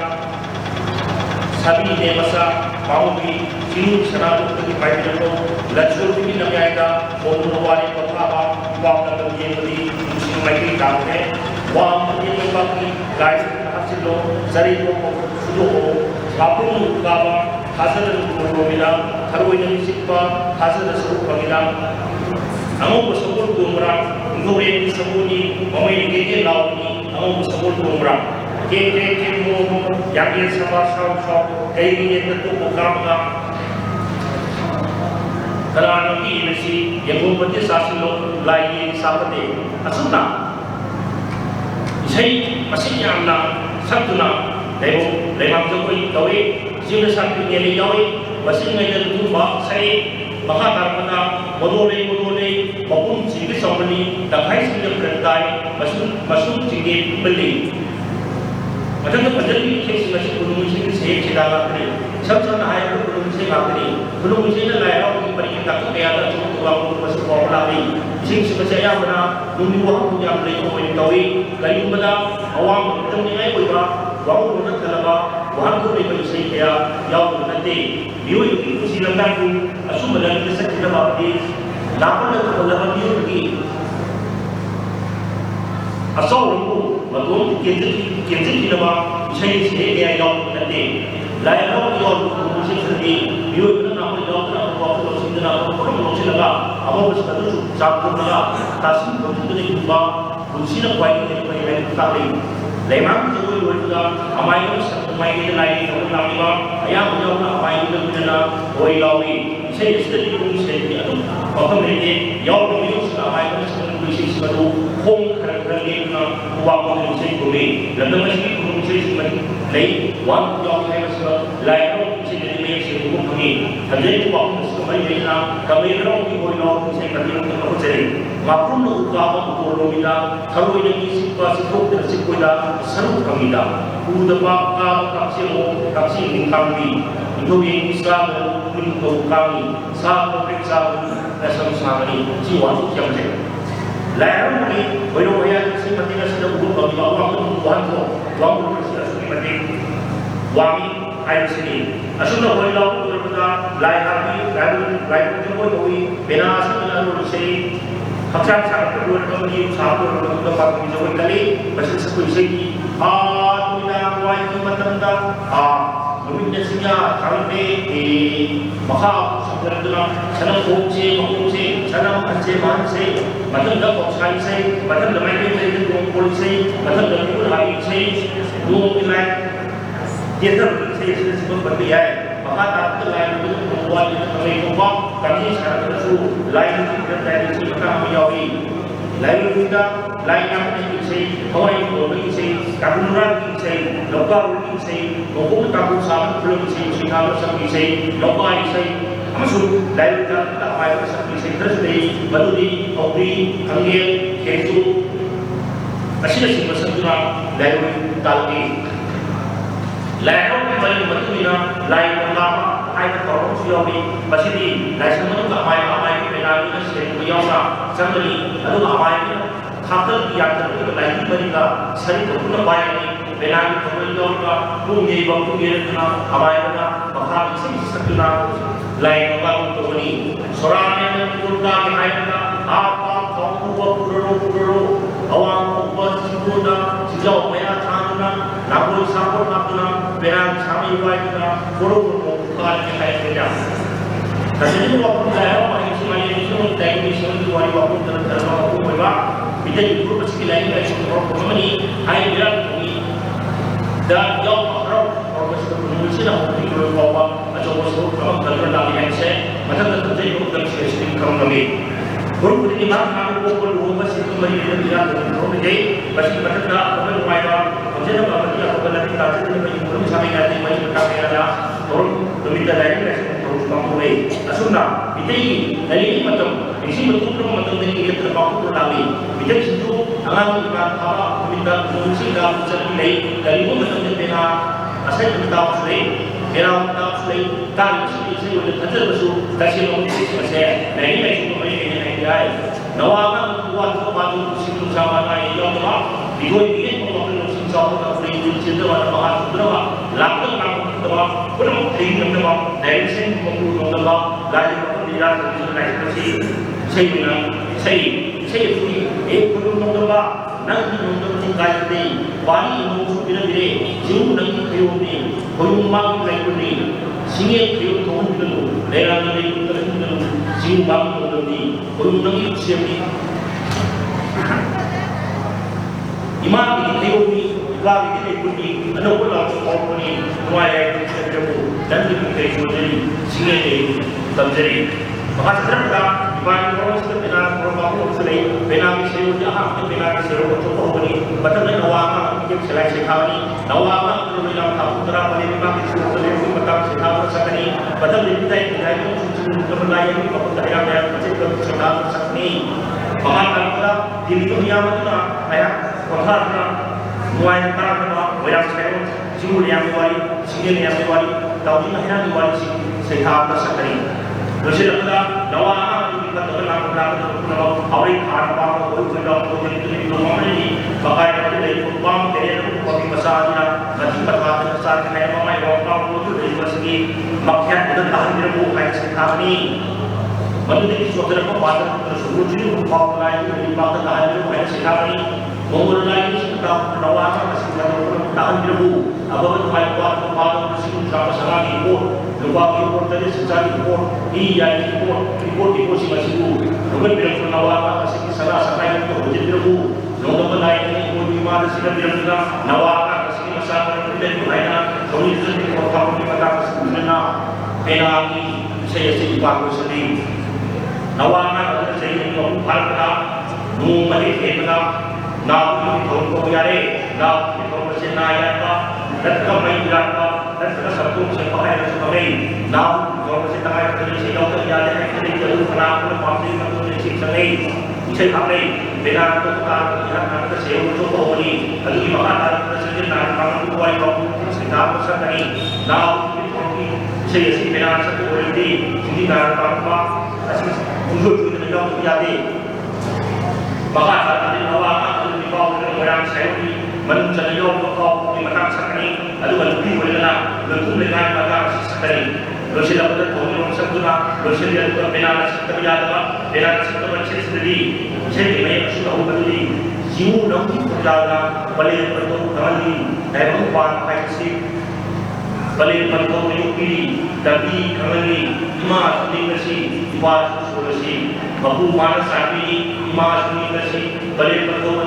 사비네 마사 마오비 진우 사나도 파이들로 라주르비 나야이다 모노와리 포타바 와우나 예물이 무슨 말이 다음에 와우니 바퀴 라이스 합실로 자리로 수도 앞으로 가봐 가서는 보입니다 하루 있는 식과 가서는 수고합니다 아무 서볼 도무라 노래 서보니 어머니에게 나오니 아무 서볼 도무라 के मोह यानी सभा सब कई ये तो मुकाबला कराने की इनसी ये गोपति शासन लोग लाइए सापते असुना इसे मसीहाना सबना लेमाम जो कोई कवे जीवन शांति के लिए जावे मसीह में जब तू बात सही महातारपना मदोले मपुन जीवित संबंधी दखाई सिंह प्रदाय मसूद जिगे बल्ली मतलब पंजाबी केस में कुलुमुशी के सेठ चिदागा करे सब नायक को कुलुमुशी भागने कुलुमुशी ने लाया की परिचित तक गया था जो तो आपको बस पॉपुलर नहीं सिंह से या बना दुनिया वहां को आप ले को तवे कई बदा अवाम तुम नहीं कोई बा वाओ न तलबा वहां को ले कोई सही किया या नते बियो की खुशी लगता को असु बदल के सच्चे जवाब दे लापन को मतलब बियो की असो को मतलब केंद्र की नवा इसे से गया याद करते लायक और मुझे करते बियो इतना नाम याद ना को सिंधना को मुझे लगा अब बस कदू चाप को लगा तासिम को तो नहीं हुआ कुछ ना कोई नहीं कोई नहीं था ले लेमान जो कोई बोलता हमारे को लाई को नामीवा या मुझे ना हमारे को मिलना कोई लावी इसे स्थिति को से तो प्रथम लेके याद बियो से हमारे को इसे को होम कर लेना हुआ को से को ले लंदन में से नहीं वन जॉब है बस लाइनो से में से को हमें हजे को वापस समय लेना कमेरो की कोई नो से कदियों को चले मापुन उकाब को लोमिला खरो ने की सिपा सिको सिकोदा सरू कमिदा उदपा का कापसे निकामी इतो ये इस्लाम कुल को कामी सा को पेक्षा असम सामनी जीवन क्या है लायरों में वही वही से मतीना से जब वो बंदा हुआ तो वहाँ को से असली मती वामी आई से असुना वही लोग तो बता लाइ जो कोई बिना असुना लोग से हफ्ता चार को तो ये साथ तो बात की जो कली बस से कोई से की दुनिया कोई की मतंदा Lumina siya karne maka sederhana sanam bokse mangse sanam anse manse मतलब द पक्षाई से मतलब द माइंड से द कोल से मतलब द कोल हाई से दो मिला ये सब से सब बनती है महा ताकत लाइन को वाली हमें को बा कमी शरत सु लाइन की करता है इसी का हम यावी लाइन का लाइन की से हवाई को से काबुरा की से लोका की से लोगों का काबू सामने फिल्म से शिकार सब की से लोका से अमसु लाइन का हमारे सब की से दृष्टि बदुदी औरी अंगे केतु अशिल से बसंतुरा लाइन तालकी लाइन में बल मतुना लाइन का आई का करो सियोबी बसिदी लाइन में का हमारे की बेनामी से यावना संगली अदु हमारे खातर किया तो लाइन बनिका सही तो पुनः बाय बेनामी तो यावना रूंगे बंगुगे ना हमारे का बखा से सत्युना लाइन का तो बनी सोराने में पुरका के आयना आपा कांगुवा पुरो अवांग उपस सिगुना सिजाओ मया थानुना नागुल सापोर नापुना बेनाम सामी वाइना पुरो का के आयना तजनी वापन लाया माई से माई मिशन टाइम मिशन की वाली वापन तरह को होगा बिते ग्रुप की लाइन का शुरू हो मनी हाई बिरा दा यो और बस को ꯁꯤꯅ ꯍꯧꯈꯤꯕ ꯐꯥꯎꯕ ꯑꯆꯧꯕ ꯁꯔꯨꯛ ꯑꯃ ꯈꯜꯂꯒ ꯂꯥꯛꯂꯤ ꯍꯥꯏꯕꯁꯦ ꯃꯊꯪꯗ ꯊꯝꯖꯔꯤꯕ ꯈꯨꯗꯝꯁꯤꯡ ꯑꯁꯤꯗꯒꯤ ꯈꯪꯂꯝꯃꯤ ꯃꯔꯨꯞ ꯈꯨꯗꯤꯡꯒꯤ ꯃꯍꯥꯛ ꯃꯍꯥꯛꯅ ꯄꯣꯛꯄ ꯂꯨꯍꯣꯡꯕ ꯁꯤꯟꯕ ꯃꯔꯤ ꯂꯩꯅꯕ ꯏꯔꯥꯡ ꯊꯧꯔꯝꯖꯩ ꯃꯁꯤꯒꯤ ꯃꯊꯛꯇ ꯑꯐꯕ ꯅꯨꯡꯉꯥꯏꯕ ꯈꯪꯖꯅꯕ ꯑꯃꯗꯤ ꯑꯐꯕ ꯂꯝꯕꯤ ꯇꯥꯛꯆꯅꯕ ꯌꯨꯝꯐꯝ ꯁꯥꯕ ꯌꯥꯗꯦ ꯃꯔꯤ ꯃꯇꯥ ꯀꯌꯥꯗ ꯊꯧꯔꯝ ꯅꯨꯃꯤꯠꯇ ꯂꯥꯏꯔꯤꯛ ꯂꯥꯏꯁꯨ ꯊꯧꯔꯝ ꯄꯥꯡꯊꯣꯛꯏ ꯑꯁꯨꯝꯅ ꯃꯤꯇꯩꯒꯤ ꯂꯥꯏꯔꯤꯛꯀꯤ ꯃꯇꯝ ꯅꯤꯡꯁꯤꯡꯕ ꯊꯣꯛꯂꯕ ꯃꯇꯝꯗꯒꯤ ꯂꯦꯞꯇꯅ ꯄꯥꯡꯊꯣꯛꯇꯨꯅ ꯂꯥꯛꯂꯤ ꯃꯤꯇꯩꯁꯤꯡꯁꯨ ꯑꯉꯥꯡꯒꯤ ꯏꯃꯥ ꯊꯥꯕ ꯅꯨꯃꯤꯠꯇ ꯅꯣꯡꯁꯤꯡꯗ ꯆꯠꯄꯤ ꯂꯩ ꯀꯔꯤꯒꯨꯝꯕ ꯃꯇꯝꯗ ꯄꯦꯅꯥ ꯑꯁꯩꯕ ꯇꯥꯕꯁꯨ ꯂꯩ ꯄꯦꯅꯥ ꯇꯥꯕꯁꯨ ꯂꯩ ꯇꯥꯔꯤꯕꯁꯤꯡ ꯏꯁꯩ ꯑꯣꯏꯅ ꯈꯟꯖꯕꯁꯨ ꯇꯁꯦꯡꯕ ꯏꯁꯩꯁꯤꯡ ꯑꯁꯦ ꯂꯥꯏꯔꯤꯛ ꯂꯥꯏꯁꯨꯒ ꯃꯔꯤ ꯂꯩꯅꯩ ꯌꯥꯏ ꯅꯋꯥꯒ ꯋꯥꯠꯄ ꯄꯥꯗꯨ ꯁꯤꯡ ꯅꯨꯡꯁꯥꯕ ꯅꯥꯏ ꯌꯥꯎꯗꯕ ꯃꯤꯑꯣꯏ ꯃꯤꯌꯦꯛꯄ ꯋꯥꯈꯜ ꯂꯧꯁꯤꯡ ꯆꯥꯎꯕ ꯐꯨꯔꯤ ꯆꯦꯟꯗꯕ ꯃꯍꯥ ꯆꯨꯗꯕ ꯂꯥꯛꯇꯕ ꯂꯥꯛꯄꯗꯕ ꯄꯨꯝꯅꯃꯛ ꯊꯦꯡꯅꯗꯕ ꯂꯥꯏꯔꯤꯛꯁꯤꯡ ꯃꯄꯨ ꯂꯧꯗꯕ ꯂꯥꯏꯔꯤꯛ ꯃꯐꯝ ꯏꯔꯥꯡ ꯇꯧꯕꯤꯁꯨ ꯂꯥꯏꯔꯤꯛ ꯑꯁꯤ ꯏꯁꯩ ꯑꯣꯏꯅ ꯏꯁꯩ ꯑꯁꯤ ꯈꯨꯗꯨꯝ ꯂꯧꯗꯕ ꯅꯪꯒꯤ ꯅꯣꯡꯗꯝꯁꯤꯡ ꯀꯥꯏꯗꯦ ꯋꯥꯔꯤ ꯅꯣꯡꯁꯨ ꯄꯤꯔꯝꯕꯤꯔꯦ ꯖꯤꯎ ꯅꯪꯒꯤ ꯈꯌꯣꯝꯅꯤ ꯈꯣꯏꯌꯨꯝ ꯃꯥꯒꯤ ꯂꯩꯕꯅꯤ ꯁꯤꯡꯉꯦ ꯈꯌꯣꯝ ꯊꯣꯛꯍꯟꯕꯤꯒꯅꯨ ꯂꯩꯔꯥꯡꯒꯤ ꯂꯩꯕ ꯀꯜꯍꯟꯕꯤꯒꯅꯨ ꯖꯤꯎ ꯃꯥꯒꯤ ꯅꯣꯡꯗꯝꯅꯤ ꯈꯣꯏꯌꯨꯝ ꯅꯪꯒꯤ ꯈꯨꯠꯁꯦꯝꯅꯤ 이마기 대우니 이마기 대우니 안오고 나서 어머니 누아의 그대로 남기 대우니 징에게 던져리 마찬가지다 이마기 로스도 베나 로마고 없으니 베나기 세우지 아하 베나기 세우고 조금이 맞다는 나와가 이게 selai sekali nawaga 그러면 가부드라 빨리 이마기 세우고 내고 맞다 세타고 사더니 맞다 리피다 이다이 수준 그러나요 이거 다이라면 어쨌든 세타고 사더니 마찬가지다 디리도 미야마나 아야 Kontrakna mulai antara wayang sekarang simul yang diwali, singgil yang diwali, tahun ini yang diwali sehat sekali. Bersih kita nawa itu kita terkenal terkenal awal hari baru baru kita jadi rumah ini pakai kita dari uang dari uang besarnya nanti berkat besar kena ramai orang itu dari segi makan dan tahan diri bukan sehat ini. Menjadi suatu kekuatan tersebut jadi uang lain dari makan tahan diri bukan sehat ini. Memulai sekitar penawaran sekitar tahan diri abang main kuat kuat sekitar masalah impor lupa impor tadi secara impor iya impor si masih bu bukan bilang penawaran sekitar salah sampai itu jadi diri nongol menaik ini impor di mana sekitar bilang nawaran sekitar masalah itu dan lainnya kalau itu di kota di kota sebenarnya penagi saya sih bagus sendiri nawaran saya ini mau parkah mau melihat kita Now kita tahu yare, now kita tahu macam naya apa, dan kami bilang apa, dan kita satu siapa yang sebagai, now kalau macam naya kita ni siapa yang yare, kita ni jauh kenal, kita pasti kita ni siapa ni, saya kami bela kita kita sewa tu ni, kalau kita makan kita sendiri nak makan tu buat kita kita pasal ni, now saya si bela satu orang ni, jadi nak apa, asyik untuk kita jauh yare, maka saat ini awak orang saya ini mencari orang di mana sekali, ada lebih bolehlah, lebih dengan mata sekali. Dosa dapat terpenuhi sempurna, dosa dia dapat benar sekali ada, benar sekali sendiri. Saya ini sudah ubah jiwa nanti berjalan, balik bertemu kembali, dan berubah kasih. Balik bertemu yuki, tapi kembali imas ini kasih, imas solusi. Bapu mana sapi, imas ini kasih. Balik bertemu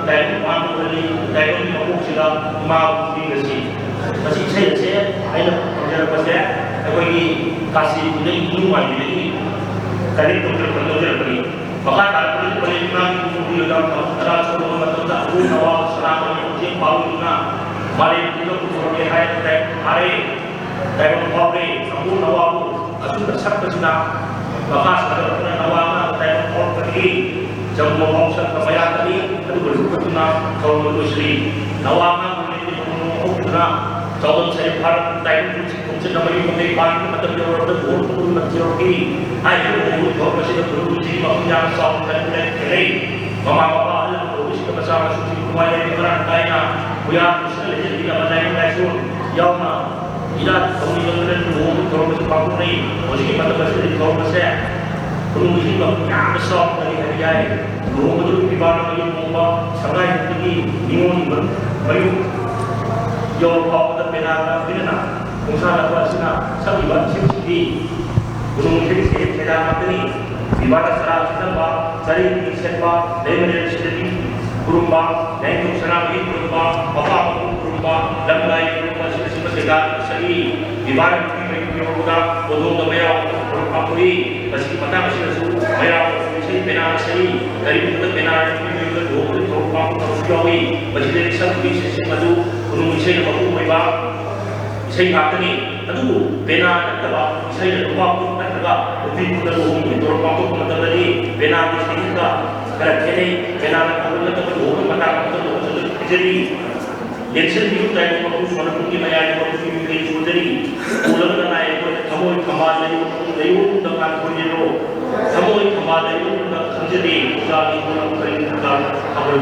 dan mampu beli dan mampu sila mampu dikasih. Masih saya ada penjara pasal aku ini kasih ini rumah ini kali penjara beli. Maka kalau beli mampu dalam cara sebelum atau tak awal selama ujian baru mari kita berjaya hari dan memperoleh mampu awal atau bersama kita. Maka sekarang awal dan memperoleh jauh mengusir kebayaan tadi itu bersyukur tuna kalau berdosi nawangan menjadi pengumuman tuna kalau saya harap time fungsi namanya mengenai paling atau orang itu turun menjauh ini ayo kalau masih berdosi maksudnya soal dan kelai mama bapa ada berdosi bersama suci rumah yang orang kaya punya sudah jadi tidak menaik langsung yauma tidak kemudian dan kalau masih bangun ini masih pada masih kalau masih Pengurusi yang besar dari hari Muhammad Ibadah yang membawa sangai tinggi ingun bayu jauh pada penara bina usaha dapat sina sabi buat sini gunung ini saya ini ibadah serah kita cari siapa dari mana sendiri kurumba dan itu serah ini kurumba apa kurumba dan lain kurumba sini segala segi विवाह की पोदों मया पापुरी बसी पता मसी मया से पेना सही गरीब पेना पापी बसी सब से मधु उन्होंने इसे मकू मैबा इसे घाटनी पेना नवा इसे नवा उठी तौर पाप मतदी पेना खर खेने पेना मताजरी लेक्शन भी मकू सोनपुर की मया सोजरी उलगना थमोई खमा थमोई खमा खंजरी खबर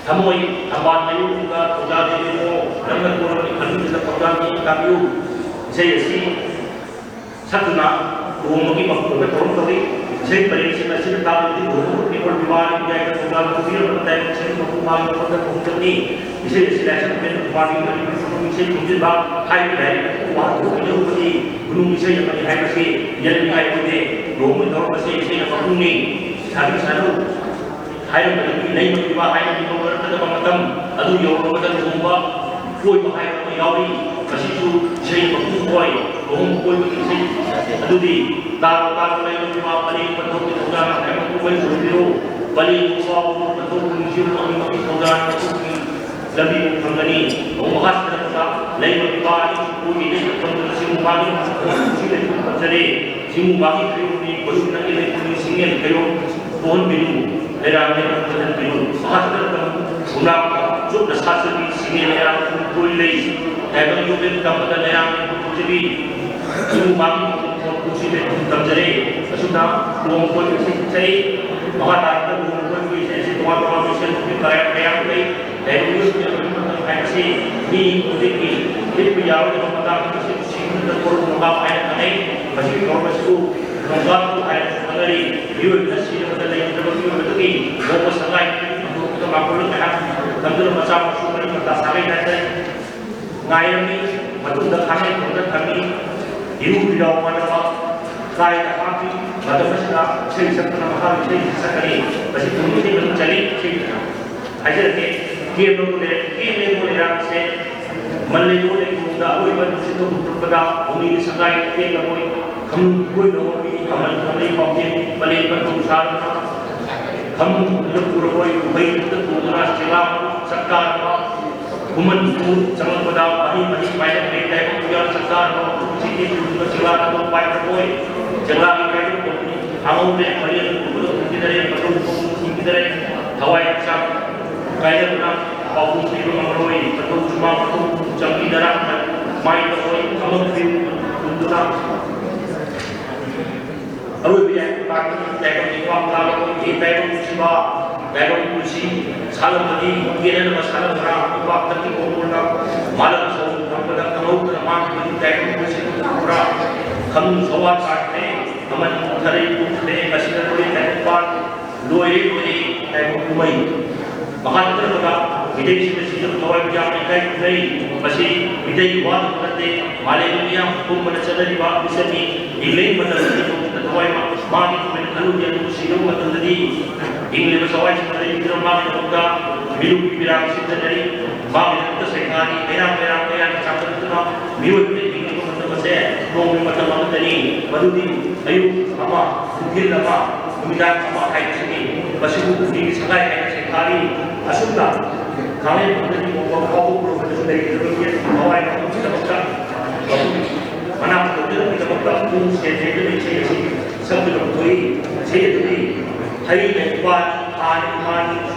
थमोई खबान मयूर पूजा देवो नंबर खंड पूजा की काबियू इसे सतना रोम की मकूल में थोड़ा थोड़ी इसे परीक्षा में सिर्फ ताकि रोम की और विवाह की जाए तो पूजा को फिर बताए इसे मकूल माल में पता पहुंचनी इसे सिलेक्शन में पार्टी में इसे कुछ बात हाई है वहाँ तो किधर ऊपरी गुरु इसे अपनी हाई बसे ये भी हाई बसे रोम में थोड़ा बसे इसे मकूल नहीं सारी सारू हाई बसे नहीं विवाह हाई में तो वर्तमान मतम अदु योग मतम रोम्बा कोई बाहर कोई यावी मसीजु इसे मकूल कोई रोम कोई इसे अदुदी तार तार में विवाह पली पत्थर की पूजा है मकूल कोई जोड़ियो पली विवाह पत्थर की जीवन में मकूल पूजा लंबी फंगनी महास तरफा लई विवाह कोई नहीं पत्थर सिंह बागी सिंह पत्थरे सिंह बागी क्यों कोई नहीं ले कोई सिंह क्यों कौन बिनु मेरा मेरा पत्थर बिनु महास तरफा उना जो प्रशासन की सिंह मेरा कोई नहीं एवं जो भी काम करने मेरा कुछ भी सिंह बागी कुछ भी तमजरे असुना वो कोई सही महातारक वो कोई ऐसे तुम्हारा मिशन भी कराया गई एवं ऐसे भी मुझे की फिर भी यार जो पता किसी सिंह तक को होगा आया नहीं बल्कि और बच्चों होगा तो आया अगर ये नसी मतलब नहीं जब भी मतलब कि वो संगाई तो मालूम है तंदुर मचा मशहूर नहीं पता सारे ऐसे गायमी मतलब खाने मतलब खाने इरू बिराव मानवा काय काफी मतलब का सही सपना महा सही सकरी बस तुम से मतलब चली ठीक हाजिर के लोग ने रात से मल्ले जो ने गुंडा कोई बन से तो पता उन्हीं की संगाई के कोई हम कोई लोगों की हमल हमले पहुंचे बले पर तुम सार हम लोग पूरा कोई भाई तो पूरा सेवा सरकार हुमन फूल चमन पदा बही बही पाए में टाइप पूजा सरकार को किसी के जो सेवा को पाए कोई जगला की टाइप को हम में बड़े की तरह पटो की तरह हवाई अच्छा कायदे बना बाबू की मंगरोई पटो चुमा पटो चंगी दरा माई कोई हम भी दुना अरु भी है बाकी टाइप की काम ला को ये टाइप की सेवा टाइप की कुर्सी साल मदी ये ने मसाला भरा बाप तक को बोलना मालक सो हम पता करो मा की टाइप की कुर्सी पूरा हम सवा काटने हमन थरे उठने मशीन कोई टाइप पर लोए लोए टाइप कुमई महानगर बता विदेश में सीधे हवाई जहाज में कई नहीं बसी विदेशी वाद करते मालेशिया हुकुम में चलने वाद बिसमी इंग्लैंड मतलब तो हवाई मां की में कलू या तो सीधे मतलब दी इंग्लैंड में हवाई चलने की तरफ मां का मिलू की विराम सिद्ध नहीं मां में तो सरकारी मेरा चाहता था मिलू के इंग्लैंड को मतलब से तो में मतलब नहीं मधुदी अयु अमा फिर लगा उम्मीद अमा है कि बस वो की सगाई है सरकारी असुदा खाने पद्धति को professor dari bawah itu kita buka mana betul kita buka pun saya jadi saya sebelum itu saya jadi hari lepas hari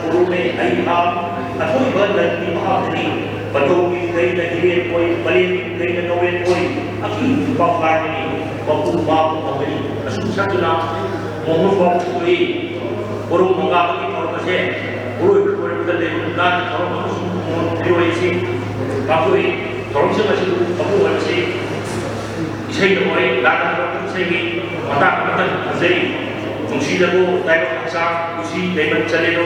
शुरू में आई आप अथोई बदल की महादरी बतो की कई नगरी कोई बले की कई नोवे कोई अकी बाबा ने बाबू बाप अगली असुसतना मोहन बाप कोई और मंगा की तौर से और बदले का तौर प्रियोइसी बाबूई तौर से मसी बाबू से इसे कोई लाना से की मता मत से मुंशीदको टाइप अच्छा उसी लेवल चले तो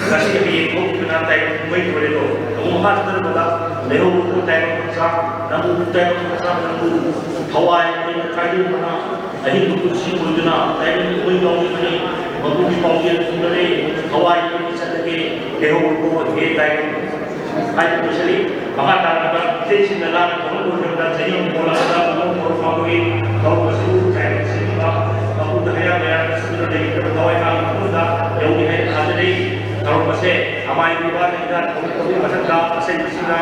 kasi भी एक को ना टाइप में बड़े तो वो हाथ तर बता लेहो को टाइप अच्छा नमु टाइप अच्छा नमु हवाई में कायदे बना अही कुछ योजना टाइप कोई गांव में बाबू की पाउगे सुंदरे हवाई में चल के लेहो को ये type hai kusali maka tarana station na ko ko na sa iyo bola sa ko ko ko masu kai sipa ko da ya ya sudah dari ko tawai ka ko da yo ni hai hadari ko pase amai ni ba ni da ko masak da ase sina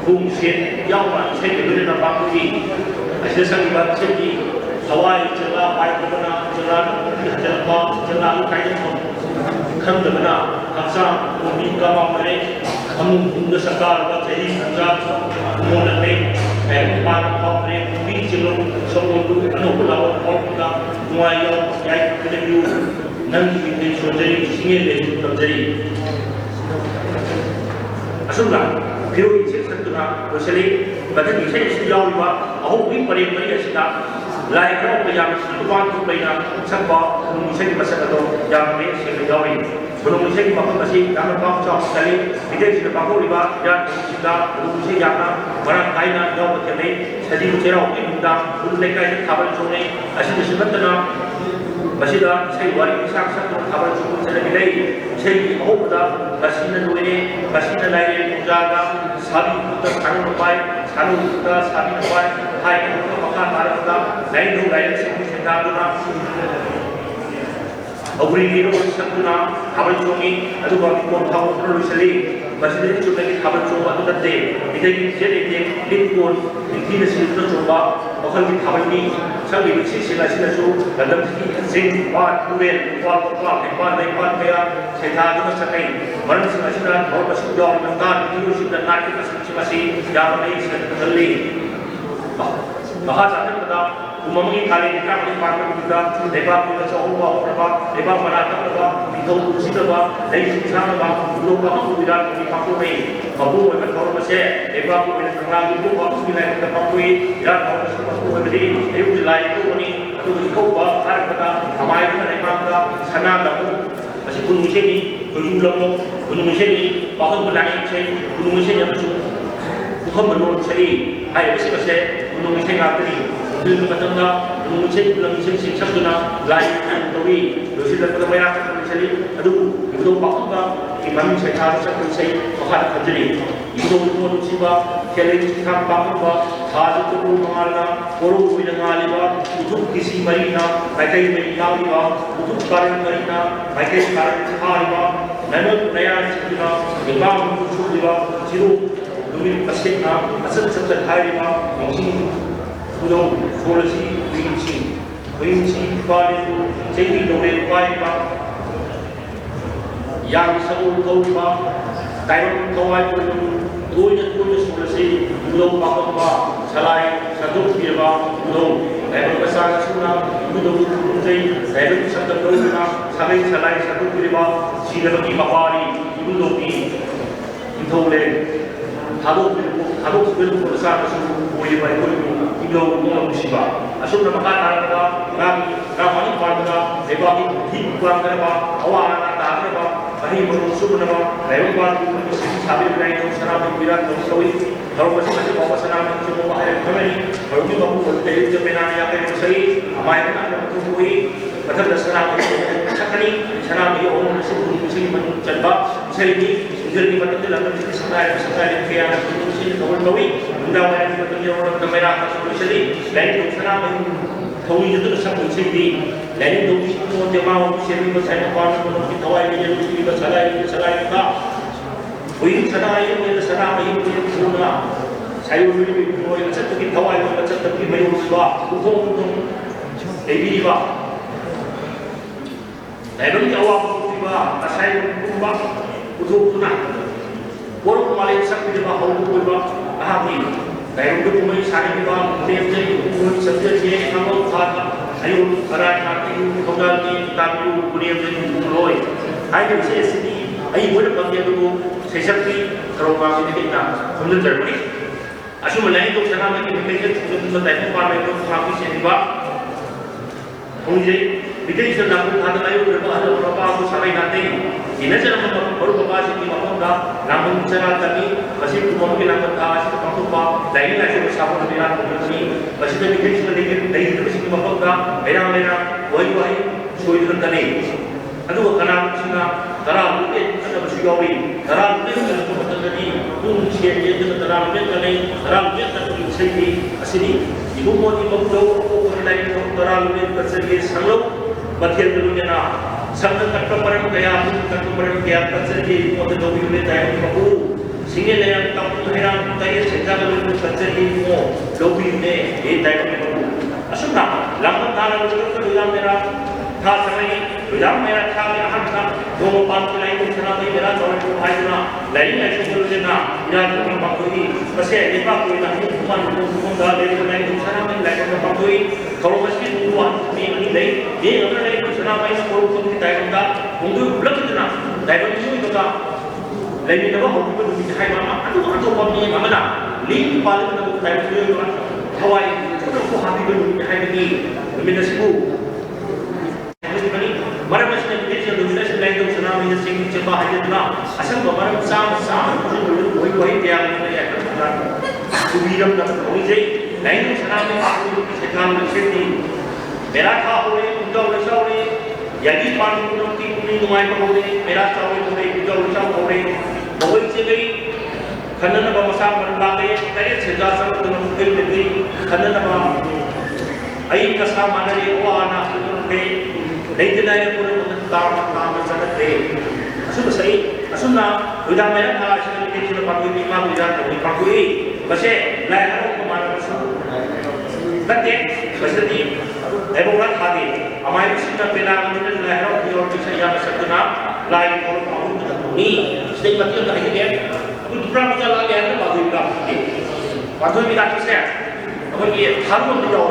bung sen yau ma se ke na ba ko ni ase sang ba se ki hawai chela bai ko na chela ba chela kai ko kham da na haksa ko ni ka ma mare हम हिंदू सरकार का सही संचार मोहल्ले है पान पापरे बीच लोग सब लोग अनुकूल और का मुआयो या कलेक्टिव नन की सोचरी सिंगे ले तमजरी असुला फिर इसे सत्तुना वसले बदन इसे यावबा अहो भी परे परे असिदा लाइ करो पया सुबान को पैना सबा इसे की मसक तो या में से यावी belum bisa masih dalam bangsa sekali tidak sudah bangun riba dan sudah belum bisa jana barang kaina jauh berkini jadi bicara ini undang belum mereka itu kabar sore asyik disebutnya masih dah saya wari bisa satu kabar sore saya bilai saya mau pada masih lain jaga sabi kita kanu baik kanu kita sabi baik hai kita makan barang kita lain semua sedang Auri ni orang sakuna kabar cumi, adu bagi pun tahu terlalu seli. Masih cuma lagi kabar cumi adu tadi. Kita ini jadi lipun, ini nasi itu coba. Bakal di kabar ni, saya ini sila tu dalam sini buat kuil, buat kaya saya tahu sekai. Mana sila orang masih jauh mentar, itu sudah nanti masih yang lain sudah terlebih. Bahasa kita umumnya kali kita melihat kita lepas kita seorang orang lepas mana kita itu kita dari sana belum kamu tidak dipakai kamu mereka kalau masih lepas kita tengah itu kamu tidak kita pakai ya kamu masih berdiri itu lain itu ni itu kau buat hari kita ramai kita lepas kita sana kamu masih pun mesti ni belum mesti ni bahkan berlari saya belum mesti yang bukan menurut saya hai masih belum mesti ngatri belum ketemu mungkin belum mungkin sabduna lain tawi dosi dan permainan sekali aduh itu paksa imam saya harus saya bahkan terjadi itu pun siapa kalian kita paksa hal itu mengalami korup dengan alibah untuk kisi marina mereka ini alibah untuk karan marina mereka karan alibah namun naya sabduna imam untuk alibah jiru demi pastinya asal sebab alibah mungkin Udah polisi winci balik jadi dole baik yang sebelum kau time kau itu dua polisi udah pakar selain satu dia udah lepas besar sudah udah jadi satu dua selain satu dia sila lagi bapari udah itu le Hadap belum besar masuk boleh baik boleh ilau musibah. Asal nama kata ramai pada lepas itu kurang apa awal ada apa hari berusuh nama lepas itu sabi berani itu sana berbicara terus kalau masih bawa sana itu semua hari kami kalau kita mau dari jemaah yang akan bersih amai kita tunggu betul dasar sekali sana dia orang masih mencoba sehingga jadi pada dalam sesuatu yang itu kawan-kawan undang yang betul orang kamera solusi lain sana tahu itu sama sendiri lain itu semua jemaah sendiri bersama kawan kita awal ini jadi bersama kita wih sana ini semua saya lebih boleh satu kita awal satu kita mahu sebab hukum lebih bah lain itu awal tiba saya kumbang untuk tunang, orang Malaysia sakit juga orang juga ahli. Dari itu pun saya juga melihat pun setiap jenis kamu sahaja, ayo orang hati kau ni tahu punya jenis mulai. Ayo saya sini, ayo boleh panggil tu sesuatu kalau kami kita kemudian terpilih. Asyik melayan tu sana mungkin mereka sudah tahu pada itu kami sendiri bah. Kemudian kita itu nak ada ayo berapa aku sampai nanti. Ini cara baru bapak sih maklumlah, namun cara kami masih mungkin akan kasih maklumlah, lain lagi bersama dengan kami masih terbikin sedikit dari itu masih maklumlah, merah, wahai, suai dengan kami. Aduh, karena sini, karena mungkin ada ꯆꯠꯄꯁꯨ ꯌꯥꯎꯏ ꯇꯔꯥ ꯂꯦꯞ ꯆꯠꯄ ꯃꯇꯝꯗꯗꯤ ꯄꯨꯡ ꯁꯦꯟꯗꯦꯗꯅ ꯇꯔꯥ ꯂꯦꯞ ꯆꯠꯅꯩ ꯇꯔꯥ ꯂꯦꯞ ꯆꯠꯄꯒꯤ ꯏꯁꯩꯗꯤ ꯑꯁꯤꯅꯤ 이분모니 먹도 오늘날 동더라 루네 것을 상로 마티엘 루네나 상는 같은 말은 그야 무슨 같은 말은 그야 것을 모두 노비를 다해 먹고 싱엘레양 땅해랑 땅에 제자를 것을 뭐 노비네 이 다해 먹고 아쉽나 랑만 다는 것을 의담내라 다 상황이 의담내라 타게 한다 너무 반기라이 동사람이 내라 저를 좀 하이나 라인에 주물르나 이란 그런 방법이 그새 일박고 있는 그만 누군가 내리는 동사람이 라인에 방법이 걸어가시 누구와 미니 레이 예 어느 레이 동사람이 걸어가는 다이건다 공부 불렀잖아 다이건 중이가 레이가 먹고 누구 하이나 아주 범위 막나 링 발은 다이건 하와이 그거 하비가 누구 하이니 의미는 Mara masih ni dia dominasi lain tu senang ini sing coba hadir na asal bawa sama tu koi dia ni ya kan subiram dah koi je lain tu senang ni aku sekarang ni mera kha hoye puja ulasa hoye yadi pan puno ki kuni numai pa hoye mera chawe hoye puja ulasa hoye koi je gei khanna ba masa ban ba gei kare seja sam tu mukil me gei khanna ba ai ka sa manare wa na tu ke Leitanya pun tentang nama sangat deh. Asal besai, asalnya udah mereka kalau asal ini cuma pakai lima udah tapi pakai, besar lahir kemana besar. Tapi besar ni, ebukan hati. Amai besar pernah kita lahir di orang bisa yang besar tu nak lahir orang pakai tu ni. Sedih mati orang lahir dia. Aku tu pernah macam lahir tu pakai bilang. Pakai bilang kisah. Aku ni harum dia.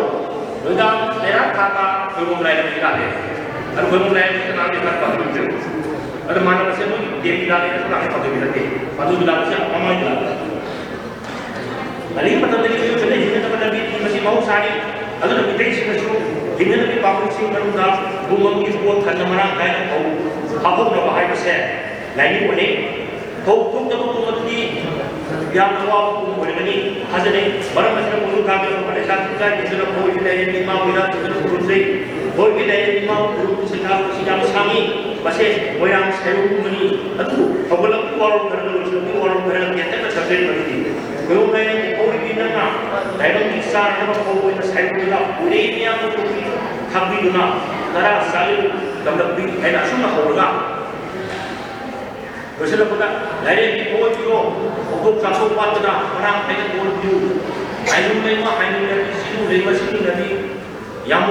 Udah mereka kata belum lahir bilang dia. Ada belum lain kita nak lihat apa tu. Ada mana masih tu dia bilang itu nak apa tu bilang dia. Patu bilang siapa mama bilang. Kali ini patut lagi kita ini kita pada masih mau sari. Ada nak kita isi masuk. Ini nak public sing baru dah. Bumang itu buat kerja marah kaya tahu. Apa pun bahaya besar. Lain boleh. Tahu tahu ni yang awak pun boleh ni. Hasil ni barang macam mulut kami pada saat kita jadi nak boleh ni mau bila kita berusaha. Boleh kita mau berusaha sekarang sidang sami, masih orang saya umumnya, itu kalau orang kerana itu orang kerana kita tak sampai begini. Kalau saya boleh kita nak, dalam kisah apa boleh saya boleh boleh ni aku boleh kami guna, nara sekali dalam big, ada semua orang. Kalau kita dari ni boleh juga, untuk satu patera orang kita boleh juga. Ayam memang ayam dari sini dari sini dari yang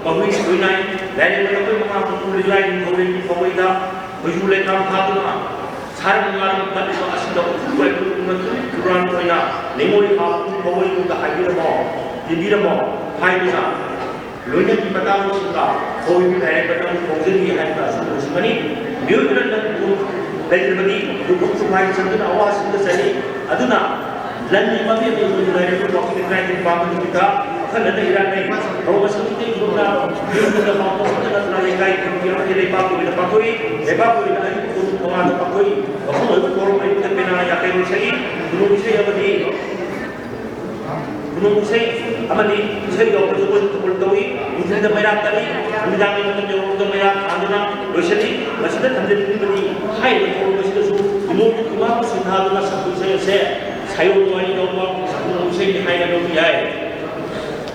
bagui sebenarnya dari mana pun mengaku tulis lain kawin kawin dah berjulai dalam hati mana sahaja mengalir dari asyik dah berjulai berjulai Quran kawin nemori hati kawin itu dah hadir mau jadi mau hai bisa lonya di batang sudah kawin itu hai batang kawin ini hai batang sebenarnya dia benar dan dari berarti dukung supaya sampai awas itu seni aduna dan lima dia berjulai itu waktu kita bangun kita karena iran ini kalau masih kita guna mampu kita nak lekai kita lepas itu kita pakai untuk pengaruh pakai kalau itu orang itu terpena yang kaya saya belum saya abadi belum saya abadi saya jauh betul tahu ini ada merah tadi ini jangan macam jauh itu merah aduna doshani masih ada tanda ini hai kalau masih ada belum cuma sudah ada satu saya orang ini orang belum saya hai ada dia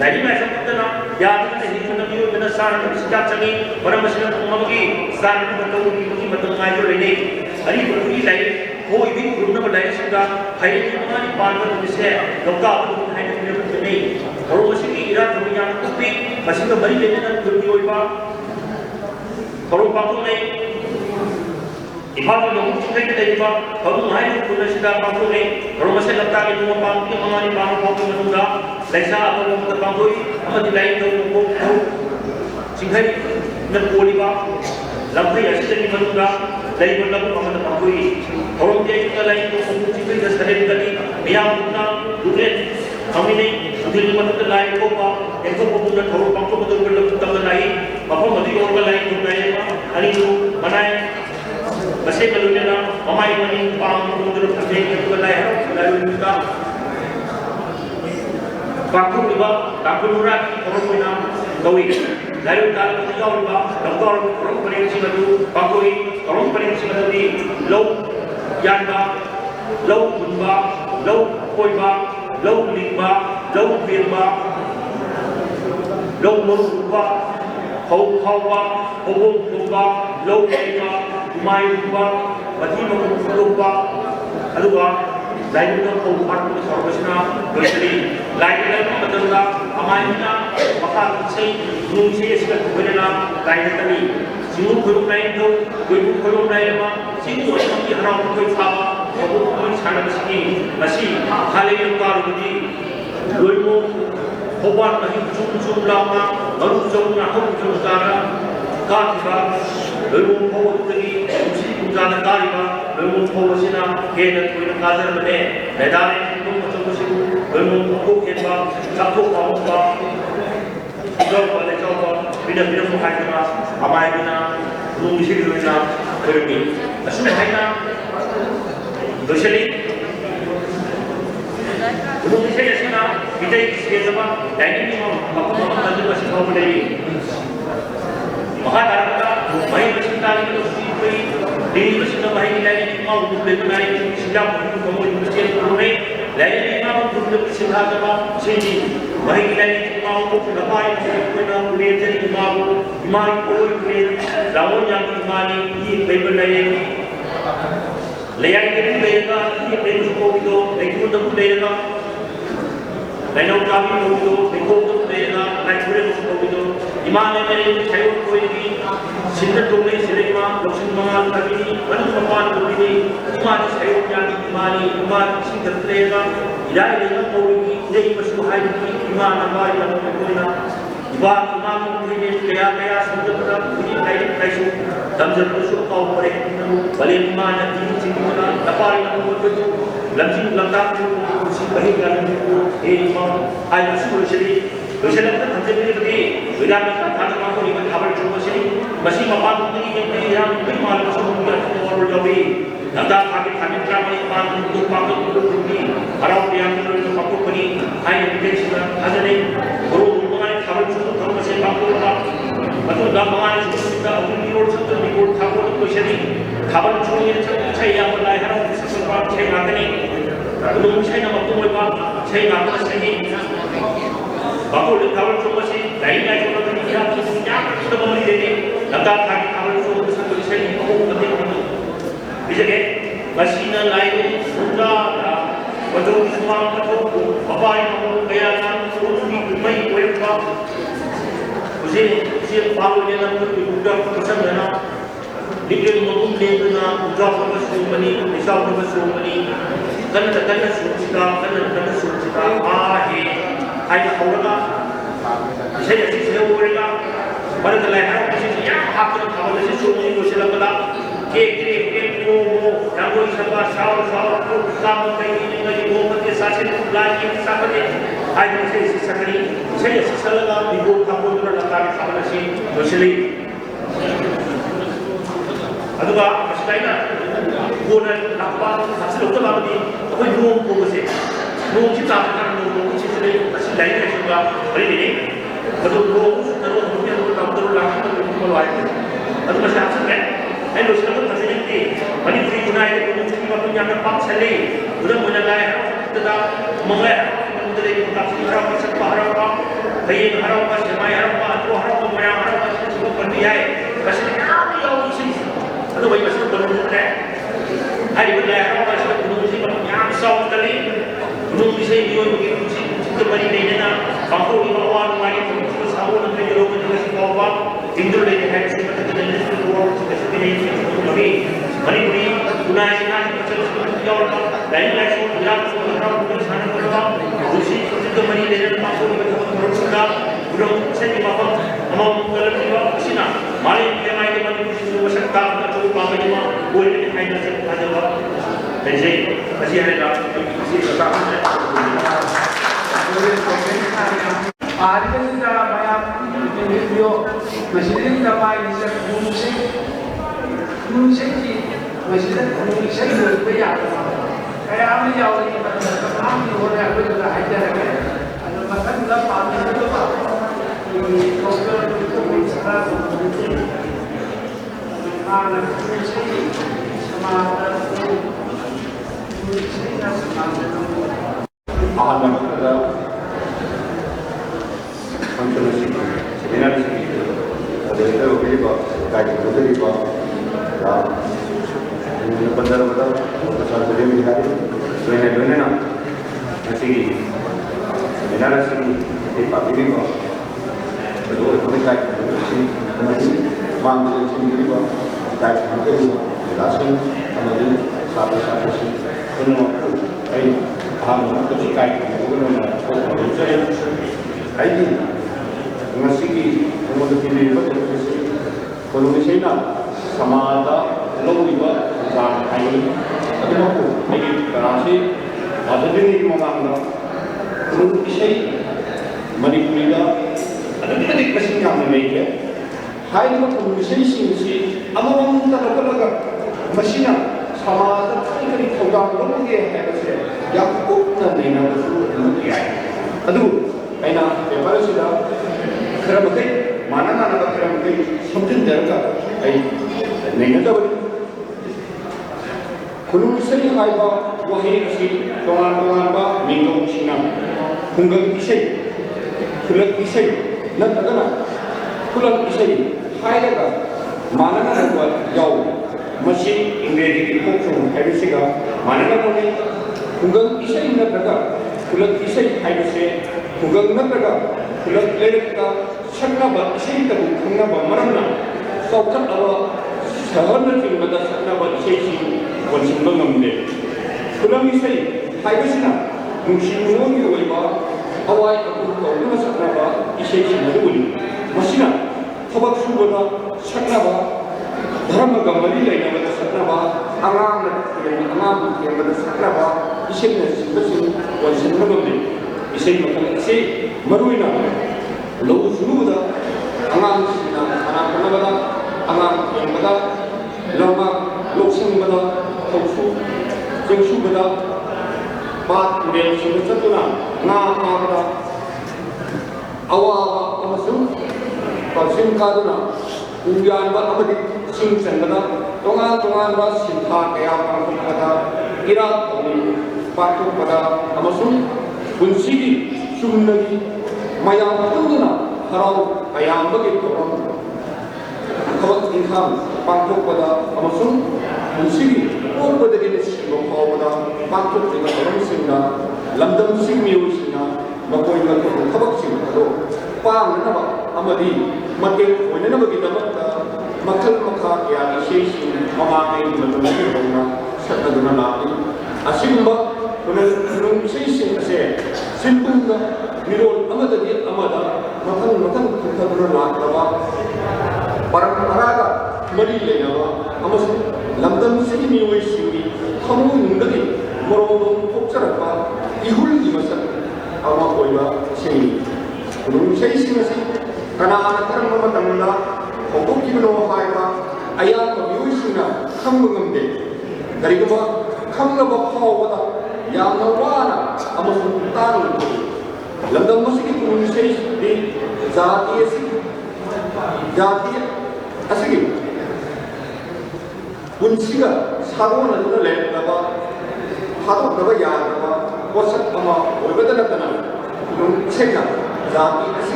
lagi macam kita nak, ya kita ni kita ni kita sahar sejak cakap orang masih nak mengambil sahar kita tahu ni betul ngajar ini. Hari ini lagi, oh ini guna berlai sudah. Hari ini mana ni pandan bisa, lokal pun hari ini betul ni. Orang masih ni iran kami yang kupi masih tu beri lagi nak beri apa? Kalau pandan ni, ibarat orang kita kita iba, kalau mahal pun sudah pandan ni. Kalau masih letak itu pandan ni mana ni pandan sudah. Laisa apa yang kita bangun, apa di lain tu pun singkai nak boleh bah, lampai asyik jadi manusia, lain pun lalu apa nak bangun. Orang dia itu lain tu pun singkai dah sering kali, biar kita duit kami ni duit manusia lain tu bah, itu pun kita tahu bangku betul betul kita lain, apa mesti orang lain tu lain bah, hari tu mana masih kalau dia nak, mamai mani pang betul betul kita lain kita. Bakul juga, bakul murah, orang punya kawin. dari dalam kita orang doktor orang peringsi batu bakoi orang peringsi batu di lau yanba lau bunba lau koiba lau lingba lau birba lau murba hau hawa hobong kumba lau kaiba umai kumba bati makum kumba aduga lain itu kau buat sorgasna berseri lain itu betul-betul amalnya maka saya nungsi sekat berbeda lain tadi singgung kurung lain itu kurung lain mah singgung orang yang harap kau tahu kau pun sana bersini masih hal yang baru ini loimu hoban masih jum lama baru jumlah jum cara kata loimu kau tadi mesti kumpulan kariba loimu kau sina kena kau kajar benda nedari itu macam macam loimu kau kena capuk kau jauh pada jauh bina mukai kena amai bina rumah sih bina kerja asyik hai na doshali rumah sih asyik na kita ini siapa dining ni aku mau nanti masih kau beli maka darah bayi bercinta itu sih di bercinta bayi lagi mau beli naik siap kamu mesti rumah lagi mau beli bercinta apa sini bayi lagi mau dapat kita beli jadi mau beli lawan yang imani ini bayi lagi layang ini layang ini bayi suku itu bayi pun tak layang lain kami itu bayi pun tak layang lain boleh suku itu imani ini saya itu ini sinter dulu selama loksin mangal tadi mana kapan ini imani saya yang imani sinter layang idai layang kau ini jadi bersuhai imani apa yang kau ini ibarat imani ini kaya sudah ini kaya su damjar bersuh kau boleh balik imani ini cipta dapat yang kau itu langsung langkah si baik kan imam ayat sepuluh sini Misalnya kita terjadi begini, bila kita tak mampu dengan kabar cuma sini, masih mampu dengan yang malu masuk dengan orang Jawi. Nanti kami ramai mampu untuk begini, harap yang itu mampu begini, hanya begini saja. Ada ni, guru mengenai kabar cuma kalau masih mampu apa, atau dah mengenai cuma kita begini orang satu ni guru kabar itu sini, kabar cuma ini saya yang mulai harap sesuatu saya nak ni, belum saya nak waktu mereka saya nak sini. Bapak lihat kawan semua sih, lain lagi orang ini dia punya kita membeli ini, langkah kaki kawan semua satu di sini, aku penting itu. Bisa ke? Mesin lain sudah ada, betul semua betul. Bapak yang mau bayarkan, urus di rumah mereka. Usia baru dia nak berbudak macam mana? Dia mungkin dia nak ujar bersama ni, misal bersama ni, kerana suka, Hai orang saya jadi saya orang pada kelihatan mesti yang hak kalau mesti semua itu silakan ke mo yang boleh siapa sahaja kamu ini lagi mo pada sahaja lagi sahaja hai mesti sekali saya silakan ibu kamu itu lakukan kamu mesti mesti aduh mesti lainnya bukan apa hasil itu lagi ni apa yang mo mesti mo kita akan mo masih lainnya juga hari ini betul terus langsung keluar itu masih absen kan? Lalu sekarang masih nanti mani free guna itu mungkin kita punya nampak sekali sudah menjaga tetap mengalir dari tetap harap siapa harap bayi harap semai harap atau harap mereka harap semua berbiaya masih kami yang isi atau bayi masih belum ada hari berbiaya harap masih belum isi yang besar sekali belum bisa diuji kembali dengan bangku di bawah lagi terus awal nanti jauh juga si bawah tinggal di hari seperti ini semua seperti ini tapi mari beri guna ini macam jauh lain lagi bilang orang bukan sana berapa usi kembali dengan bangku di bawah sudah belum saya di bawah mau kalau di bawah sini mari yang lain mari semua serta atau bawah ini boleh hanya ada bawah dan saya masih ada masih tetap Hari ini dalam banyak video masih dapat ini musik masih berbayar. Kayak kami jauh ini kami orang yang berada di dalam ada bahkan dalam pandemi itu pak di dokter itu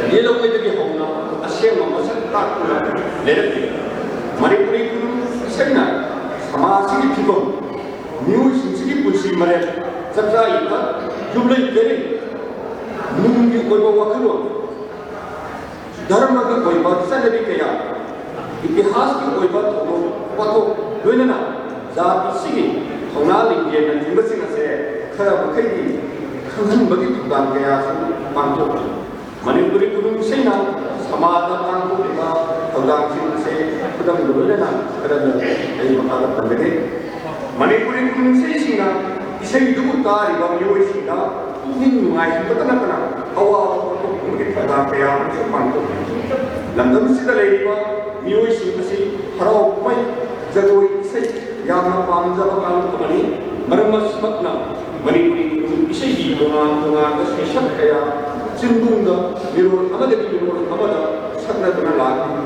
ꯌꯦꯜꯂꯧꯉꯩꯗꯒꯤ ꯍꯧꯅ ꯑꯁꯦꯡꯕ ꯃꯁꯛ ꯇꯥꯛꯇꯨꯅ ꯂꯩꯔꯛꯂꯤ ꯃꯅꯤꯄꯨꯔꯤ ꯈꯨꯅꯨꯡ ꯏꯁꯩꯅ ꯁꯃꯥꯖꯁꯤꯒꯤ ꯐꯤꯕꯝ ꯃꯤꯑꯣꯏꯁꯤꯡꯁꯤꯒꯤ ꯄꯨꯟꯁꯤ ꯃꯔꯦꯜ ꯆꯥꯛꯆꯥ-ꯌꯨꯊꯛ ꯌꯨꯝꯂꯩ ꯀꯩꯔꯩ ꯅꯨꯡꯒꯤ ꯑꯣꯏꯕ ꯋꯥꯈꯜꯂꯣꯟ ꯙꯔꯃꯒꯤ ꯑꯣꯏꯕ ꯆꯠꯅꯕꯤ ꯀꯌꯥ ꯏꯇꯤꯍꯥꯁꯀꯤ ꯑꯣꯏꯕ ꯊꯧꯗꯣꯛ ꯋꯥꯊꯣꯛ ꯂꯣꯏꯅꯅ ꯖꯥꯇꯤꯁꯤꯒꯤ ꯊꯧꯅꯥ ꯂꯤꯡꯖꯦꯜꯅ ꯆꯤꯡꯕꯁꯤꯡ ꯑꯁꯦ ꯈꯔ ꯃꯈꯩꯗꯤ ꯈꯪꯍꯟꯕꯒꯤ ꯊꯧꯗꯥꯡ ꯀꯌꯥꯁꯨ ꯄꯥꯡꯊꯣꯛꯂꯤ ꯃꯅꯤꯄꯨꯔꯤ ꯈꯨꯅꯨꯡ ꯏꯁꯩꯅ ꯁꯃꯥꯖꯗ ꯄꯥꯡꯊꯣꯛꯂꯤꯕ ꯊꯧꯗꯥꯡꯁꯤꯡ ꯑꯁꯦ ꯈꯨꯗꯝꯗ ꯂꯣꯏꯅꯅ ꯈꯔꯗ ꯑꯩ ꯃꯈꯥꯗ ꯄꯟꯖꯒꯦ ꯃꯅꯤꯄꯨꯔꯤ ꯈꯨꯅꯨꯡ ꯏꯁꯩꯁꯤꯡꯅ ꯏꯁꯩꯗꯨꯕꯨ ꯇꯥꯔꯤꯕ ꯃꯤꯑꯣꯏꯁꯤꯡꯗ ꯄꯨꯛꯅꯤꯡ ꯅꯨꯡꯉꯥꯏꯍꯟꯕꯇ ꯅꯠꯇꯅ ꯑꯋꯥꯕ ꯄꯣꯊꯣꯛꯄꯒꯤ ꯊꯧꯗꯥꯡ ꯀꯌꯥ ꯑꯃꯁꯨ ꯄꯥꯡꯊꯣꯛꯂꯤ ꯂꯝꯗꯝꯁꯤꯗ ꯂꯩꯔꯤꯕ ꯃꯤꯑꯣꯏꯁꯤꯡ ꯑꯁꯤ ꯍꯔꯥꯎ ꯀꯨꯝꯍꯩ ꯖꯒꯣꯏ ꯏꯁꯩ ꯌꯥꯝꯅ ꯄꯥꯝꯖꯕ ꯀꯥꯡꯂꯨꯞ ꯑꯃꯅꯤ ꯃꯔꯝ ꯑꯁꯤꯃꯛꯅ ꯃꯅꯤꯄꯨꯔꯤ ꯈꯨꯅꯨꯡ ꯏꯁꯩꯒꯤ ꯇꯣꯉꯥꯟ ꯇꯣꯉꯥꯟꯕ ꯁꯦꯁꯟ ꯀꯌా ꯆꯤꯡꯗꯨꯡꯗ ꯃꯤꯔꯣꯜ ꯑꯃꯗꯒꯤ ꯃꯤꯔꯣꯜ ꯑꯃꯗ ꯁꯛꯅꯗꯨꯅ ꯂꯥꯛꯂꯤ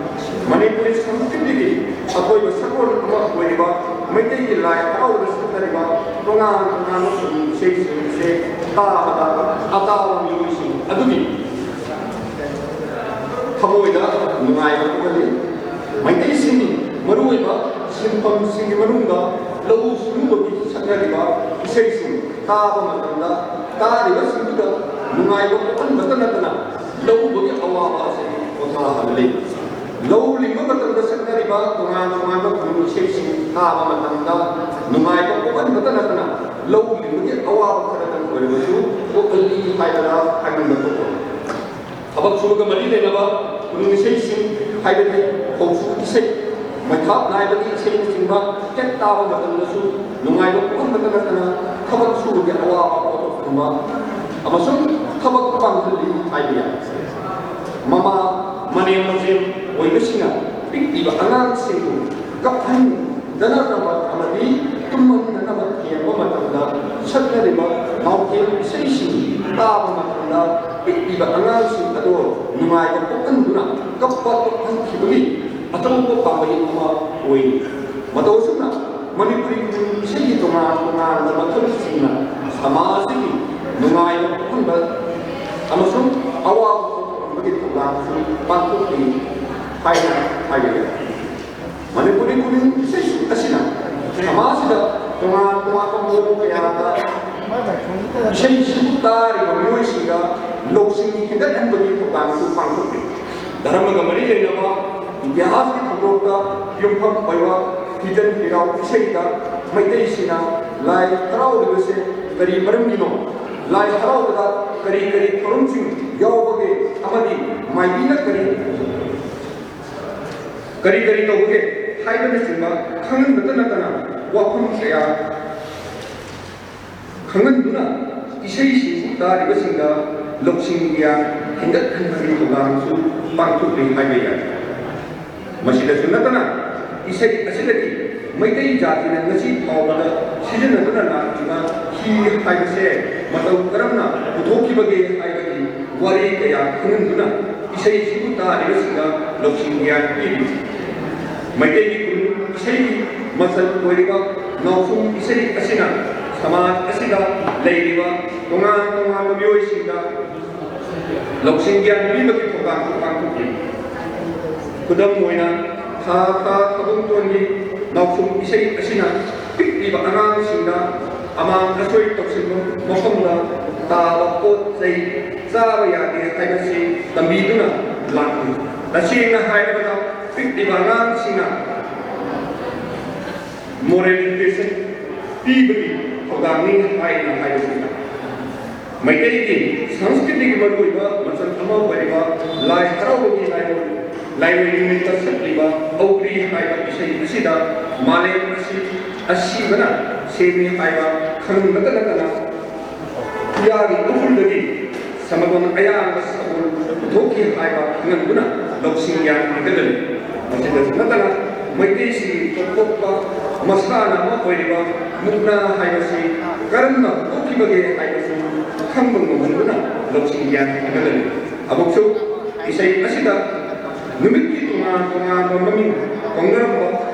ꯃꯅꯤꯄꯨꯔꯤ ꯁꯪꯁꯀ꯭ꯔꯤꯇꯤꯒꯤ ꯑꯀꯣꯏꯕ ꯁꯛꯂꯣꯟ ꯑꯃ ꯑꯣꯏꯔꯤꯕ ꯃꯩꯇꯩꯒꯤ ꯂꯥꯏ ꯍꯔꯥꯎꯕꯗ ꯁꯛꯅꯔꯤꯕ ꯇꯣꯉꯥꯟ ꯇꯣꯉꯥꯟꯕ ꯈꯨꯅꯨꯡ ꯏꯁꯩꯁꯤꯡ ꯑꯁꯤ ꯇꯥꯕꯗ ꯑꯇꯥꯕ ꯃꯤꯑꯣꯏꯁꯤꯡ ꯑꯗꯨꯒꯤ ꯊꯃꯣꯏꯗ ꯅꯨꯡꯉꯥꯏꯕ ꯄꯣꯛꯍꯜꯂꯤ ꯃꯩꯇꯩꯁꯤꯡꯒꯤ ꯃꯔꯨꯑꯣꯏꯕ ꯁꯤꯟꯐꯝꯁꯤꯡꯒꯤ ꯃꯅꯨꯡꯗ ꯂꯧꯎ ꯁꯤꯡꯎꯕꯒꯤ ꯁꯛꯅꯔꯤꯕ ꯏꯁꯩꯁꯤꯡ ꯇꯥꯕ ꯃꯇꯝꯗ ꯇꯥꯔꯤꯕꯁꯤꯡꯗꯨꯗ ꯅꯨꯡꯉꯥꯏꯕ ꯄꯣꯛꯍꯟꯕꯇ ꯅꯠꯇꯅ ꯂꯧꯎꯕꯒꯤ ꯑꯋꯥꯕ ꯑꯁꯤ ꯄꯣꯊꯥꯍꯜꯂꯤ ꯂꯧ ꯂꯤꯡꯕ ꯃꯇꯝꯗ ꯁꯛꯅꯔꯤꯕ ꯇꯣꯉꯥꯟ ꯇꯣꯉꯥꯟꯕ ꯈꯨꯅꯨꯡ ꯏꯁꯩꯁꯤꯡ ꯇꯥꯕ ꯃꯇꯝꯗ ꯅꯨꯡꯉꯥꯏꯕ ꯄꯣꯛꯍꯟꯕꯇ ꯅꯠꯇꯅ ꯂꯧ ꯂꯤꯡꯕꯒꯤ ꯑꯋꯥꯕ ꯈꯔꯗꯪ ꯑꯣꯏꯔꯕꯁꯨ ꯄꯣꯛꯍꯜꯂꯤ ꯍꯥꯏꯕꯗ ꯍꯥꯏꯃꯟꯕ ꯊꯣꯛꯄ ꯊꯕꯛ ꯁꯨꯕꯒ ꯃꯔꯤ ꯂꯩꯅꯕ ꯈꯨꯅꯨꯡ ꯏꯁꯩꯁꯤꯡ ꯍꯥꯏꯕꯗꯤ ꯐꯧꯁꯨ ꯏꯁꯩ ꯃꯩꯊꯥꯞ ꯅꯥꯏꯕꯒꯤ ꯏꯁꯩꯅꯆꯤꯡꯕ ꯍꯦꯛ ꯇꯥꯕ ꯃꯇꯝꯗꯁꯨ ꯅꯨꯡꯉꯥꯏꯕ ꯄꯣꯛꯍꯟꯕꯇ ꯅꯠꯇꯅ ꯊꯕꯛ ꯁꯨꯕꯒꯤ ꯑꯋꯥꯕ ꯄꯣꯊꯣꯛꯍꯟꯕ ꯑꯃꯁꯨꯡ ꯊꯕꯛ ꯄꯥꯡꯍꯜꯂꯤ ꯍꯥꯏꯕ ꯌꯥꯏ ꯃꯃꯥ ꯃꯅꯦꯝ ꯃꯆꯦꯝ ꯑꯣꯏꯕꯁꯤꯡꯅ ꯄꯤꯛꯂꯤꯕ ꯑꯉꯥꯡꯁꯤꯡꯕꯨ ꯀꯞꯍꯟꯗꯅꯕ ꯑꯃꯗꯤ ꯇꯨꯝꯍꯟꯗꯅꯕ ꯊꯦꯝꯕ ꯃꯇꯝꯗ ꯁꯛꯅꯔꯤꯕ ꯅꯥꯎꯊꯦꯝ ꯏꯁꯩꯁꯤꯡ ꯇꯥꯕ ꯃꯇꯝꯗ ꯄꯤꯛꯂꯤꯕ ꯑꯉꯥꯡꯁꯤꯡ ꯑꯗꯣ ꯅꯨꯡꯉꯥꯏꯕ ꯄꯣꯛꯍꯟꯗꯨꯅ ꯀꯞꯄ ꯇꯣꯛꯍꯟꯈꯤꯕꯒꯤ ꯑꯆꯧꯕ ꯄꯥꯝꯕꯩ ꯑꯃ ꯑꯣꯏ ꯃꯇꯧ ꯑꯁꯨꯝꯅ ꯃꯅꯤꯄꯨꯔꯤ ꯈꯨꯅꯨꯡ ꯏꯁꯩꯒꯤ ꯇꯣꯉꯥꯟ ꯇꯣꯉꯥꯟꯕ ꯃꯈꯜꯁꯤꯡꯅ ꯁꯃꯥꯖꯁꯤꯒꯤ ꯅꯨꯡꯉꯥꯏꯕ ꯄꯣꯛꯍꯟꯕ ꯑꯃꯁꯨꯡ ꯑꯋꯥꯕ ꯄꯣꯛꯍꯟꯕꯒꯤ ꯊꯧꯗꯥꯡꯁꯨ ꯄꯥꯡꯊꯣꯛꯂꯤ ꯍꯥꯏꯅ ꯍꯥꯏꯕ ꯌꯥꯏ ꯃꯅꯤꯄꯨꯔꯤ ꯈꯨꯅꯨꯡ ꯏꯁꯩ ꯑꯁꯤꯅ ꯁꯃꯥꯖꯁꯤꯗ ꯇꯣꯉꯥꯟ ꯇꯣꯉꯥꯟꯕ ꯃꯑꯣꯡ ꯀꯌꯥꯗ ꯏꯁꯩꯁꯤꯕꯨ ꯇꯥꯔꯤꯕ ꯃꯤꯑꯣꯏꯁꯤꯡꯗ ꯂꯧꯁꯤꯡ ꯍꯦꯟꯒꯠꯍꯟꯕꯒꯤ ꯊꯧꯗꯥꯡꯁꯨ ꯄꯥꯡꯊꯣꯛꯂꯤ ꯙꯔꯃꯒ ꯃꯔꯤ ꯂꯩꯅꯕ ꯏꯇꯤꯍꯥꯁꯀꯤ ꯊꯧꯗꯣꯛꯇ ꯌꯨꯝꯐꯝ ꯑꯣꯏꯕ ꯍꯤꯖꯟ ꯍꯤꯔꯥꯎ ꯏꯁꯩꯗ ꯃꯩꯇꯩꯁꯤꯡꯅ ꯂꯥꯏ ꯍꯔꯥꯎꯔꯤꯕꯁꯦ ꯀꯔꯤ ꯃꯔꯝꯒꯤꯅꯣ ꯂꯥꯏ ꯍꯔꯥꯎꯕꯗ ꯀꯔꯤ ꯀꯔꯤ ꯊꯧꯔꯝꯁꯤꯡ ꯌꯥꯎꯕꯒꯦ ꯑꯃꯗꯤ ꯃꯥꯏꯕꯤꯅ ꯀꯔꯤ ꯇꯧꯕꯒꯦ ꯍꯥꯏꯕꯅꯆꯤꯡꯕ ꯈꯪꯍꯟꯕꯇ ꯅꯠꯇꯅ ꯋꯥꯐꯝ ꯀꯌꯥ ꯈꯪꯍꯟꯗꯨꯅ ꯏꯁꯩꯁꯤꯡ ꯇꯥꯔꯤꯕꯁꯤꯡꯗ ꯂꯧꯁꯤꯡ ꯀꯌꯥ ꯍꯦꯟꯒꯠꯍꯟꯕꯒꯤ ꯊꯧꯗꯥꯡꯁꯨ ꯄꯥꯡꯊꯣꯛꯂꯤ ꯍꯥꯏꯕ ꯌꯥꯏ ꯃꯁꯤꯗꯁꯨ ꯅꯠꯇꯅ ꯏꯁꯩ ꯑꯁꯤꯗꯒꯤ ꯃꯩꯇꯩ ꯖꯥꯇꯤꯅ ꯉꯁꯤ ꯐꯥꯎꯕꯗ ꯁꯤꯖꯤꯟꯅꯗꯨꯅ ꯂꯥꯛꯂꯤꯕ ꯍꯤ ꯍꯥꯏꯕꯁꯦ ꯃꯇꯧ ꯀꯔꯝꯅ ꯄꯨꯊꯣꯛꯈꯤꯕꯒꯦ ꯍꯥꯏꯕꯒꯤ ꯋꯥꯔꯤ ꯀꯌꯥ ꯈꯪꯍꯟꯗꯨꯅ ꯏꯁꯩꯁꯤꯕꯨ ꯇꯥꯔꯤꯕꯁꯤꯡꯗ ꯂꯧꯁꯤꯡ ꯀꯌꯥ ꯄꯤꯔꯤ ꯃꯩꯇꯩꯒꯤ ꯈꯨꯅꯨꯡ ꯏꯁꯩꯒꯤ ꯃꯆꯜ ꯑꯣꯏꯔꯤꯕ ꯅꯥꯎꯁꯨꯝ ꯏꯁꯩ ꯑꯁꯤꯅ ꯁꯃꯥꯖ ꯑꯁꯤꯗ ꯂꯩꯔꯤꯕ ꯇꯣꯉꯥꯟ ꯇꯣꯉꯥꯟꯕ ꯃꯤꯑꯣꯏꯁꯤꯡꯗ ꯂꯧꯁꯤꯡ ꯒ꯭ꯌꯥꯟ ꯄꯤꯕꯒꯤ ꯊꯧꯗꯥꯡꯁꯨ ꯄꯥꯡꯊꯣꯛꯂꯤ ꯈꯨꯗꯝ ꯑꯣꯏꯅ ꯊꯥ ꯊꯥꯕꯨꯡꯇꯣꯟꯒꯤ ꯅꯥꯎꯁꯨꯝ ꯏꯁꯩ ꯑꯁꯤꯅ ꯄꯤꯛꯂꯤꯕ ꯑꯉꯥꯡꯁꯤꯡꯗ ꯑꯃꯥꯡ ꯑꯁꯣꯏ ꯇꯧꯁꯤꯟꯕ ꯃꯐꯝꯗ ꯇꯥꯕ ꯄꯣꯠ ꯆꯩ ꯆꯥꯕ ꯌꯥꯗꯦ ꯍꯥꯏꯕꯁꯤ ꯇꯝꯕꯤꯗꯨꯅ ꯂꯥꯛꯂꯤ ꯇꯁꯦꯡꯅ ꯍꯥꯏꯔꯕꯗ ꯄꯤꯛꯂꯤꯕ ꯑꯉꯥꯡꯁꯤꯡꯅ ꯃꯣꯔꯦꯜ ꯏꯗꯨꯀꯦꯁꯟ ꯄꯤꯕꯒꯤ ꯊꯧꯗꯥꯡꯅꯤ ꯍꯥꯏꯅ ꯍꯥꯏꯕꯁꯤꯅ ꯃꯩꯇꯩꯒꯤ ꯁꯪꯁꯀ꯭ꯔꯤꯇꯤꯒꯤ ꯃꯔꯨꯑꯣꯏꯕ ꯃꯆꯜ ꯑꯃ ꯑꯣꯏꯔꯤꯕ ꯂꯥꯏ ꯍꯔꯥꯎꯕꯒꯤ ꯂꯥꯏꯔꯣꯏ ꯅꯨꯃꯤꯠꯇ ꯁꯛꯂꯤꯕ ꯍꯧꯒ꯭ꯔꯤ ꯍꯥꯏꯕ ꯏꯁꯩ ꯑꯁꯤꯗ ꯃꯥꯂꯦꯝ ꯑꯁꯤ ꯑꯁꯤꯕꯅ ꯁꯦꯝꯃꯤ ꯍꯥꯏꯕ ꯈꯪꯍꯟꯕꯇ ꯅꯠꯇꯅ ꯄꯨꯌꯥꯒꯤ ꯎꯐꯨꯜꯗꯒꯤ ꯁꯃꯒꯣꯟ ꯑꯌꯥꯡꯕ ꯁꯒꯣꯜ ꯄꯨꯊꯣꯛꯈꯤ ꯍꯥꯏꯕ ꯈꯪꯍꯟꯗꯨꯅ ꯂꯧꯁꯤꯡ ꯒ꯭ꯌꯥꯟ ꯍꯦꯟꯒꯠꯍꯜꯂꯤ ꯃꯁꯤꯗꯁꯨ ꯅꯠꯇꯅ ꯃꯩꯇꯩꯁꯤꯡꯒꯤ ꯇꯣꯞ ꯇꯣꯞꯄ ꯃꯁꯥꯟꯅ ꯑꯃ ꯑꯣꯏꯔꯤꯕ ꯃꯨꯛꯅꯥ ꯍꯥꯏꯕꯁꯤ ꯀꯔꯝꯅ ꯄꯨꯊꯣꯛꯈꯤꯕꯒꯦ ꯍꯥꯏꯕꯁꯤ ꯈꯪꯕ ꯉꯝꯍꯟꯗꯨꯅ ꯂꯧꯁꯤꯡ ꯒ꯭ꯌꯥꯟ ꯍꯦꯟꯒꯠꯍꯜꯂꯤ ꯑꯃꯨꯛꯁꯨ ꯏꯁꯩ ꯑꯁꯤꯗ ꯅꯨꯃꯤꯠꯀꯤ ꯇꯣꯉꯥꯟ ꯇꯣꯉꯥꯟꯕ ꯃꯃꯤꯡ ꯀꯧꯅꯔꯝꯕ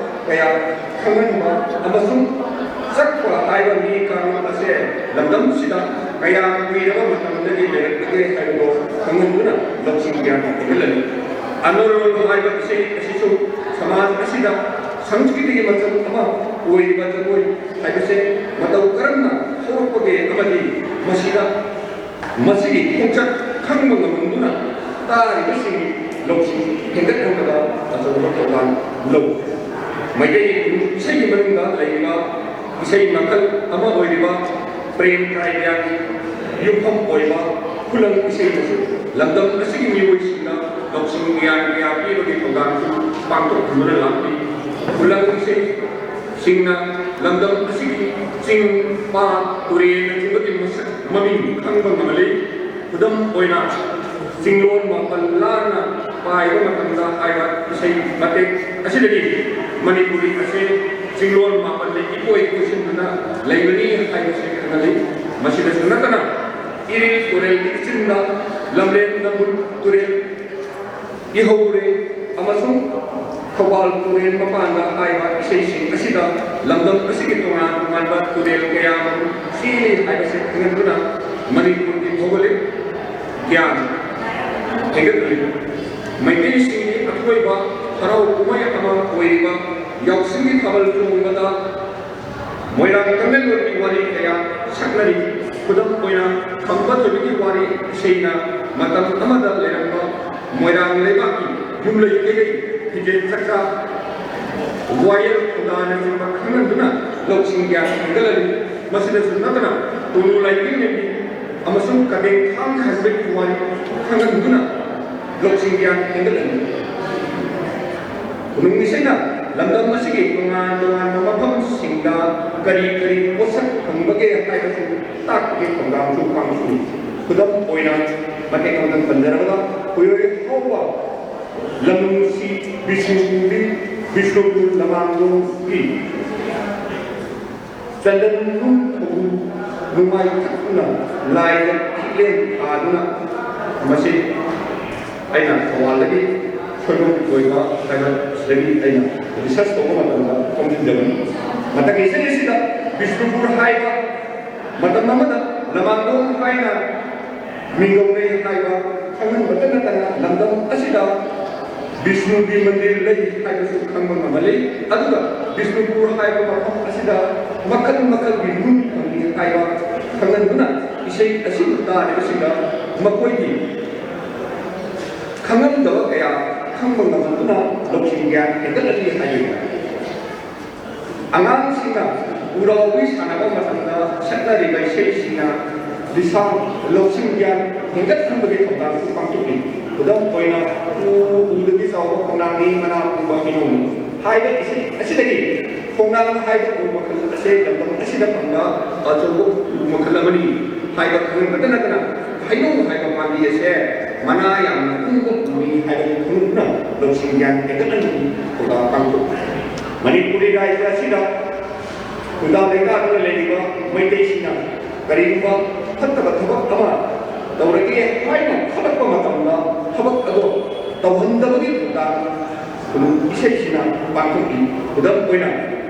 ꯀꯌా ꯈꯪꯍꯟꯕ ꯑꯃꯁꯨꯡ ꯆꯛꯄ ꯍꯥꯏꯕ ꯃꯤ ꯀꯥꯡꯂꯨꯞ ꯑꯁꯦ ꯂꯝꯗꯝꯁꯤꯗ ꯀꯌꯥ ꯀꯨꯏꯔꯕ ꯃꯇꯝꯗꯒꯤ ꯂꯩꯔꯛꯂꯒꯦ ꯍꯥꯏꯕꯗꯨ ꯈꯪꯍꯟꯗꯨꯅ ꯂꯧꯁꯤꯡ ꯒ꯭ꯌꯥꯟ ꯍꯦꯟꯒꯠꯍꯜꯂꯤ ꯑꯅꯣꯔꯣꯜ ꯍꯥꯏꯕ ꯏꯁꯩ ꯑꯁꯤꯁꯨ ꯁꯃꯥꯖ ꯑꯁꯤꯗ ꯁꯪꯁꯀ꯭ꯔꯤꯇꯤꯒꯤ ꯃꯆꯜ ꯑꯃ ꯑꯣꯏꯔꯤꯕ ꯖꯒꯣꯏ ꯍꯥꯏꯕꯁꯦ ꯃꯇꯧ ꯀꯔꯝꯅ ꯍꯧꯔꯛꯄꯒꯦ ꯑꯃꯗꯤ ꯃꯁꯤꯗ ꯃꯁꯤꯒꯤ ꯈꯣꯡꯆꯠ ꯈꯪꯕ ꯉꯝꯍꯟꯗꯨꯅ ꯇꯥꯔꯤꯕꯁꯤꯡꯒꯤ ꯂꯧꯁꯤꯡ ꯍꯦꯟꯒꯠꯍꯟꯕꯗ ꯑꯆꯧꯕ ꯊꯧꯗꯥꯡ ꯂꯧ ꯃꯩꯇꯩ ꯏꯁꯩꯒꯤ ꯃꯅꯨꯡꯗ ꯂꯩꯔꯤꯕ ꯏꯁꯩ ꯃꯈꯜ ꯑꯃ ꯑꯣꯏꯔꯤꯕ ꯄ꯭ꯔꯦꯝ ꯀꯥꯏꯗ꯭ꯌꯥꯒꯤ ꯌꯨꯝꯐꯝ ꯑꯣꯏꯕ ꯈꯨꯂꯪ ꯏꯁꯩꯗꯁꯨ ꯂꯝꯗꯝ ꯑꯁꯤꯒꯤ ꯃꯤꯑꯣꯏꯁꯤꯡꯗ ꯂꯧꯁꯤꯡ ꯒ꯭ꯌꯥꯟ ꯀꯌꯥ ꯄꯤꯕꯒꯤ ꯊꯧꯗꯥꯡꯁꯨ ꯄꯥꯡꯊꯣꯛꯇꯨꯅ ꯂꯥꯛꯂꯤ ꯈꯨꯂꯪ ꯏꯁꯩꯁꯤꯡꯅ ꯂꯝꯗꯝ ꯑꯁꯤꯒꯤ ꯆꯤꯡ ꯄꯥꯠ ꯇꯨꯔꯦꯜꯅꯆꯤꯡꯕꯒꯤ ꯃꯁꯛ ꯃꯃꯤꯡ ꯈꯪꯕ ꯉꯝꯍꯜꯂꯤ ꯈꯨꯗꯝ ꯑꯣꯏꯅ ꯆꯤꯡꯂꯣꯟ ꯃꯥꯄꯜ ꯂꯥꯟꯅ ꯄꯥꯏꯕ ꯃꯇꯝꯗ ꯍꯥꯏꯕ ꯏꯁꯩ ꯃꯇꯦꯛ ꯑꯁꯤꯗꯒꯤ ꯃꯅꯤꯄꯨꯔꯤ ꯑꯁꯤ ꯆꯤꯡꯂꯣꯟ ꯃꯥꯄꯜꯗ ꯏꯀꯣꯏ ꯀꯣꯏꯁꯤꯟꯗꯨꯅ ꯂꯩꯕꯅꯤ ꯍꯥꯏꯕꯁꯤ ꯈꯪꯍꯜꯂꯤ ꯃꯁꯤꯗꯁꯨ ꯅꯠꯇꯅ ꯏꯔꯤꯜ ꯇꯨꯔꯦꯜꯒꯤ ꯏꯆꯤꯟꯗ ꯂꯝꯂꯦꯟ ꯅꯝꯕꯨꯜ ꯇꯨꯔꯦꯜ ꯏꯍꯧꯔꯦ ꯑꯃꯁꯨꯡ ꯊꯧꯕꯥꯜ ꯇꯨꯔꯦꯜ ꯃꯄꯥꯟꯗ ꯍꯥꯏꯕ ꯏꯁꯩꯁꯤꯡ ꯑꯁꯤꯗ ꯂꯝꯗꯝ ꯑꯁꯤꯒꯤ ꯇꯣꯉꯥꯟ ꯇꯣꯉꯥꯟꯕ ꯇꯨꯔꯦꯜ ꯀꯌꯥ ꯑꯃ ꯆꯦꯜꯂꯤ ꯍꯥꯏꯕꯁꯤ ꯈꯪꯍꯟꯗꯨꯅ ꯃꯅꯤꯄꯨꯔꯒꯤ ꯚꯧꯒꯣꯂꯤꯛ ꯒ꯭ꯌꯥꯟ ꯍꯦꯟꯒꯠꯍꯜꯂꯤ ꯃꯩꯇꯩꯁꯤꯡꯒꯤ ꯑꯀꯣꯏꯕ ꯍꯔꯥꯎ ꯀꯨꯝꯍꯩ ꯑꯃ ꯑꯣꯏꯔꯤꯕ ꯌꯥꯎꯁꯪꯒꯤ ꯊꯥꯕꯜ ꯆꯣꯡꯕꯗ ꯃꯣꯏꯔꯥꯡ ꯀꯪꯂꯩꯔꯣꯜꯒꯤ ꯋꯥꯔꯤ ꯀꯌా ꯁꯛꯅꯔꯤ ꯈꯨꯗꯝ ꯑꯣꯏꯅ ꯈꯝꯕ ꯊꯣꯏꯕꯤꯒꯤ ꯋꯥꯔꯤ ꯏꯁꯩꯅ ꯃꯇꯝ ꯑꯃꯗ ꯂꯩꯔꯝꯕ ꯃꯣꯏꯔꯥꯡ ꯂꯩꯕꯥꯛꯀꯤ ꯌꯨꯝꯂꯩ ꯀꯩꯒꯩ ꯐꯤꯖꯦꯠ ꯆꯛꯆꯥ ꯋꯥꯌꯦꯜ ꯊꯧꯗꯥꯅꯆꯤꯡꯕ ꯈꯪꯍꯟꯗꯨꯅ ꯂꯧꯁꯤꯡ ꯒ꯭ꯌꯥꯟ ꯍꯦꯟꯒꯠꯍꯜꯂꯤ ꯃꯁꯤꯗꯁꯨ ꯅꯠꯇꯅ ꯇꯣꯅꯨ ꯂꯥꯏꯄꯦꯡꯅꯕꯤ ꯑꯃꯁꯨꯡ ꯀꯗꯦꯡ ꯊꯥꯡ ꯍꯥꯏꯕꯒꯤ ꯋꯥꯔꯤ ꯈꯪꯍꯟꯗꯨꯅ ꯂꯧꯁꯤꯡ ꯒ꯭ꯌꯥꯟ ꯍꯦꯟꯒꯠꯍꯜꯂꯤ ꯈꯨꯅꯨꯡ ꯏꯁꯩꯅ ꯂꯝꯗꯝ ꯑꯁꯤꯒꯤ ꯇꯣꯉꯥꯟ ꯇꯣꯉꯥꯟꯕ ꯃꯐꯝꯁꯤꯡꯗ ꯀꯔꯤ ꯀꯔꯤ ꯄꯣꯠꯁꯛ ꯐꯪꯕꯒꯦ ꯍꯥꯏꯕꯁꯤ ꯇꯥꯛꯄꯒꯤ ꯊꯧꯗꯥꯡꯁꯨ ꯄꯥꯡꯊꯣꯛꯏ ꯈꯨꯗꯝ ꯑꯣꯏꯅ ꯃꯇꯦꯛ ꯑꯃꯇꯪ ꯄꯟꯖꯔꯕꯗ ꯈꯨꯌꯣꯏ ꯍꯧꯕ ꯂꯝꯅꯨꯡꯁꯤ ꯕꯤꯁꯅꯨꯄꯨꯔꯤ ꯕꯤꯁꯅꯨꯄꯨꯔ ꯂꯃꯥꯡꯗꯣꯡꯒꯤ ꯆꯟꯗꯟ ꯅꯨꯡ ꯊꯧꯕꯨ ꯅꯨꯡꯃꯥꯏ ꯊꯛꯇꯨꯅ ꯂꯥꯏꯗ ꯈꯤꯛꯂꯦꯟ ꯊꯥꯗꯨꯅ ꯃꯁꯤ ꯑꯩꯅ ꯊꯧꯕꯥꯜꯗꯒꯤ ꯁꯣꯏꯕꯨꯝ ꯑꯣꯏꯕ ꯍꯥꯏꯕ ꯁꯤꯗꯒꯤ ꯑꯩꯅ ꯔꯤꯁꯔꯁ ꯇꯧꯕ ꯃꯇꯝꯗ ꯈꯣꯝꯖꯤꯟꯖꯕꯅꯤ ꯃꯇꯝꯒꯤ ꯏꯁꯩ ꯑꯁꯤꯗ ꯕꯤꯁꯅꯨꯄꯨꯔ ꯍꯥꯏꯕ ꯃꯇꯝ ꯑꯃꯗ ꯂꯃꯥꯡꯗꯣꯡ ꯍꯥꯏꯅ ꯃꯤꯡꯒꯧꯅꯩ ꯍꯥꯏꯕ ꯈꯪꯍꯟꯕꯇ ꯅꯠꯇꯅ ꯂꯝꯗꯝ ꯑꯁꯤꯗ ꯕꯤꯁꯅꯨꯒꯤ ꯃꯟꯗꯤꯔ ꯂꯩ ꯍꯥꯏꯕꯁꯨ ꯈꯪꯕ ꯉꯝꯍꯜꯂꯤ ꯑꯗꯨꯒ ꯕꯤꯁꯅꯨꯄꯨꯔ ꯍꯥꯏꯕ ꯃꯐꯝ ꯑꯁꯤꯗ ꯃꯈꯜ ꯃꯈꯜꯒꯤ ꯅꯨꯡ ꯐꯪꯏ ꯍꯥꯏꯕ ꯈꯪꯍꯟꯗꯨꯅ ꯏꯁꯩ ꯑꯁꯤꯕꯨ ꯇꯥꯔꯤꯕꯁꯤꯡꯗ ꯃꯈꯣꯏꯒꯤ ꯈꯪꯉꯝꯗꯕ ꯀꯌꯥ ꯈꯪꯕ ꯉꯝꯍꯟꯗꯨꯅ ꯂꯧꯁꯤꯡ ꯒ꯭ꯌꯥꯟ ꯍꯦꯟꯒꯠꯍꯜꯂꯤ ꯍꯥꯏꯕꯅꯤ ꯑꯉꯥꯡꯁꯤꯡꯅ ꯎꯔꯥꯎꯕꯤ ꯁꯥꯟꯅꯕ ꯃꯇꯝꯗ ꯁꯛꯅꯔꯤꯕ ꯏꯁꯩꯁꯤꯡꯅ ꯂꯤꯁꯥꯡ ꯂꯧꯁꯤꯡ ꯒ꯭ꯌꯥꯟ ꯍꯦꯟꯒꯠꯍꯟꯕꯒꯤ ꯊꯧꯗꯥꯡꯁꯨ ꯄꯥꯡꯊꯣꯛꯂꯤ ꯈꯨꯗꯝ ꯑꯣꯏꯅ ꯎꯗꯒꯤ ꯆꯥꯎꯕ ꯈꯣꯡꯅꯥꯡꯒꯤ ꯃꯅꯥ ꯄꯨꯕ ꯍꯩꯅꯧ ꯍꯥꯏꯕ ꯏꯁꯩ ꯑꯁꯤꯗꯒꯤ ꯈꯣꯡꯅꯥꯡ ꯍꯥꯏꯕ ꯎ ꯃꯈꯜ ꯑꯁꯤ ꯂꯝꯗꯝ ꯑꯁꯤꯗ ꯐꯪꯕ ꯑꯆꯧꯕ ꯎ ꯃꯈꯜ ꯑꯃꯅꯤ ꯍꯥꯏꯕ ꯈꯪꯍꯟꯕꯇ ꯅꯠꯇꯅ ꯍꯩꯅꯧ ꯍꯥꯏꯕ ꯄꯥꯝꯕꯤ ꯑꯁꯦ ꯃꯅꯥ ꯌꯥꯝꯅ ꯀꯨꯡꯕ ꯎꯅꯤ ꯍꯥꯏꯕꯗꯨ ꯈꯪꯍꯟꯗꯨꯅ ꯂꯧꯁꯤꯡ ꯒ꯭ꯌꯥꯟ ꯍꯦꯟꯒꯠꯍꯟꯕꯒꯤ ꯊꯧꯗꯥꯡ ꯄꯥꯡꯊꯣꯛꯂꯤ ꯃꯅꯤꯄꯨꯔꯤ ꯔꯥꯏꯖ ꯑꯁꯤꯗ ꯈꯨꯟꯗꯥ ꯂꯩꯇꯥꯗꯨꯅ ꯂꯩꯔꯤꯕ ꯃꯩꯇꯩꯁꯤꯡꯅ ꯀꯔꯤꯒꯨꯝꯕ ꯐꯠꯇꯕ ꯊꯕꯛ ꯑꯃ ꯇꯧꯔꯒꯦ ꯍꯥꯏꯅ ꯈꯜꯂꯛꯄ ꯃꯇꯝꯗ ꯊꯕꯛ ꯑꯗꯨ ꯇꯧꯍꯟꯗꯕꯒꯤ ꯊꯧꯗꯥꯡ ꯈꯨꯅꯨꯡ ꯏꯁꯩꯁꯤꯅ ꯄꯥꯡꯊꯣꯛꯂꯤ ꯈꯨꯗꯝ ꯑꯣꯏꯅ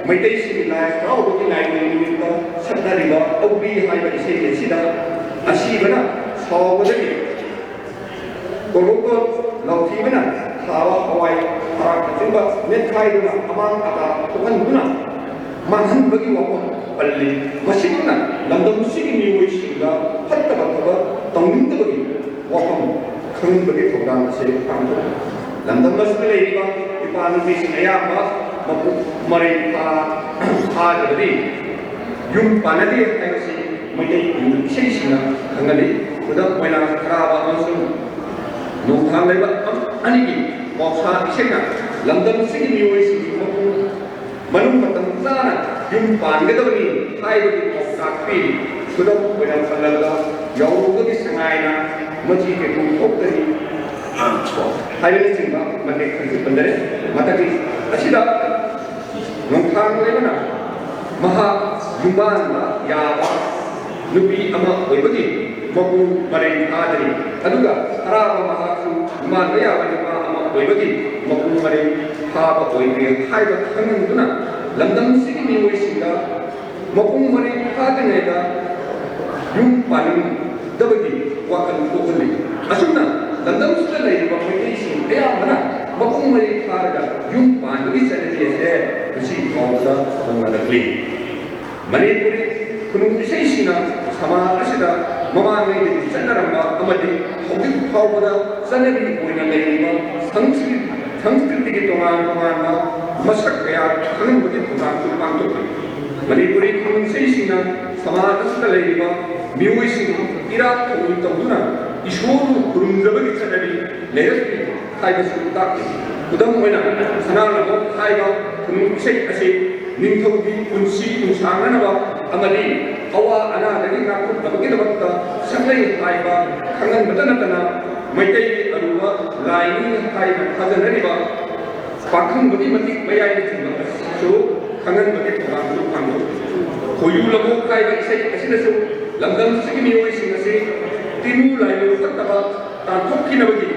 ꯃꯩꯇꯩꯁꯤꯡꯒꯤ ꯂꯥꯏ ꯍꯔꯥꯎꯕꯒꯤ ꯂꯥꯏꯅꯤꯡ ꯅꯨꯃꯤꯠꯇ ꯁꯛꯅꯔꯤꯕ ꯑꯧꯕꯤ ꯍꯥꯏꯕ ꯏꯁꯩ ꯑꯁꯤꯗ ꯑꯁꯤꯕꯅ ꯁꯥꯎꯕꯗꯒꯤ ꯀꯣꯔꯣꯛꯇꯣ ꯂꯥꯎꯊꯤꯕꯅ ꯊꯥꯕ ꯍꯋꯥꯏ ꯊꯔꯥꯛꯅꯆꯤꯡꯕ ꯃꯦꯠꯈꯥꯏꯗꯨꯅ ꯑꯃꯥꯡ ꯑꯇꯥ ꯊꯣꯛꯍꯟꯗꯨꯅ ꯃꯥꯡꯍꯟꯕꯒꯤ ꯋꯥꯐꯝ ꯄꯜꯂꯤ ꯃꯁꯤꯅ ꯂꯝꯗꯝꯁꯤꯒꯤ ꯃꯤꯑꯣꯏꯁꯤꯡꯗ ꯐꯠꯇꯕ ꯊꯕꯛ ꯇꯧꯅꯤꯡꯗꯕꯒꯤ ꯋꯥꯐꯝ ꯈꯪꯍꯟꯕꯒꯤ ꯊꯧꯗꯥꯡ ꯑꯁꯤ ꯄꯥꯡꯊꯣꯛꯏ ꯂꯝꯗꯝ ꯑꯁꯤꯗ ꯂꯩꯔꯤꯕ ꯏꯄꯥ ꯅꯨꯄꯤꯁꯤꯡ ꯑꯌꯥꯝꯕ ꯃꯄꯨꯡ ꯃꯔꯩ ꯐꯥꯗ꯭ꯔꯕꯗꯤ ꯌꯨꯝ ꯄꯥꯟꯅꯗꯦ ꯍꯥꯏꯕꯁꯤ ꯃꯩꯇꯩ ꯏꯁꯩꯁꯤꯡꯅ ꯈꯪꯍꯜꯂꯤ ꯈꯨꯗꯝ ꯑꯣꯏꯅ ꯈꯔꯥꯕ ꯑꯃꯁꯨꯡ ꯅꯣꯡꯊꯥꯡ ꯂꯩꯕ ꯑꯅꯤꯒꯤ ꯄꯥꯎꯁꯥ ꯏꯁꯩꯅ ꯂꯝꯗꯝꯁꯤꯒꯤ ꯃꯤꯑꯣꯏꯁꯤꯡꯒꯤ ꯃꯅꯨꯡ ꯃꯇꯝ ꯆꯥꯅ ꯌꯨꯝ ꯄꯥꯟꯒꯗꯕꯅꯤ ꯍꯥꯏꯕꯒꯤ ꯄꯥꯎꯇꯥꯛ ꯄꯤꯔꯤ ꯈꯨꯗꯝ ꯑꯣꯏꯅ ꯄꯜꯂꯕꯗ ꯌꯥꯎꯔꯨꯕꯒꯤ ꯁꯉꯥꯏꯅ ꯃꯆꯤ ꯀꯩꯀꯨ ꯊꯣꯛꯇꯔꯤ ꯍꯥꯏꯕꯅꯆꯤꯡꯕ ꯃꯇꯦꯛ ꯈꯔꯁꯨ ꯄꯟꯖꯔꯦ ꯃꯊꯛꯀꯤ ꯑꯁꯤꯗ ꯅꯣꯡꯊꯥꯡ ꯂꯩꯕꯅ ꯃꯍꯥꯛ ꯌꯨꯝꯕꯥꯟꯕ ꯌꯥꯕ ꯅꯨꯄꯤ ꯑꯃ ꯑꯣꯏꯕꯒꯤ ꯃꯄꯨꯡ ꯃꯔꯩ ꯐꯥꯗꯔꯤ ꯑꯗꯨꯒ ꯑꯔꯥꯕ ꯃꯍꯥꯛꯁꯨ ꯌꯨꯝꯕꯥꯟꯕ ꯌꯥꯕ ꯅꯨꯄꯥ ꯑꯃ ꯑꯣꯏꯕꯒꯤ ꯃꯄꯨꯡ ꯃꯔꯩ ꯐꯥꯕ ꯑꯣꯏꯗ꯭ꯔꯤ ꯍꯥꯏꯕ ꯈꯪꯍꯟꯗꯨꯅ ꯂꯝꯗꯝꯁꯤꯒꯤ ꯃꯤꯑꯣꯏꯁꯤꯡꯗ ꯃꯄꯨꯡ ꯃꯔꯩ ꯐꯥꯗ꯭ꯔꯤꯉꯩꯗ ꯌꯨꯝ ꯄꯥꯅꯤꯡꯗꯕꯒꯤ wakal kokali asumna landam sudah lagi pemilih sih dia mana mapung mari harga yung pandai sana dia besi kau dah mengenal kli Manipuri kunung isai sina sama asida mama ngai di sana ramba amadi hobi kau pada sana di punya lagi ma संस्कृति के तोमान मसक गया खनन बगे पुराण को पांतो मणिपुरी खुन से सिना समाज से लेबा म्यूई सिंह इरा को तमुना ईश्वर गुरुंजब की चनरी लेरसपि खाइबा सुता उदम होना सना लो खाइबा खुन से असे निंथौगी उनसी उनसांगनबा अमली अवा अना लगी ना को बगे दबता संगई खाइबा खंगन बतनतना मैतै अरुवा लाइनी खाइबा खाजनरिबा पाखंग बगी मति मयाय थिंबा सो खंगन बगे थोरां सु पांगो खोयु लबो खाइबा इसे असिनसु लंगम सिगि मियोइ सिंगसे तिनु लाइलो फतबा ताथोखिनबगी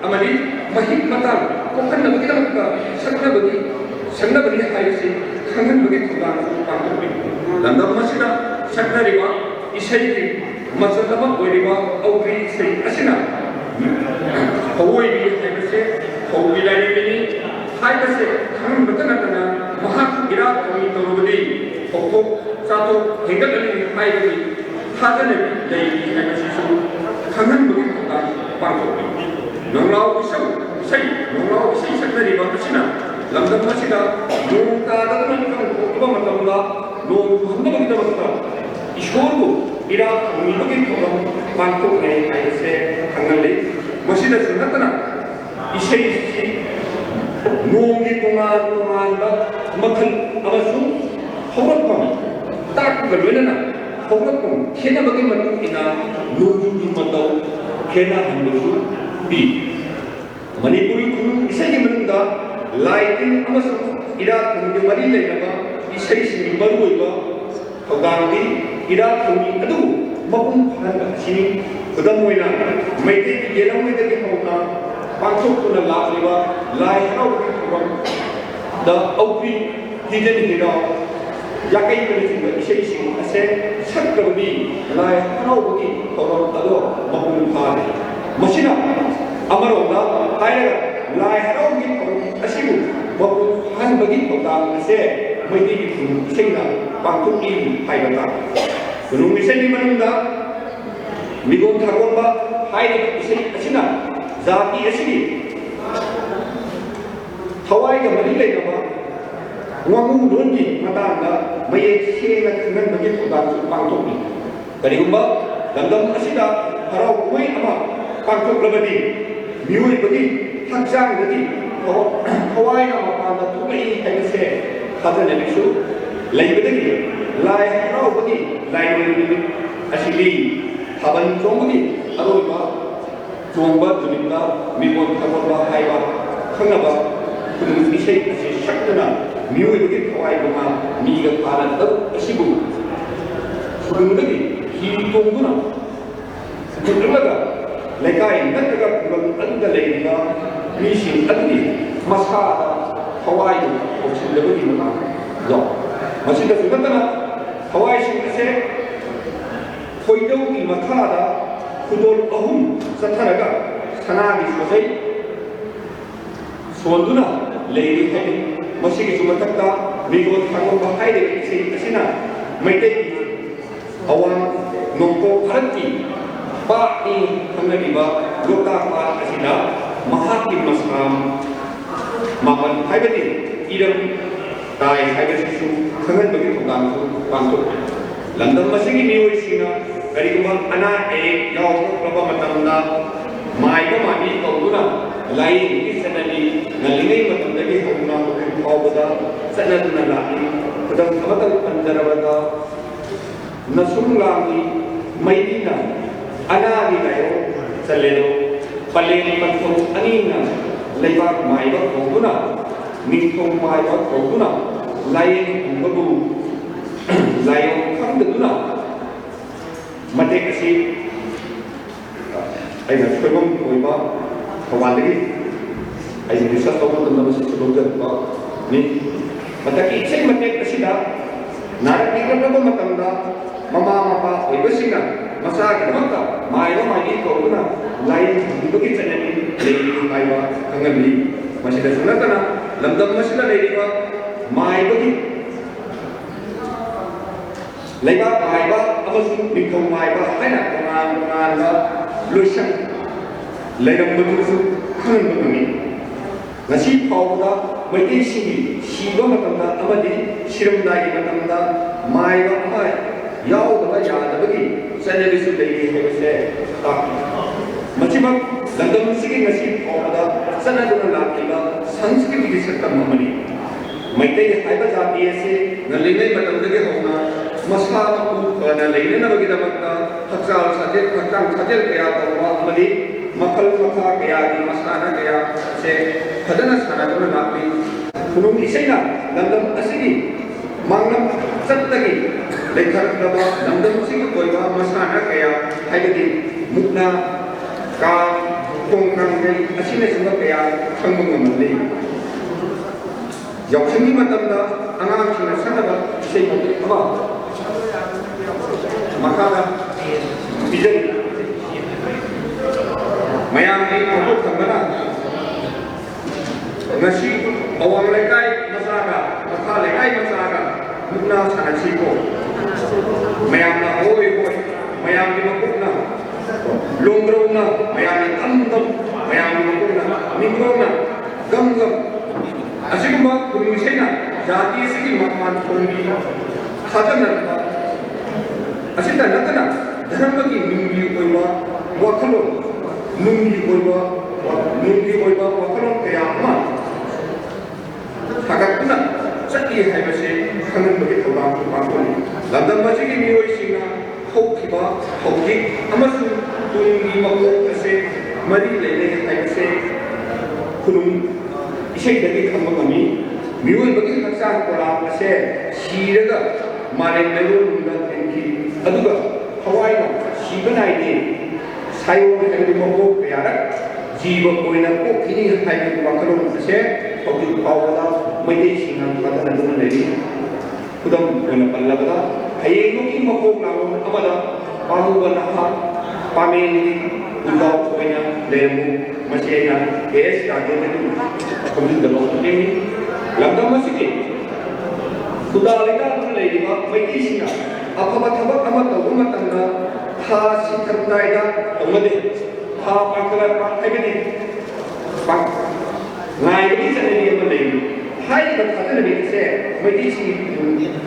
अमली महिक मता कोखनबगी दमका संगबगी हाइसे खंगन बगे थोरां सु पांगो लंगम मसिना सकनरिबा इसेगी मसलबा ओरिबा औग्री से असिना हवोई भी है बसे हवोई लारी बिनी हाय बसे हम बतना तना महाक गिरा कोई तो रोबदी होको सातो हेंगल अली हाय बदी हाजने ले है बसे सु खंगन बगी का पांगो नंगलाव बिसौ सही नंगलाव सही सकनरी बा बसिना लंदन मसिदा नोंता दगन को मतमदा नो हंदबगी दबता ईश्वरको इरा मुनिबगी को पांगो है ऐसे खंगले मसीदा सुनतना इसे नोंगी तोंगान मखल अमसु हौरतपम ताकगा लोइनना हौरतपम खेनबगी मतुं इना नोंगी मतौ खेना हंबसु बि मणिपुरी खुनु इसेगी मनुंगा लाइटिंग अमसु इरा खुंगी मरि लेनबा इसे सिंगी मरुइबा थौदांगी इरा खुंगी अदु मपुं फानबा सिनि खुदम होइना मैते गेलम में दे होना पांचो कुना लाखलिबा लाई हराउ की थोरम द औपी हिजन हिरा याकै पनि सिंग इसे सिंग असे सकबी लाई हराउ की थोरम तदो मपुं फाने मसिना अमरोदा हायरा लाई हराउ की थोरम असिबु मपुं फानबगी थोदाम असे मैते की खुन इसेना पांचो की हायबता गुनुं इसेनि मनुंदा मिगों थागोंबा हाय इसे असिना जाति असि थवाई का मरि लेनबा वांगु दोनगी मतांगा मये सेना खंगन बगे थोदां सु पांथोकि करिगुंबा लंदम असिदा हराउ कुमै अमा पांथोकलबदि मियोय बगी हक्जांग बगी थवाई का मपांदा थुमै हैसे खाजनबिसु लैबदगी लाई हराउ बगी लाइनोनि असिली हाबन चोंबगी अरोइबा चोंबा जुनिबा मिगोन थागोबा हाइबा खंगबा खुनु इसे असे शक्तना मियोइबगी थवाइबमा मीगा पालन तब असिबु सुगुंदगी ही तोंगुना सुगुंदलगा लेकाय नतगा कुबल अदुदा लेइबा मीसिं अदुनि मसादा थवाइबु ओसिलबगी मना लो मसिदा सुगंदना थवाइसिं असे खोइदौगी मखादा खुदोल अहुम चथरगा सनागी सोजै सोंदुना लेरि है मसिगी सुमतक्ता मिगो थागोबा हाइदे इसे असिना मैते अवां नोंको भारतकी पानी खंगनिबा लोका पा असिना महाकी मसाम मामन हाइबदी इरम ताय हाइबसिसु खंगनबगी थोदां पांतो लंदन मसिगी मियोइसिना करिगुमा अना एक याव प्रभा मतमना माइबा माबी कौदुना लाई की सनली नलिंगै मतमदगी होना फावबदा सनदुना लाई खुदम खमतल पंदरबदा नसुंगांगी मैदीना अनागी गायो चलेलो पलेन पंथो अनीना लेबा माइबा कौदुना निंथों माइबा कौदुना लाई गुबु लायो खंदुना मते कसी अइना छोइबम ओइबा थवालगी अइ रिसर्च तौबा तमसे सुलोजबा नि मतकी इसे मते कसीदा नारक निकलबा मतमदा ममा मपा ओइबसिना ꯃꯁꯥꯒꯤꯗꯃꯛꯇ ꯃꯥꯏꯕ ꯃꯥꯏꯕꯤ ꯀꯧꯗꯨꯅ ꯂꯥꯏꯌꯦꯡꯕꯒꯤ ꯆꯠꯅꯕꯤ ꯂꯩꯔꯤ ꯍꯥꯏꯕ ꯈꯪꯍꯜꯂꯤ ꯃꯁꯤꯗꯁꯨ ꯅꯠꯇꯅ ꯂꯝꯗꯝ ꯑꯁꯤꯗ ꯂꯩꯔꯤꯕ ꯃꯥꯏꯕꯒꯤ ꯂꯩꯕꯥꯛ ꯃꯥꯏꯕ ꯑꯃꯁꯨꯡ ꯅꯤꯡꯊꯧ ꯃꯥꯏꯕ ꯍꯥꯏꯅ ꯇꯣꯉꯥꯟ ꯇꯣꯉꯥꯟꯕ ꯂꯣꯏꯁꯪ ꯂꯩꯔꯝꯕꯗꯨꯁꯨ ꯈꯪꯍꯟꯕ ꯉꯝꯃꯤ ngasi phawda maitei singi siba matamda amadi siramdagi matamda maiba ama yaudaba yadabagi chanabisu leiri hebase ta machima landam sigi ngasi phawda chanaduna lakiba sanskriti saktam amani maitei haiba jati ase naleinai matamdagi hona masha ku na leina bagi damakta hakal sajel kaya tawa amadi makal makha kaya di masana kaya se hadana sanaduna lakli kunung isaina landam asigi mangnam sattagi lekharaba landam sigi koiba masana kaya haigadi mukna ka kongkang gai asine sima kaya khangmang ngamli yausani matamda angang sina sanaba sei ama makada bijan mayam ni pokok thambana ngasi awang lekai masaga makha lekai masaga mukna sanasi ko mayam na hoi hoi mayam ni makukna longro na mayam ni tamtam mayam ni makukna mingro na gam asiguma kumisena jati sigi makman thongi khajana asita natana dharmagi mingi koiwa wakhalo nungi koiwa wakhalo kaya ma hagatna chati haibase khangan bagi thobang pangkoni lamdam bachigi mioi singna hokhiba hokki amasu tungi makok ase mari lele haibase kunung isai dagi khamba kami mioi bagi haksa kola ase shiraga mare melo nunga tenki aduga hawai na shibanai ni sayo haibadi makok kaya jiwa koina ko kini haibadi wakhalo ase hokki pawada maitei singa kadana dun lei kudam koina pallabada hayeng ki makok lawo amada pahuba naha pameni udaw koina lemu masena es kagene kemudian dalam ini lamdam masih kudalika dun lei ba maitei singa apa thaba amat tawma tanga tha sikhamdaida amade tha pakala haibadi pak ngai ni sanani amade hai bakatana ni se maitei si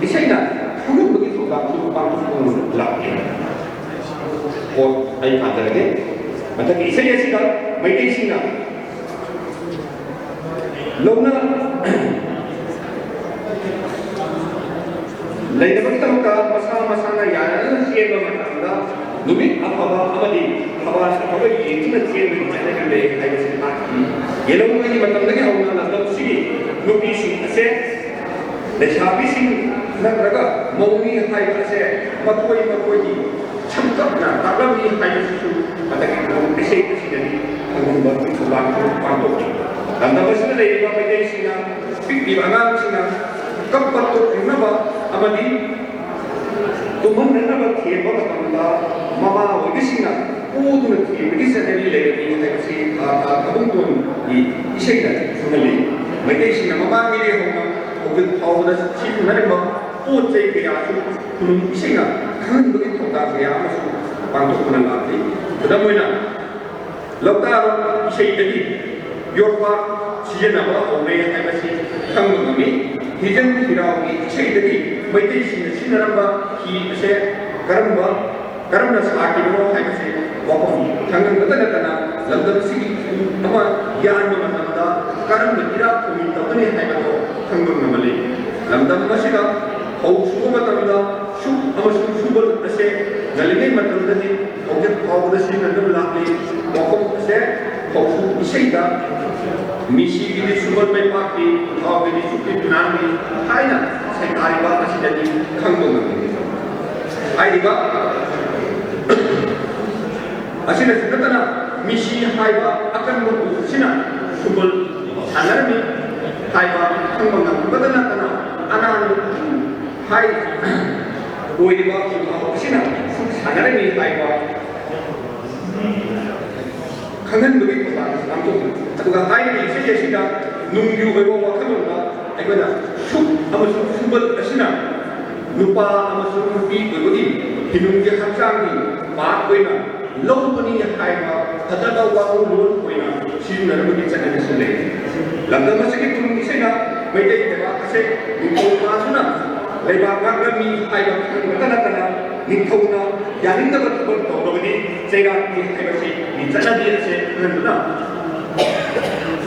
isaina khulu begitu ba tu pangku lakki ko ai padage mata ki isai sida maitei singa lona leidabak tamka masana yana sieba matanda numit apaba amadi haba sakaba yekina sieba chana le ai sinna yelong ni matandage hauna na tapsi nupi sing ase leshabi sing nagraga mauni hai ase makoi chamkapna tagami hai su mataki ko ese kisini angun ba ku ba ko panto danda basna le ba mai singa pikdi banga singa kapatto inaba amadi tuman nana kheba kamla mama ogisinga uduna khebri sanali le ni taksi abungton ni isega sunali mai singa mama mire homa ogun awda chimnare ba pochai kaya su kunun isega khan bagi thoda kaya asu panto kunala ti damoina lokaro isei dagi yorpa sijena ba ore haibasi khangami hijan hirawi isei dagi maitei sinaramba hi ase karamna saaki bro haibasi wakom thangan natana lamdam sigi ama yan manamda karamna ira kumi tabane haibado thangam namale lamdam masida au suba tamda sub amasu subal ase galime matamda ni object powder sinandam lakli wakom ase au isaida misi gidi subal mai pakti au gidi suki nami haina sai ba asidani khangam namale aiba asina sidatana misi haiba akan mu sina subal alarmi haiba khangam nam badana kana anan hai oiba sina 사나름이 아이와 강한 놈이 보다 남쪽 그가 아이들이 세계시다 농규 외모와 카메라 아이거나 축 아무튼 futbol 아시나 누파 아무튼 누비 그거기 비농기 학장이 마고이나 롱분이 아이와 하다가 와고 론 보이나 시주나는 분이 찾아내실래 람다마스기 분이세나 매대 대화 하세 인포마스나 레바가미 아이와 나타나타나 닝카우나 야린다가 그걸 떠오르니 제가 이 해것이 이 짜나디에서 하는구나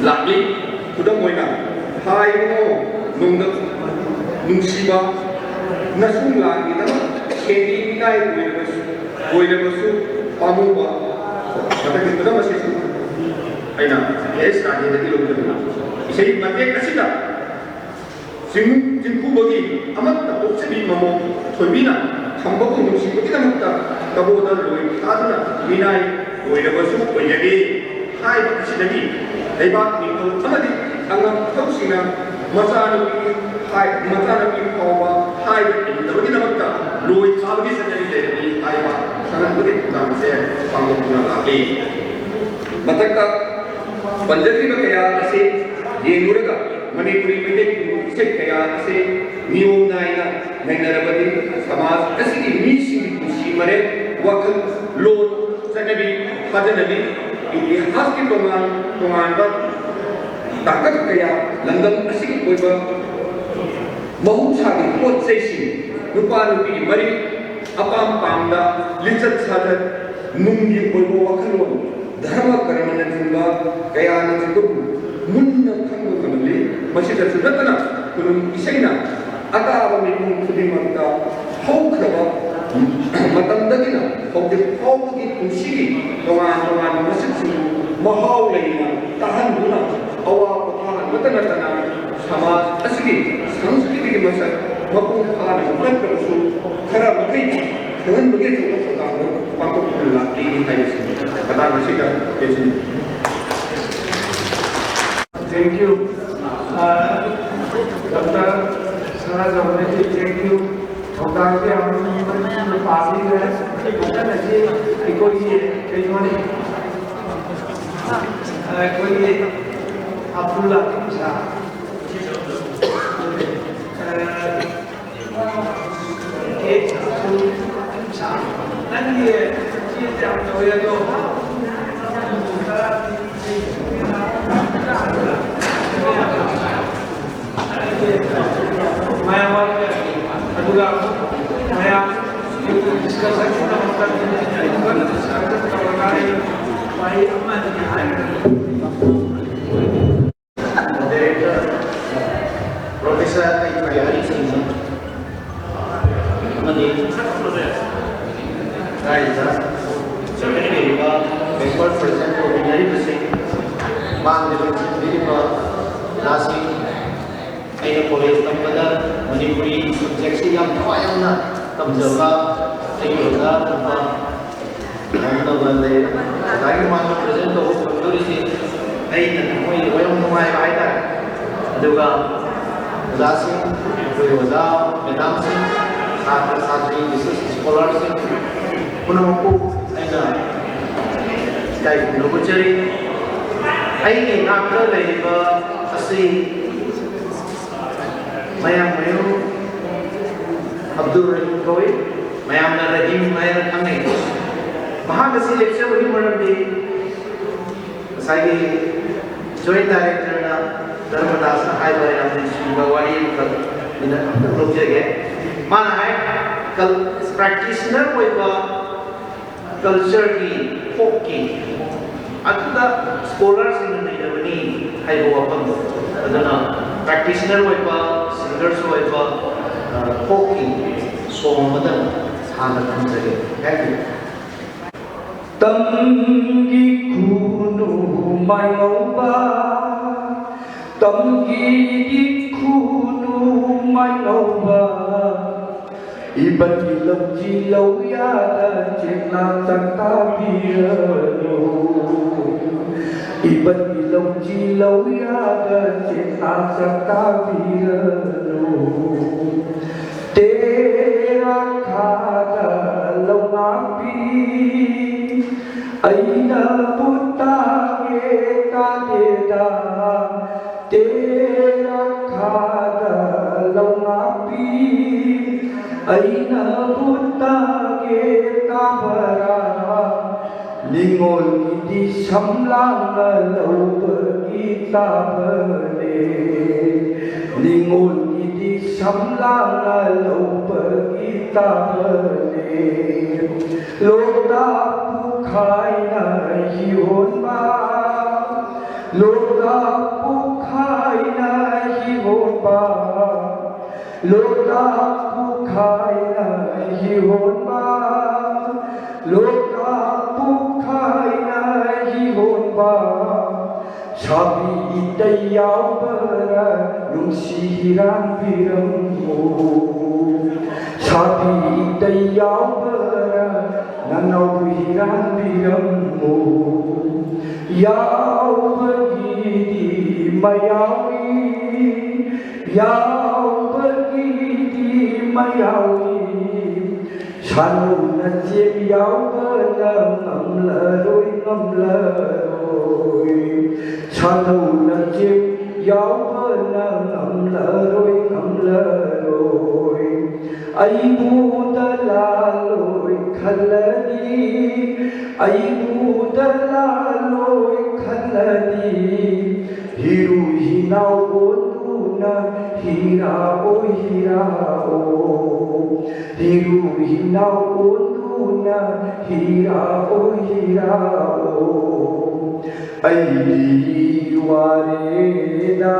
락리 구덩 보이나 하이고 농덕 뭉시바 나순랑이다 케미나이 보이르버스 파무바 나타기 구덩 마시스 아이나 예스 라디에서 이렇게구나 이세이 만데 까시다 진쿠버기 아마타 옥체비 마모 토비나 한국은 음식이 기다렸다. 더보다 로이 사드나 미나이 오이러버스 오이자기 하이바 시대기 내바 니코 아마디 강남 터우시나 마사노기 하이 마사노기 파와 하이바 인더기 남았다. 로이 사드기 세대기 되니 하이바 상한국의 부담세 방법구나 라기 마탁다 반저기가 그야 아시 예누르가 Manipuri में से कया से नियम नाइना नगरबदी समाज ऐसी मीसी खुशी मरे वक्त लोन सनबी फजनबी इतिहास के तोमान पर ताकत कया लंदन ऐसी कोई बा बहुशाली पोचेसी नुपानुपी मरी अपाम पामदा लिचत साधत नुंगी कोई बा वक्त लोन धर्म कर्म नजिंबा कया नजिंबु मुन्ना खंगो कमले मशीदसु नतना कुनुम इसेना अताबा मिमुं खुदिमंता हौखरबा मतमदगिना हौदि हौगी कुसिगी तोंगान मसिदसु महाव लेना तहनदुना अवा पथान मतनतना समाज असगी संस्कृति की मसक मपुं फान नकरसु खरा मखै खन बगे जो पतानो पाको खुला ती हाइस कदा मसिदा केसिन Thank you. Dr. Sarah Javneji, thank you. Dr. Ji हम पास ही गए पता नहीं कोई कोई Abdullah Shah nanti kita tahu ya tu मैं अदुगा मैं डिस्कशन kita भाई अम्मा जी Director Professor Ayuhari Singh Mani Raisa Secretary Bengal President of Binari Singh Mang Diripa Nasi Aina College Tampada Manipuri Subject yang kawayana Tamjaba Ayuhara Tampa Namna Bande Lagi Mang President of Binari Singh Aina Moi Wayang Numai Baita Aduga Udasin Uda Medam Singh Satra Satri Research Scholar Singh Punamku Aina Kai Nubuchari Aini Nakra Leiba Asi Mayam Mayu Abdul Rahim Koi Mayam Rahim Mayam Kami Mahagasi lecture Wali Madam Sagi Joint Director na Dharmadas na hai bari amne Shivawari kal ina log jage mana hai kal practitioner koi ba culture ki folk ki atuda scholars in the Germany hai go apam adana practitioner koi ba singers koi ba folk ki song madan sana tham jage thank you Tamgi kunu mai ngau ba Tamgi kunu mai ngau ba Iban ilau ji lau ya da chek na chang ta bia no Iban ilau ji lau ya da chek na chang ta bia no Tera kha da lau ngapi aina putage kadeda tera khada ngapi aina putage kabara lingol di samlang laupergi tabane lingol di samlang laupergi tabane loda pukhai na hion ba loda pukhai na hion ba loda pukhai na hion ba loda pukhai na hion ba sabi itayau bara nungsiran birammu sabi itayau bara nanau hiran birammu yau pergi di mayawi yau pergi di mayawi sanu najib yau ngam leroi sanu najib yau ngam leroi ai budalaloi khalani ai budalaloi khalani hiru hinau boduna hira o hiru hinau boduna hira o ai wareda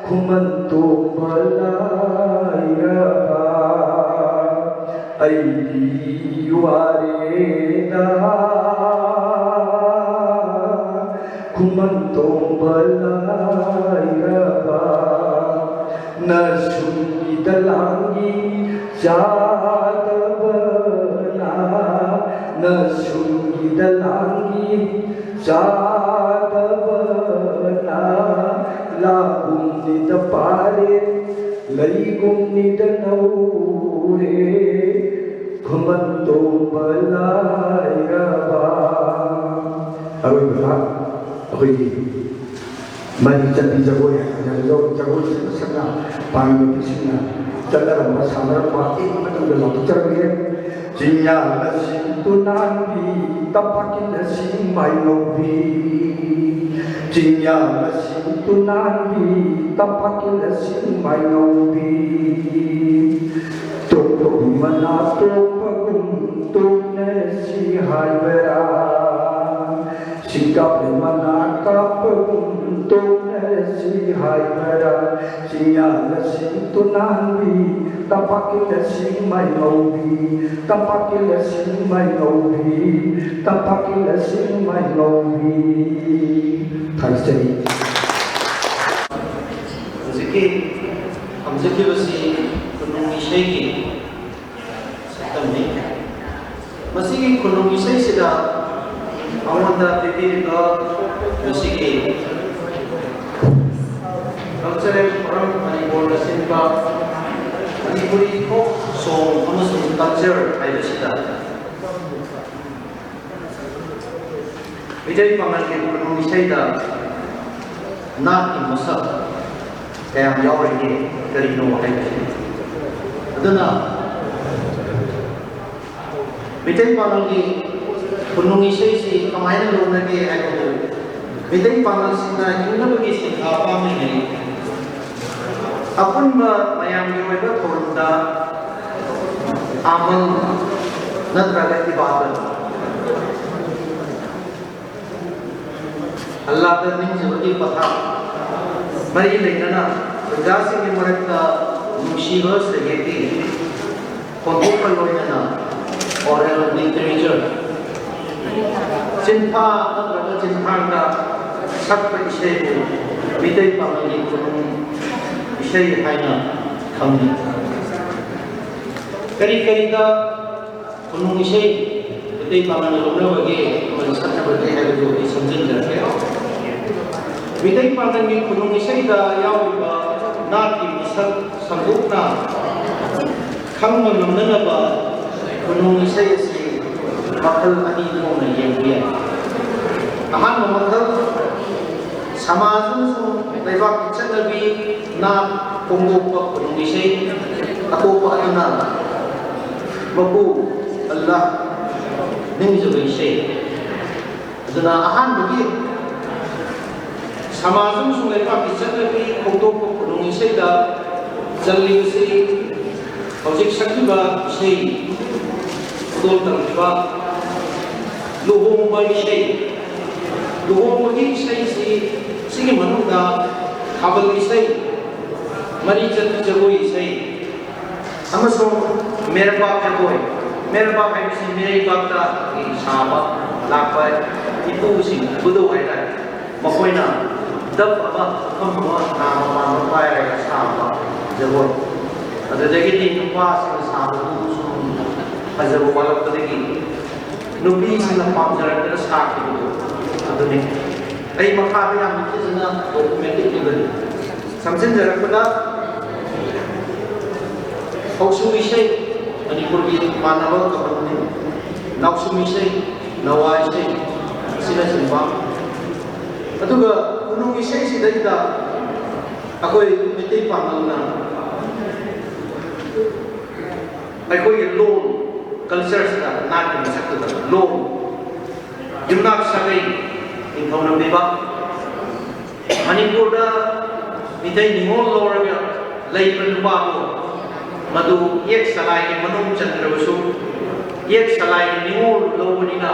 kumantu malayaba ai wareda kumantu malayaba nasuni dalangi jadabana nasuni dalangi jadabana lagum ni tapare laigum ni danaure khumanto balairaba awi ba awi mari jadi jago ya jago sana panggil pisina jalan masalah mati betul dalam cermin jinya nasi tunangi tapakin nasi mainobi jinya nasi tunangi tapakin nasi mainobi toko mana toko tuk nasi haibera sikap mana kapung tuk nasi haibera jinya nasi tunangi tapakin nasi mainobi tapakin nasi mainobi tapakin nasi mainobi Thanks, Zikir, zikir besi kunung isai sistem ni. Masih kunung isai sudah awam dah berdiri ke musik. Cultural orang Manipur Simba Manipuri folk song amasung culture ay sudah. Vijay Pangal ke kunung isai dah nak imusak kaya yaw rin karino ay ito na Vijay Pangal ke kunung isai si kamay na loob na ke ay ito Vijay Pangal sina yung nabagi si apa may apun ba mayang yung iba turunda amal nadragat ibadat Allah dan menjadi patah. Mari kita berjasa ke mereka musibah sehati, kontrol loyana, orang literature. Cinta atau cinta anda sampai isyaitu, bidai panggil kurung isyai hanya kami. Kali-kali kurung isyai bidai panggil kurung bagi manusia bagi hari itu disenjung jadi. Bidai panggil kurung isai dah yaw iba nati misal sambukna ꯈꯪꯕ ꯉꯝꯅꯅꯕ ꯈꯨꯅꯨꯡ ꯏꯁꯩ ꯑꯁꯤ ꯃꯈꯜ ꯑꯅꯤ ꯊꯣꯛꯅ ꯌꯦꯡꯕ ꯌꯥꯏ ꯑꯍꯥꯟꯕ ꯃꯈꯜ ꯁꯃꯥꯖ ꯑꯃꯁꯨꯡ ꯂꯩꯕꯥꯛꯀꯤ ꯆꯠꯅꯕꯤ ꯅꯥꯠ ꯐꯣꯡꯗꯣꯛꯄ ꯈꯨꯅꯨꯡ ꯏꯁꯩ ꯑꯇꯣꯞꯄ ꯑꯗꯨꯅ ꯃꯄꯨ ꯑꯜꯂꯥ ꯅꯤꯡꯖꯕ ꯏꯁꯩ ꯑꯗꯨꯅ ꯑꯍꯥꯟꯕꯒꯤ ꯁꯃꯥꯖ ꯑꯃꯁꯨꯡ ꯂꯩꯕꯥꯛꯀꯤ ꯆꯠꯅꯕꯤ ꯐꯣꯡꯗꯣꯛꯄ ꯈꯨꯅꯨꯡ ꯏꯁꯩꯗ ꯆꯜꯂꯤꯕꯁꯤ ꯍꯧꯖꯤꯛ ꯁꯛꯈꯤꯕ ꯏꯁꯩ ꯈꯨꯗꯣꯜ ꯇꯝꯂꯤꯕ ꯂꯨꯍꯣꯡꯕ ꯏꯁꯩ ꯂꯨꯍꯣꯡꯕꯒꯤ ꯏꯁꯩꯁꯤ ꯁꯤꯒꯤ ꯃꯅꯨꯡꯗ ꯊꯥꯕꯜ ꯏꯁꯩ ꯃꯔꯤ ꯆꯠꯄꯤ ꯖꯒꯣꯏ ꯏꯁꯩ ꯑꯃꯁꯨꯡ ꯃꯦꯔꯕꯥꯛ ꯖꯒꯣꯏ ꯃꯦꯔꯕꯥꯛ ꯍꯥꯏꯕꯁꯤ ꯃꯤꯔꯩꯕꯥꯛꯇ ꯁꯥꯕ ꯂꯥꯛꯄ ꯏꯄꯨꯁꯤꯡ ꯈꯨꯗꯧ ꯍꯥꯏꯇꯥꯔꯦ ꯃꯈꯣꯏꯅ ꯗꯞ ꯑꯃ ꯐꯝ ꯑꯃ ꯅꯥꯝ ꯑꯃ ꯄꯥꯏꯔꯒ ꯁꯥꯕ ꯖꯒꯣꯏ ꯑꯗꯨꯗꯒꯤꯗꯤ ꯅꯨꯄꯥꯁꯤꯡꯅ ꯁꯥꯕꯗꯨ ꯁꯨꯝ ꯐꯖꯕ ꯋꯥꯠꯂꯛꯄꯗꯒꯤ ꯅꯨꯄꯤꯁꯤꯡꯅ ꯄꯥꯝꯖꯔꯛꯇꯅ ꯁꯥꯈꯤꯕꯗꯨ ꯑꯗꯨꯅꯤ ꯑꯩ ꯃꯈꯥꯗ ꯌꯥꯝꯅ ꯐꯖꯅ ꯗꯣꯀꯨꯃꯦꯟꯇꯦꯠ ꯏꯕꯅꯤ ꯁꯝꯖꯤꯟꯖꯔꯛꯄꯗ ꯍꯧꯁꯨ ꯏꯁꯩ ꯃꯅꯤꯄꯨꯔꯒꯤ ꯃꯥꯟꯅꯕ ꯀꯃꯟꯅꯤ ꯅꯥꯎꯁꯨꯝ ꯏꯁꯩ ꯅꯋꯥ ꯏꯁꯩ ꯑꯁꯤꯅꯆꯤꯡꯕ ꯑꯗꯨꯒ ꯈꯨꯅꯨꯡ ꯏꯁꯩꯁꯤꯗꯩꯗ ꯑꯩꯈꯣꯏ ꯃꯩꯇꯩ ꯄꯥꯉꯜꯅ ꯑꯩꯈꯣꯏꯒꯤ ꯂꯣꯟ ꯀꯜꯆꯔꯁꯤꯗ ꯅꯥꯠꯀꯤ ꯃꯁꯛꯇꯨꯗ ꯂꯣꯟ ꯌꯨꯝꯅꯥꯛ ꯁꯥꯒꯩ ꯅꯤꯡꯊꯧꯅꯕꯤꯕ ꯃꯅꯤꯄꯨꯔꯗ ꯃꯤꯇꯩ ꯅꯤꯉꯣꯜ ꯂꯧꯔꯒ ꯂꯩꯕ ꯅꯨꯄꯥꯕꯨ ꯃꯗꯨ ꯌꯦꯛ ꯁꯂꯥꯏꯒꯤ ꯃꯅꯨꯡ ꯆꯟꯗ꯭ꯔꯕꯁꯨ ꯌꯦꯛ ꯁꯂꯥꯏꯒꯤ ꯅꯤꯉꯣꯜ ꯂꯧꯕꯅꯤꯅ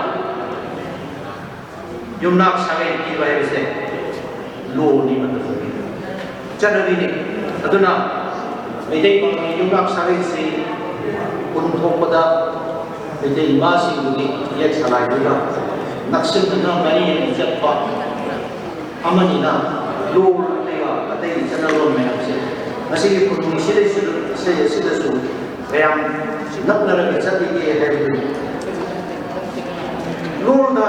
ꯌꯨꯝꯅꯥꯛ ꯁꯥꯒꯩ ꯄꯤꯕ ꯍꯥꯏꯕꯁꯦ ꯂꯣꯅꯤ ꯃꯇꯝꯗꯨꯒꯤ ꯆꯠꯅꯕꯤꯅꯤ ꯑꯗꯨꯅ ꯃꯩꯇꯩ ꯄꯥꯉꯜꯒꯤ ꯌꯨꯝꯅꯥꯛ ꯁꯥꯒꯩꯁꯤ ꯄꯨꯟꯊꯣꯛꯄꯗ ꯃꯩꯇꯩ ꯏꯃꯥꯁꯤꯡꯗꯨꯒꯤ ꯌꯦꯛ ꯁꯂꯥꯏꯗꯨꯒ ꯅꯛꯁꯤꯟꯅꯅ ꯃꯔꯤ ꯆꯠꯄ ꯑꯃꯅꯤꯅ ꯂꯣꯟ ꯑꯇꯩꯒ ꯑꯇꯩꯒꯤ ꯆꯠꯅꯂꯣꯟ ꯃꯌꯥꯝꯁꯦ ꯃꯁꯤꯒꯤ ꯈꯨꯅꯨꯡ ꯏꯁꯩ ꯑꯁꯤꯗꯁꯨ ꯀꯌꯥꯝ ꯅꯛꯅꯔꯒ ꯆꯠꯂꯤꯒꯦ ꯍꯥꯏꯕꯗꯨꯅꯤ ꯂꯣꯟꯗ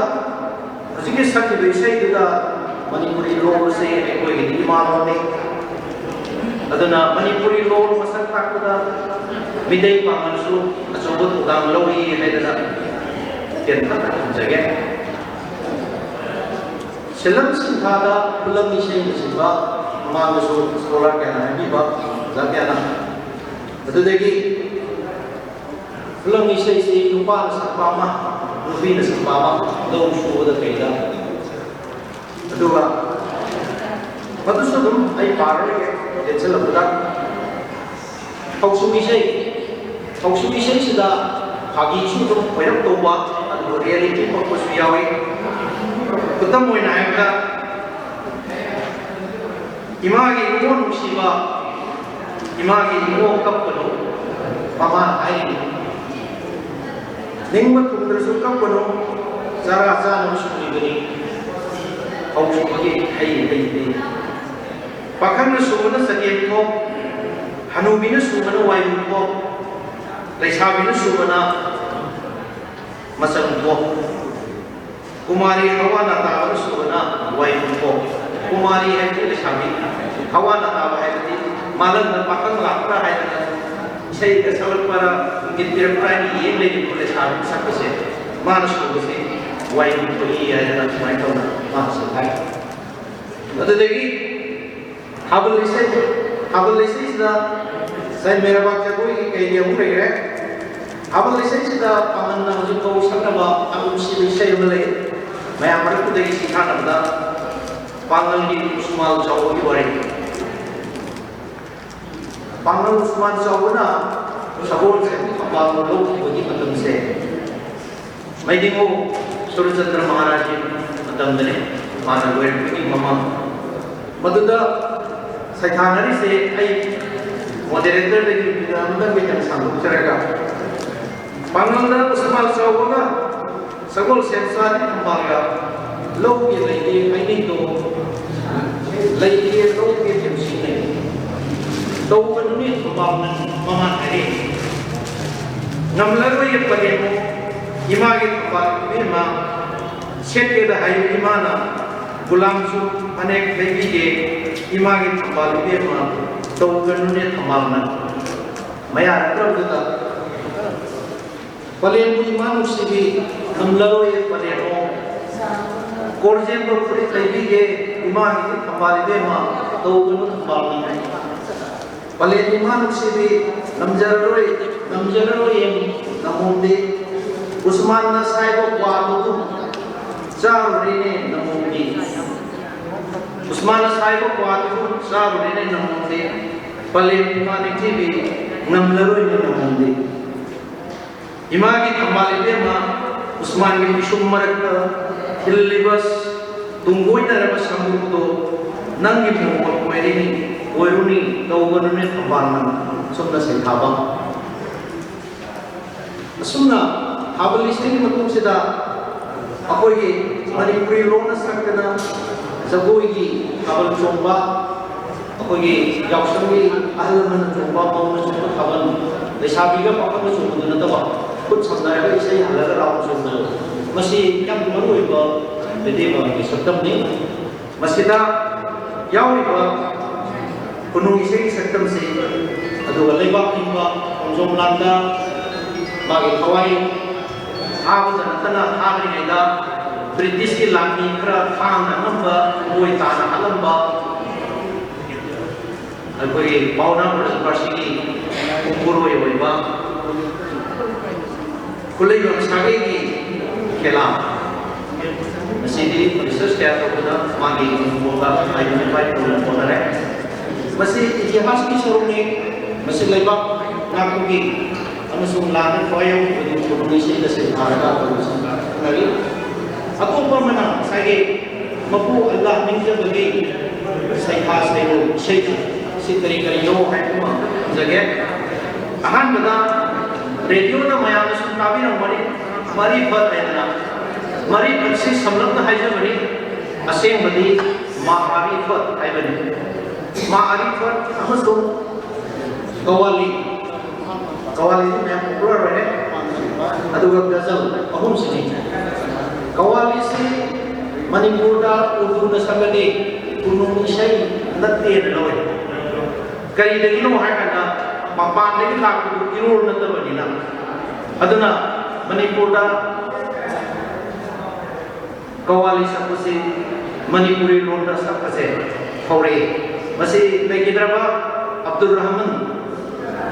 ꯍꯧꯖꯤꯛꯀꯤ ꯁꯛꯈꯤꯕ ꯏꯁꯩꯗꯨꯗ ꯃꯅꯤꯄꯨꯔꯤ ꯂꯣꯟ ꯑꯁꯤ ꯑꯩꯈꯣꯏꯒꯤꯗꯤ ꯏꯃꯥ ꯂꯣꯟꯅꯤ ꯑꯗꯨꯅ ꯃꯅꯤꯄꯨꯔꯤ ꯂꯣꯟ ꯃꯁꯛ ꯇꯥꯛꯄꯗ ꯃꯤꯇꯩ ꯄꯥꯉꯜꯁꯨ ꯑꯆꯧꯕ ꯊꯧꯗꯥꯡ ꯂꯧꯏ ꯍꯥꯏꯗꯅ ꯇꯦꯟꯇꯛꯅ ꯊꯝꯖꯒꯦ ꯁꯦꯂꯝ ꯁꯤꯟꯊꯥꯗ ꯈꯨꯂꯪ ꯏꯁꯩꯅꯆꯤꯡꯕ ꯃꯃꯥꯡꯗꯁꯨ ꯁ꯭ꯀꯣꯂꯔ ꯀꯌꯥꯅ ꯍꯥꯏꯕꯤꯕ ꯑꯣꯖꯥ ꯀꯌꯥꯅ ꯑꯗꯨꯗꯒꯤ ꯈꯨꯂꯪ ꯏꯁꯩꯁꯤ ꯅꯨꯄꯥꯅ ꯁꯛꯄ ꯑꯃ ꯅꯨꯄꯤꯅ ꯁꯛꯄ ꯑꯃ ꯂꯧ ꯁꯨꯕꯗ ꯀꯩꯗ ꯑꯗꯨꯒ ꯃꯗꯨꯁꯨ ꯑꯗꯨꯝ ꯑꯩ ꯄꯥꯔꯔꯣꯏꯒꯦ ꯇꯦꯟꯁꯤꯜꯂꯛꯄꯗ ꯍꯧꯁꯨ ꯏꯁꯩꯁꯤꯗ ꯐꯥꯒꯤꯁꯨ ꯑꯗꯨꯝ ꯑꯣꯏꯔꯞ ꯇꯧꯕ ꯑꯗꯨꯒ ꯔꯤꯌꯦꯂꯤꯇꯤ ꯄꯛꯄꯁꯨ ꯌꯥꯎꯏ ꯈꯨꯗꯝ ꯑꯣꯏꯅ ꯍꯥꯏꯕꯗ ꯏꯃꯥꯒꯤ ꯏꯉꯣꯜ ꯅꯨꯡꯁꯤꯕ ꯏꯃꯥꯒꯤ ꯏꯉꯣꯜ ꯀꯞꯄꯅꯨ ꯃꯃꯥꯅ ꯍꯥꯏꯔꯤꯅꯤ ꯅꯤꯡꯕ ꯊꯨꯡꯗ꯭ꯔꯁꯨ ꯀꯞꯄꯅꯨ ꯆꯔꯥ ꯆꯥꯅꯕ ꯁꯨꯔꯤꯕꯅꯤ ꯍꯧꯁꯨꯕꯒꯤ ꯍꯩ ꯄꯥꯈꯪꯅ ꯁꯨꯕꯅ ꯆꯒꯦꯝ ꯊꯣꯛ ꯍꯅꯨꯕꯤꯅ ꯁꯨꯕꯅ ꯋꯥꯏꯕꯨ ꯊꯣꯛ ꯂꯩꯁꯥꯕꯤꯅ ꯁꯨꯕꯅ ꯃꯆꯪ ꯊꯣꯛ ꯀꯨꯃꯥꯔꯤ ꯍꯋꯥꯅ ꯇꯥꯕꯅ ꯁꯨꯕꯅ ꯋꯥꯏꯕꯨ ꯊꯣꯛ ꯀꯨꯃꯥꯔꯤ ꯍꯥꯏꯕꯗꯤ ꯂꯩꯁꯥꯕꯤ ꯍꯋꯥꯅ ꯇꯥꯕ ꯍꯥꯏꯕꯗꯤ ꯃꯥꯂꯪꯅ ꯄꯥꯈꯪ ꯂꯥꯛꯄ꯭ꯔꯥ ꯍꯥꯏꯗꯅ ꯏꯁꯩꯒ ꯁꯛꯂꯛꯄꯔ ꯏꯪꯒꯤꯠ ꯄꯤꯔꯛꯄ꯭ꯔꯥ ꯍꯥꯏꯅ ꯌꯦꯡ ꯂꯩꯔꯤꯕ ꯂꯩꯁꯥꯕꯤ ꯁꯛꯄꯁꯦ ꯃꯥꯅ ꯁꯨꯕꯁꯦ ꯋꯥꯏꯕꯨ ꯊꯣꯛꯏ ꯍꯥꯏꯗꯅ ꯁꯨꯃꯥꯏꯅ ꯇꯧꯅ ꯃꯥꯅꯁꯨ ꯍꯥꯏ ꯑꯗꯨꯗꯒꯤ ꯊꯥꯕꯜ ꯏꯁꯩꯁꯤꯗ ꯉꯁꯥꯏ ꯃꯦꯔꯕꯥꯛ ꯖꯒꯣꯏꯒꯤ ꯀꯩꯒꯤ ꯑꯃꯨꯛ ꯂꯩꯔꯦ ꯊꯥꯕꯜ ꯏꯁꯩꯁꯤꯗ ꯄꯥꯉꯜꯅ ꯍꯧꯖꯤꯛꯐꯥꯎ ꯁꯛꯅꯕ ꯑꯅꯨꯡꯁꯤꯕ ꯏꯁꯩ ꯑꯃ ꯂꯩ ꯃꯌꯥꯝ ꯃꯔꯛꯇꯨꯗꯒꯤ ꯁꯤꯡꯊꯥꯅꯕꯗ ꯄꯥꯉꯜꯒꯤ ꯎꯁꯃꯥꯜ ꯆꯥꯎꯕꯒꯤ ꯋꯥꯔꯤ ꯄꯥꯉꯜ ꯎꯁꯃꯥꯜ ꯆꯥꯎꯕꯅ ꯁꯒꯣꯜꯁꯦ ꯊꯧꯕꯥꯜ ꯂꯧꯈꯤꯕꯒꯤ ꯃꯇꯝꯁꯦ ꯃꯩꯗꯤꯡꯉꯨ ꯁꯨꯔꯆꯟꯗ꯭ꯔ ꯃꯍꯥꯔꯥꯖꯒꯤ ꯃꯇꯝꯗꯅꯤ ꯃꯥꯅ ꯂꯣꯏꯔꯛꯄꯒꯤ ꯃꯃꯥꯡ ꯃꯗꯨꯗ ꯁꯩꯊꯥꯅꯔꯤꯁꯦ ꯑꯩ ꯃꯣꯗꯦꯔꯦꯇꯔꯗꯒꯤ ꯑꯃꯇꯪ ꯌꯥꯝ ꯁꯥꯡꯗꯣꯛꯆꯔꯒ ꯄꯥꯉꯜꯗ ꯎꯁꯃꯥꯜ ꯆꯥꯎꯕꯒ ꯁꯒꯣꯜ ꯁꯦꯝꯆꯥꯗꯤ ꯊꯝꯕꯥꯜꯒ ꯂꯧꯒꯦ ꯂꯩꯒꯦ ꯍꯥꯏꯅꯩꯗꯣ ꯂꯩꯒꯦ ꯂꯧꯒꯦ ꯇꯦꯝꯁꯤꯟꯅꯩ ꯇꯧꯒꯅꯨꯅꯦ ꯊꯝꯕꯥꯜꯅ ꯃꯃꯥ ꯍꯥꯏꯔꯛꯏ ꯉꯝꯂꯔꯣꯏ ꯌꯦꯠꯄꯅꯦꯃꯣ 이마게 이마 셋게다 하유 이마나 굴람수 अनेक लेगी के इमागे थंबाल बेमा तो गनुने थंबालना maya rakrabda palen bu imam sibi namlaro ye paleno korjem bo puri lebi ge imam ki thambali de ma to gunu thambali palen imam sibi namjaro ye namunde usman na saibo kwadu charine namunde Usman Saibo kuatu sahabu ini namunde paling panik tibi namlaru ini namunde imagi kembali dia ma Usman ini summerka hilibas tungguin dari bersambut tu nangi membuat ini waruni tawabannya kembalan sudah sekabang sunnah habis ini maklum sudah apa ini Manipuri lona sakna Sabuigi kabel chomba akogi yaushangi ahlan chomba mauna chomba kabel lesabiga pakam chomba na tawa kut samdara isai halaga raw chomba masi yang maru iba bede ba ki saktam ni masida yawi ba kunung isai saktam se adu galeba kimba onjom landa magi khawai abu tanatana thagri ida British ki lami kra thang na namba moi ta na alamba alkoi pauna prasini ukuro ye boiba kulai yo sage ki khela masidi research kya to na magi moga identify ko na re masi itihas ki sorone masi laiba na ko ki amasung lana koyo ko ni se da se araga ko ngari Aku mana saya mampu Allah minta bagi saya khas itu si kari-kari yo hai cuma jaga ahan benda radio na maya sun tabi na mari bat na mari si samlang na hai jabani asing badi ma'arifat hai bani ma'arifat amasung kawali ni yang popular right adu gazal ahum sini Kawali si Manipura Urdu na sagade kunung isay natte na loy kay dagino hay kana papan lagi laku irul na tabani na aduna Manipura Kawali sa kusi Manipuri londa sa kasi khore masi begidraba Abdul Rahman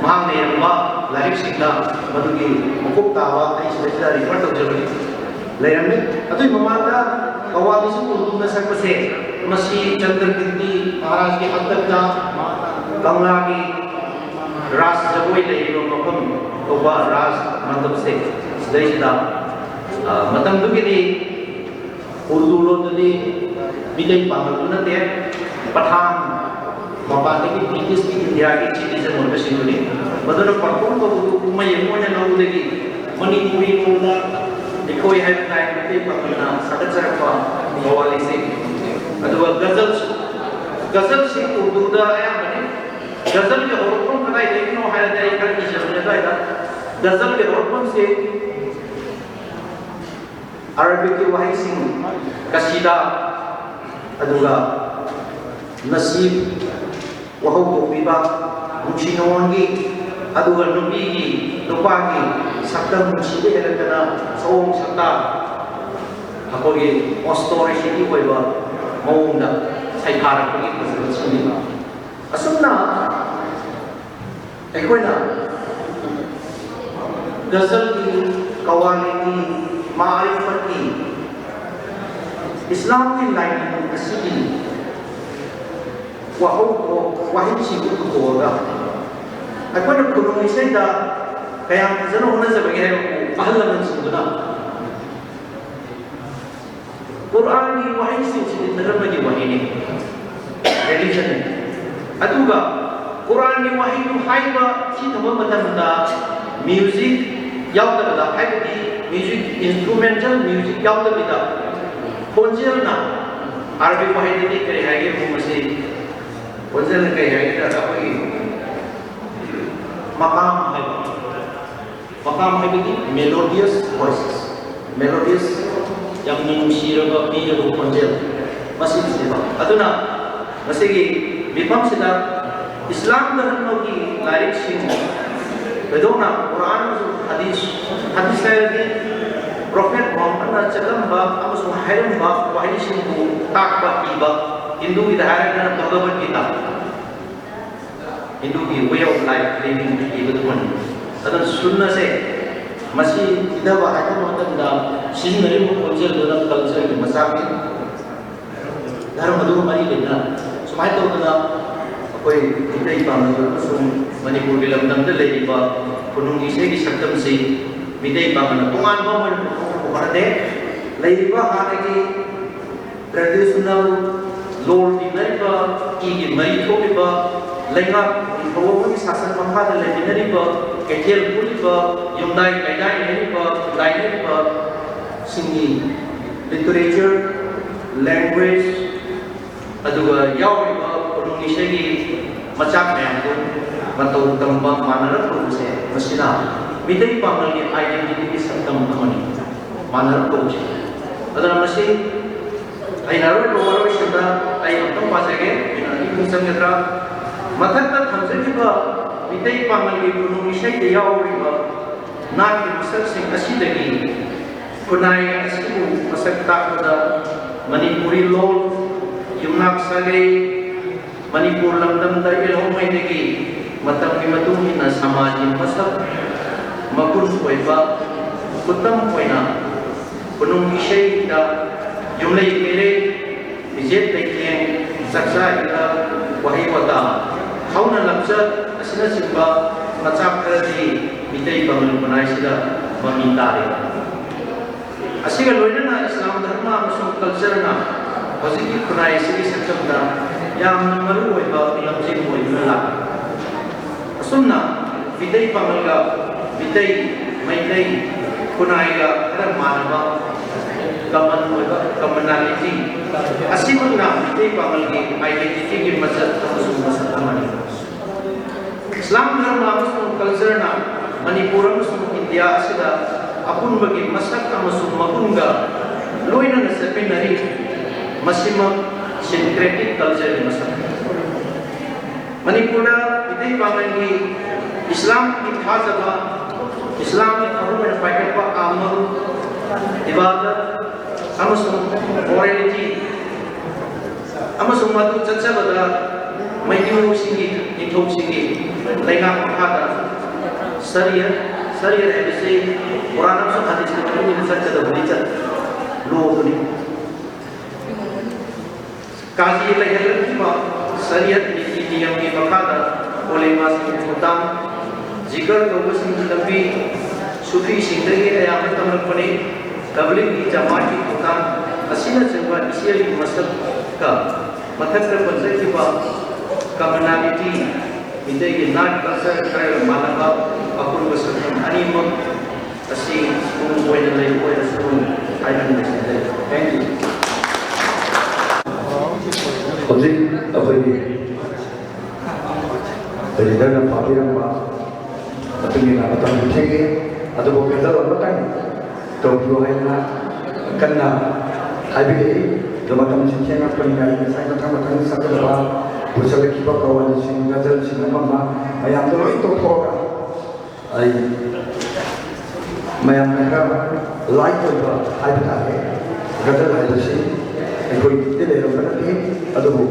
mahang ne ba larik sikla madugi mukuk tawa ay sila report of Germany Layamni, atau memanda kawali itu urdu nasa kasi masih Chandragirti Maharaj ki hadd da Bangla ki ras jagoi lay lo makom oba ras mandap se sedai sida matam tu kini urdu lo tadi bidai pangal tu nanti Pathan mapante ki British ki India ki citizen mo kasi ni madona perform ko umay mo nya na udegi Manipuri mo Ikoi hai tai te pakna sadat sarfa mawali se adu gazal se urdu da ya bani gazal ke horpon kadai dekno hai dai kar ki shamne da gazal ke horpon se arabic ke wahi sing kasida aduga nasib wahu biba muchinongi aduga nubi gi lupagi sakdam mucibe helakana sawong sakta akogi story sini boiba maungda sai khara ko gi pasini asumna ekoina gazal ki kawali ki ma'rifat ki islam ki lain asidi wahid si ko ga akoina kuno isai da kaya zano hona sebagai ahlan sundana Quran ni wahai sih dalam bagi wahai ni religion ni aduga Quran ni wahai tu hai ba kita bermata-mata music yang terada hai di music instrumental music yang terada ponjel na Arabic wahai ni kare hai ke masih ponjel kare hai kita apa ini makam hai Makam begini melodious voices, melodious yang menusir apa ni yang konjel masih siapa? Atau na masih di bipam sedar Islam dalam lagi lirik sing बेदोना Quran हदीस हदीस है Prophet Muhammad cakamba amasung hairamba wahai singku takba iba Hindu idahara na Bhagavad Gita Hindu ki way of life living iba tuan adan sunna se masi ida wahai ko matanda sin nari mo culture dona culture ki masaki dharma du mari lena sumai to na koi idai pa na sum Manipur ki lamdam de lei ba punung ise ki saktam se midai pa na tungan ba man Parade, laiba haragi traditional lord dinariba, igi mai thobiba, lainga provoki sasan makha de dinariba, kethel puliba, yundai kaidai nariba, lainariba, singi literature, language, aduga yauriba, punungi shegi macam mayamdu, matau tamba manara puruse, masina, midai pangalgi identity saktam kamani. Mana coach. Ada masih ayah naruh dua sudah ayah untuk pasangnya, ini pusing kita. Mata tak hamzah juga, kita panggil ibu nulisnya dia orang nak masak sing asyik lagi. Kunai asyik masak tak ada Manipuri lol, Yumnak sagai Manipur lamdam dari elhomai lagi. Mata kimatuhin na samajin masak makun kuiba, kutam kuina. Penung isai kita jumlah mere dijet tekeng saksa kita wahai wata kau na laksa asina simba macam kerji mitai bangun benai sila memintari asika loina na Islam dharma masuk culture na positif benai sini saksa na yang malu waiba ilam sing mo imala asumna mitai bangun mitai maitai kunai ga ada manaba commonality asimang na iti pangalgi identity ki masat masat amani Islam dharma masuk culture na Manipur masuk India sila apun bagi masak masuk makunga loina na seminary masimang syncretic culture ni masak Manipur iti pangalgi Islam ithazaba Islam ni kamu menyampaikan pak amal ibadat amasung morality amasung matu caca bada mayu singi itu singi lengah makada syariat ebisi Quran amasung hadis itu ini saja dah bericat lo tu ni kaji lagi lagi syariat ini yang makada oleh masing utang jika kau bersih tapi sufi sindagi yang kita melakukan tabligh di jamaah kita asina sebuah isi yang masuk ke matak terpencil kita commonality itu yang nak pasal kerana mana apa pasal animal asing umum yang lain boleh semua ada di sini. Thank you. Objek apa ini? Jadi dalam pameran apa? Tapi ni nak tahu macam atau bukan dalam apa? Tokyo ayana kena habis dalam macam apa ni? Saya nak tahu sekarang bersama kita kawan di sini ngajar sini mama ayam tu itu thora ay mayam mereka like tu habis ada ngajar ada sini ikut itu dalam mana ni ada bu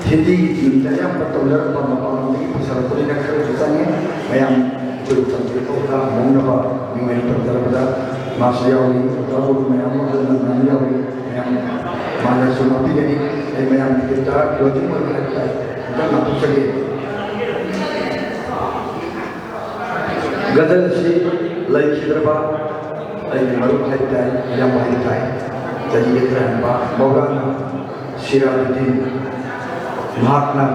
Hindi yang pertolongan pemakaman ini bersama dengan kerjanya mayam jurusan itu dah mengapa mengapa terdapat masyarakat atau mayam yang mana semua ini mayam kita dua timur kita dan apa saja gadal si lagi berapa malu kita yang kita jadi kita Maulana Sirajuddin Mahatma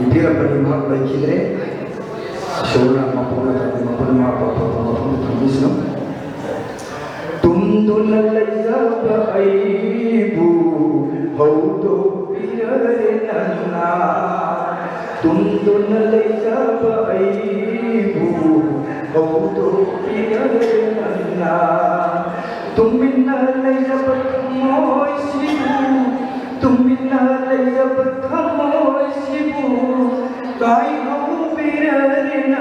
Ibira Panimah lagi kita Shona Mapuna Wisnu Tundun Layza Aibu Haudo Pirana Tundun Layza Aibu Haudo Pirana Tumina Layza Moy Sibu Tumina Layza Moy Sibu Kai Hau Pirana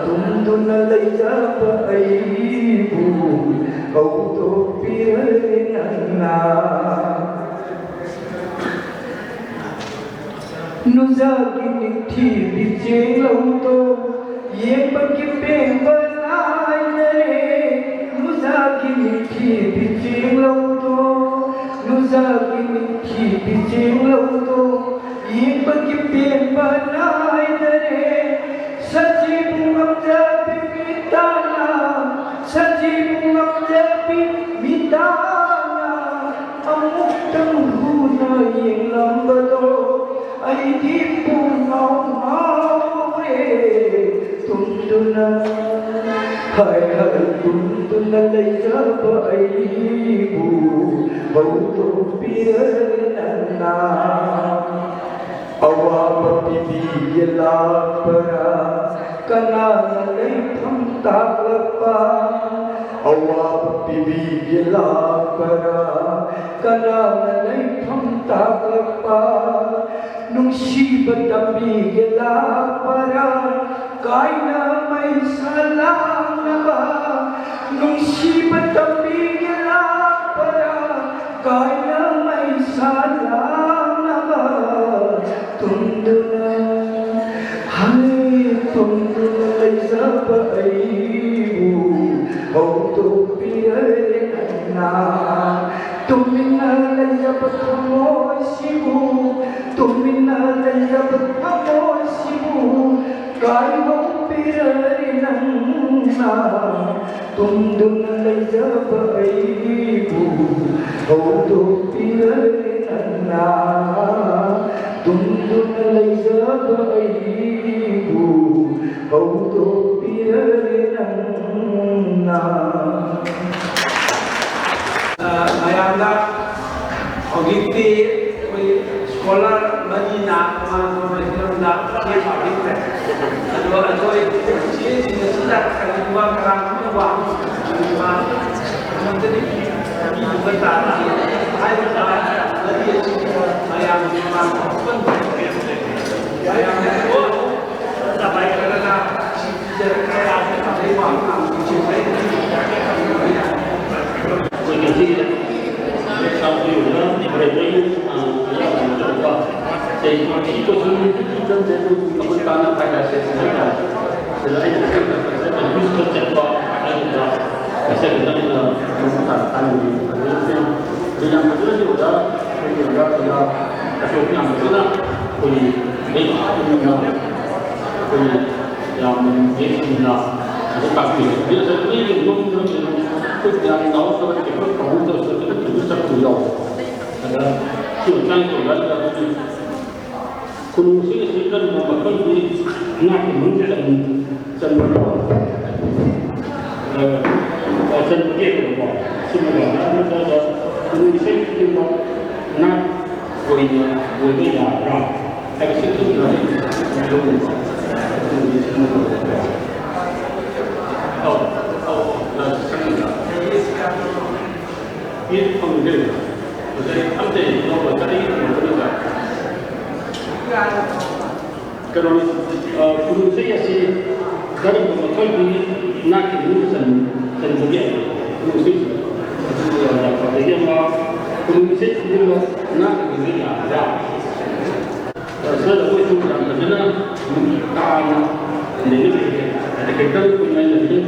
tumduna leijaba aibu autopiranna nuzagi nithi bijengauto yebagi pembanai nuzagi nithi bijengauto nuzagi nithi bijengauto yebagi pembanai sajibu ngabjabi mitana sajibu ngabjabi mitana amuk tanghuna yang lambado aidi punau maure tumduna hai hai tumduna leijaba aibu bauto pirana awapa pipi yelapara kanana leitham taklapa awapa pipi yelapara kanana leitham taklapa nungsiba tabi yelapara kaina mai salanaba nungsiba tabi yelapara kaina mai salanaba tumduna hai tumduna leijaba aibu autopiranna tumina leijaba thamoi sibu tumina leijaba thamoi sibu kai autopiranna tumduna leijaba aibu autopiranna tumduna leijaba aibu autopiranna mayamda ogiti koi scholar manina ma ke pabrik ado atoi chi sida kalima karang wa ma menteri kami bertanya hai bertanya dari mayam ma mayam itu sampai karena kaya kami wa Kunung sini kan makan di nak menjelang semua. Saya begitu bapak. Semua orang ada kunung sini kita nak boleh ram. Ada situ ada. Ini pengen. Jadi apa yangเราtadi kalau kunung saya sih dari beberapa kali nak lulusan sebenarnya kunung saya dia mah kunung saya juga nak ini ada saya pun itu yang kerana karena ini ada kita punya jadi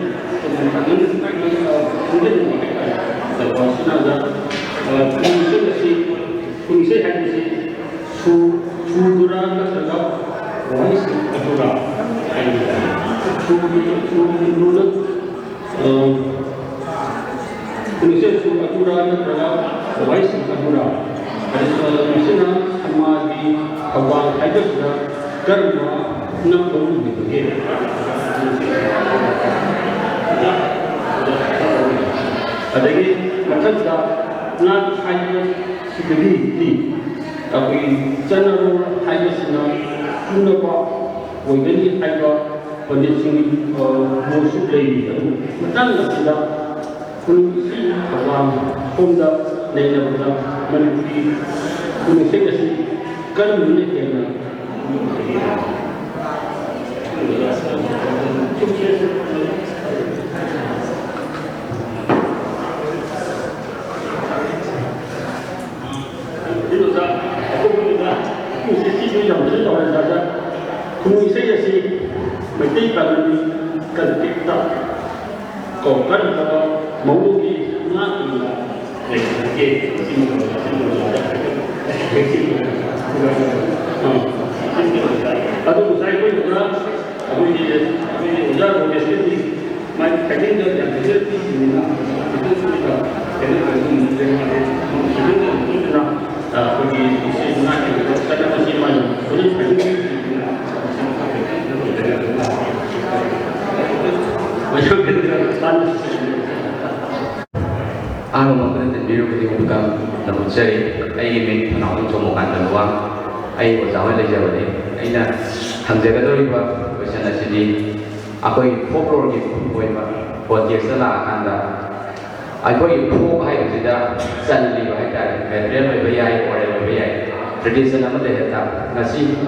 kemudian mereka terus ada kunung saya hanya sih Sudura terhadap waris Madura. Sudura Indonesia Madura terhadap waris Madura. Maksudnya sama di awal aja sudah karena nak baru gitu ya. Ada lagi macam dah nak hanya sedikit tapi general highnessna kunaba wajani haiba pendising musuh lagi itu dan sudah kunci awam honda nena pada menjadi kunci kan ini tradition ama le ta ngasi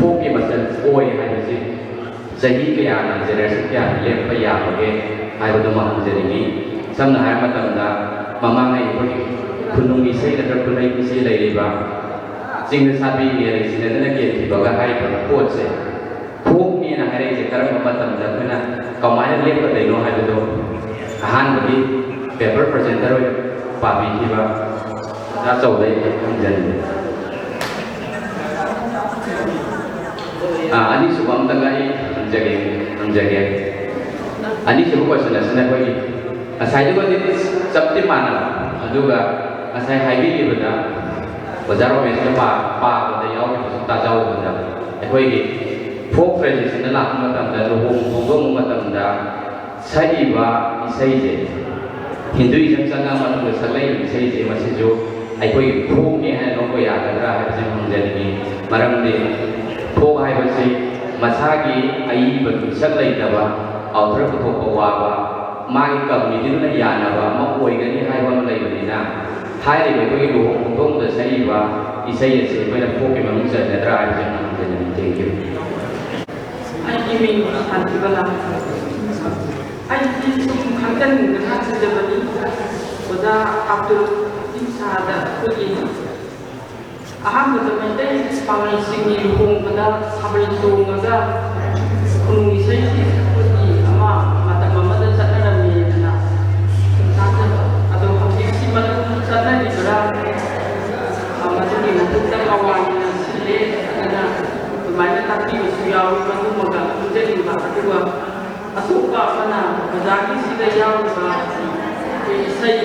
folk ki masal oi hai ji sahi ke ya na generation kya le pa ya ge hai ba ma ham je ni samna hai ma tam da mama ngai ko kunung ni sei da kunai ni sei lai ba jing sa bi ni ri sin da na ke ti ba ga hai ba ko se folk ni na hai je karam ma tam da na ka ma le ko dai no hai do han ba bi paper presenter oi pa bi ki ba na chau dai ham je ani subam tagai jage ani sebu question asna koi asai ko ni sabti mana aduga asai haibi ni bada bazaro me se pa da yaw ki ta jaw bada koi ki folk tradition la ma tam da lo hong ma tam da sai ba isai je hinduism sanga ma to salai isai je ma se jo ai koi folk ni ha no ko ya da ra ha je hong je ni maram de folk hai ba se masagi ai ba sak lai da ba author ko ko wa ba mai community na ya na ba ma oi ga ni hai ba ma lai ba ni na hai le ko ki lo hong da sai ba isai ye se ba na folk ke ma mu sa da ra ha je hong je ni thank you ai ki mi han ti ba la ai ki sum khan tan ga ha se da ba ni oda abdul isa da ko ki aham da mai pangai singi luhung pada sabri tungaga kunung isai ko ki ama mata mama da sana na mi na tata ado hamdi si mana sana ni bra ama tu ni nanti ta kawan na sile na mai na tapi suya ma tu maga jadi ba tu asuka mana bazaki sida yaw ba isai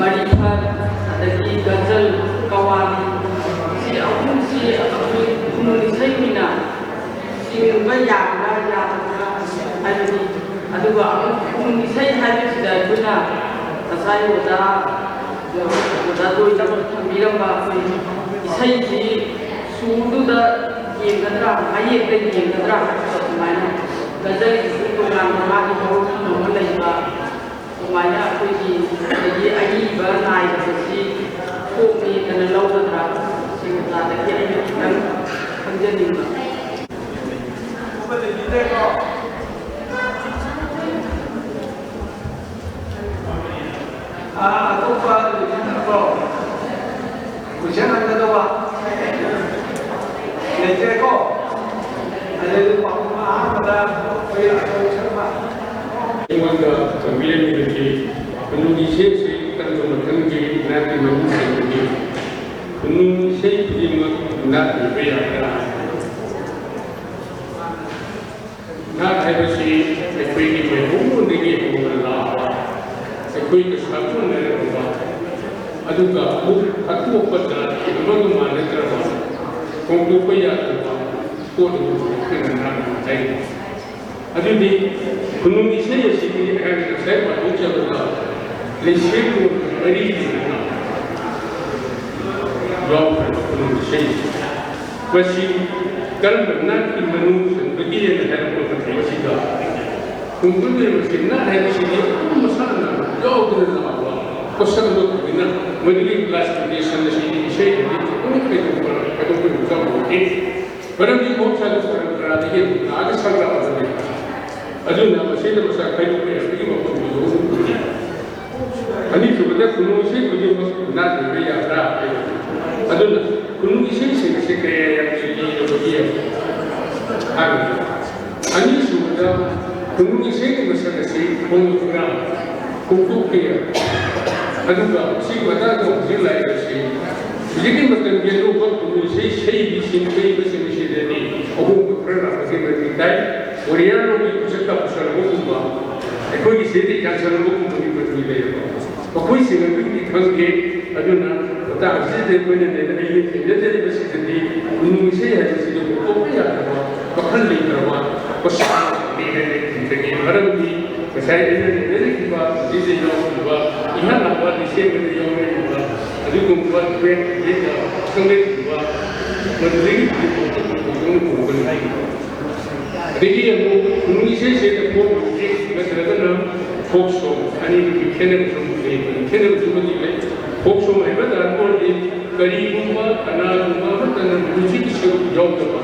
marifat adagi gazal kawan si kunung isai mina sing ba ya hai ni aduga kunung isai hai ni sida kuna asai oda doi ta miram ba isai ji sudu da yengadra ai ek yengadra mana gazal itu lang ma ki ho no lai ba mana ko ji ai ba nai si ko ni kana lau da ta da ke ai kan hanjin ni ba ko da ni de ko to pa ni na ko ku jana da do ba ne je ko ale ko ma da ko ya ko chama wanda familiar ni ke kunung ise se kan to makan ke na ke mamu se ke kunung ise ki ma na be ya na hai ba si ke koi ni me mu ni ke ko la se koi ke sa tu ne ba adu ka mu atu ko ta ma ma ma ne tra ba ko ko ko ya ko ko ke na ai adu ni kunung ise ya si ni ka ni sai ba ko cha ba le shi ko bari ni na yo kunung ise wasi kal na ki manu san bagi ya na ko ta ke si ga kunung ni wasi na hai si ni ko ma sa na yo ko na ba ko sa do ko na mani class tradition si ni ise ni ko ke ko ko ko ꯃꯔꯝꯗꯤ ꯃꯍꯧꯁꯥꯒꯤ ꯄꯔꯝꯄꯔꯥꯗꯒꯤ ꯂꯥꯛꯑꯒ ꯁꯪꯂꯛꯑꯕꯅꯤ ꯑꯗꯨꯅ ꯃꯁꯤꯗ ꯃꯁꯛ ꯈꯥꯏꯗꯣꯛꯄ ꯌꯥꯕꯒꯤ ꯃꯐꯝꯗꯨ ꯎꯠꯂꯤ ꯑꯅꯤꯁꯨꯕꯗ ꯈꯨꯅꯨꯡ ꯏꯁꯩ ꯈꯨꯗꯤꯡꯃꯛ ꯅꯥꯠꯂꯤꯕ ꯌꯥꯕ꯭ꯔꯥ ꯑꯗꯨꯅ ꯈꯨꯅꯨꯡ ꯏꯁꯩꯁꯤꯡ ꯑꯁꯤ ꯀꯌꯥ ꯌꯥꯝꯅ ꯂꯤꯔꯕꯒꯦ ꯍꯥꯏꯕꯅꯤ ꯑꯅꯤꯁꯨꯕꯗ ꯈꯨꯅꯨꯡ ꯏꯁꯩꯒꯤ ꯃꯁꯛ ꯑꯁꯤ ꯍꯣꯡꯗꯣꯛꯅ ꯍꯣꯡꯗꯣꯛꯄ ꯌꯥꯏ ꯑꯗꯨꯒ ꯁꯤꯒꯤ ꯃꯇꯥꯡꯗ ꯍꯧꯖꯤꯛ ꯂꯥꯛꯏꯕꯁꯤ ꯍꯧꯖꯤꯛꯀꯤ ꯃꯇꯝꯒꯤ ꯑꯅꯧꯕ ꯈꯨꯅꯨꯡ ꯏꯁꯩ ꯁꯩꯕꯤꯁꯤꯡ ꯀꯩꯕꯁꯤꯡ ꯑꯁꯤꯗꯗꯤ ꯑꯍꯣꯡꯕ ꯈꯔ ꯂꯥꯛꯄꯒꯤ ꯃꯇꯤꯛ ꯇꯥꯏ ꯋꯥꯔꯤꯌꯔꯂꯣꯝꯒꯤ ꯈꯨꯠꯁꯛꯇ ꯄꯨꯁꯜꯂꯛꯄꯒꯨꯝꯕ ꯑꯩꯈꯣꯏꯒꯤ ꯁꯤꯗꯤ ꯀꯥꯟꯁꯜꯂꯛꯄꯒꯨꯝꯕꯒꯤ ꯃꯇꯨꯡ ꯂꯩꯌꯦꯕ ꯃꯈꯣꯏꯁꯤꯡ ꯑꯗꯨꯗꯤ ꯈꯪꯗꯦ ꯑꯗꯨꯅ ꯃꯇꯥꯡ ꯑꯁꯤꯗ ꯑꯩꯈꯣꯏꯅ ꯑꯩꯅ ꯊꯦꯡꯅꯖꯔꯤꯕꯁꯤꯗꯗꯤ ꯈꯨꯅꯨꯡ ꯏꯁꯩ ꯍꯥꯏꯕꯁꯤꯗ ꯍꯣꯡꯗꯣꯛꯄ ꯌꯥꯗꯕ ꯋꯥꯈꯜ ꯂꯩꯇ꯭ꯔꯕ ꯃꯁꯛ ꯍꯥꯏꯅ ꯊꯝꯖꯒꯦ ꯃꯔꯝꯗꯤ ꯉꯁꯥꯏ ꯑꯩꯅ ꯊꯦꯡꯅꯖꯈꯤꯕ ꯃꯁꯤꯗ ꯌꯥꯎꯔꯤꯕ ꯏꯍꯥꯟ ꯍꯥꯟꯕ ꯂꯤꯁꯦꯡꯕꯗ ꯌꯥꯎꯔꯤꯕ ꯑꯗꯨꯒꯨꯝꯕ ꯇ꯭ꯔꯦꯠ ꯌꯦꯠꯅ ꯈꯪꯅꯔꯤꯕ ꯃꯗꯨꯗꯒꯤ ꯍꯣꯡꯒꯅꯤ ꯑꯗꯒꯤ ꯑꯃꯨꯛ ꯈꯨꯅꯨꯡ ꯏꯁꯩꯁꯤꯗ ꯐꯣꯛ ꯃ꯭ꯌꯨꯖꯤꯛ ꯅꯠꯇ꯭ꯔꯒꯅ ꯐꯣꯛ ꯁꯣꯡ ꯑꯅꯤꯗꯨꯒꯤ ꯈꯦꯠꯅꯕꯁꯨ ꯂꯩꯕꯅꯤ ꯈꯦꯠꯅꯕꯁꯨꯕꯨꯗꯤ ꯂꯩ ꯐꯣꯛ ꯁꯣꯡ ꯍꯥꯏꯕ ꯇꯥꯔꯒꯗꯤ ꯀꯔꯤꯒꯨꯝꯕ ꯀꯅꯥꯒꯨꯝꯕ ꯑꯃꯠꯇꯅ ꯃ꯭ꯌꯨꯖꯤꯛꯀꯤ ꯁꯔꯨꯛ ꯌꯥꯎꯗꯕ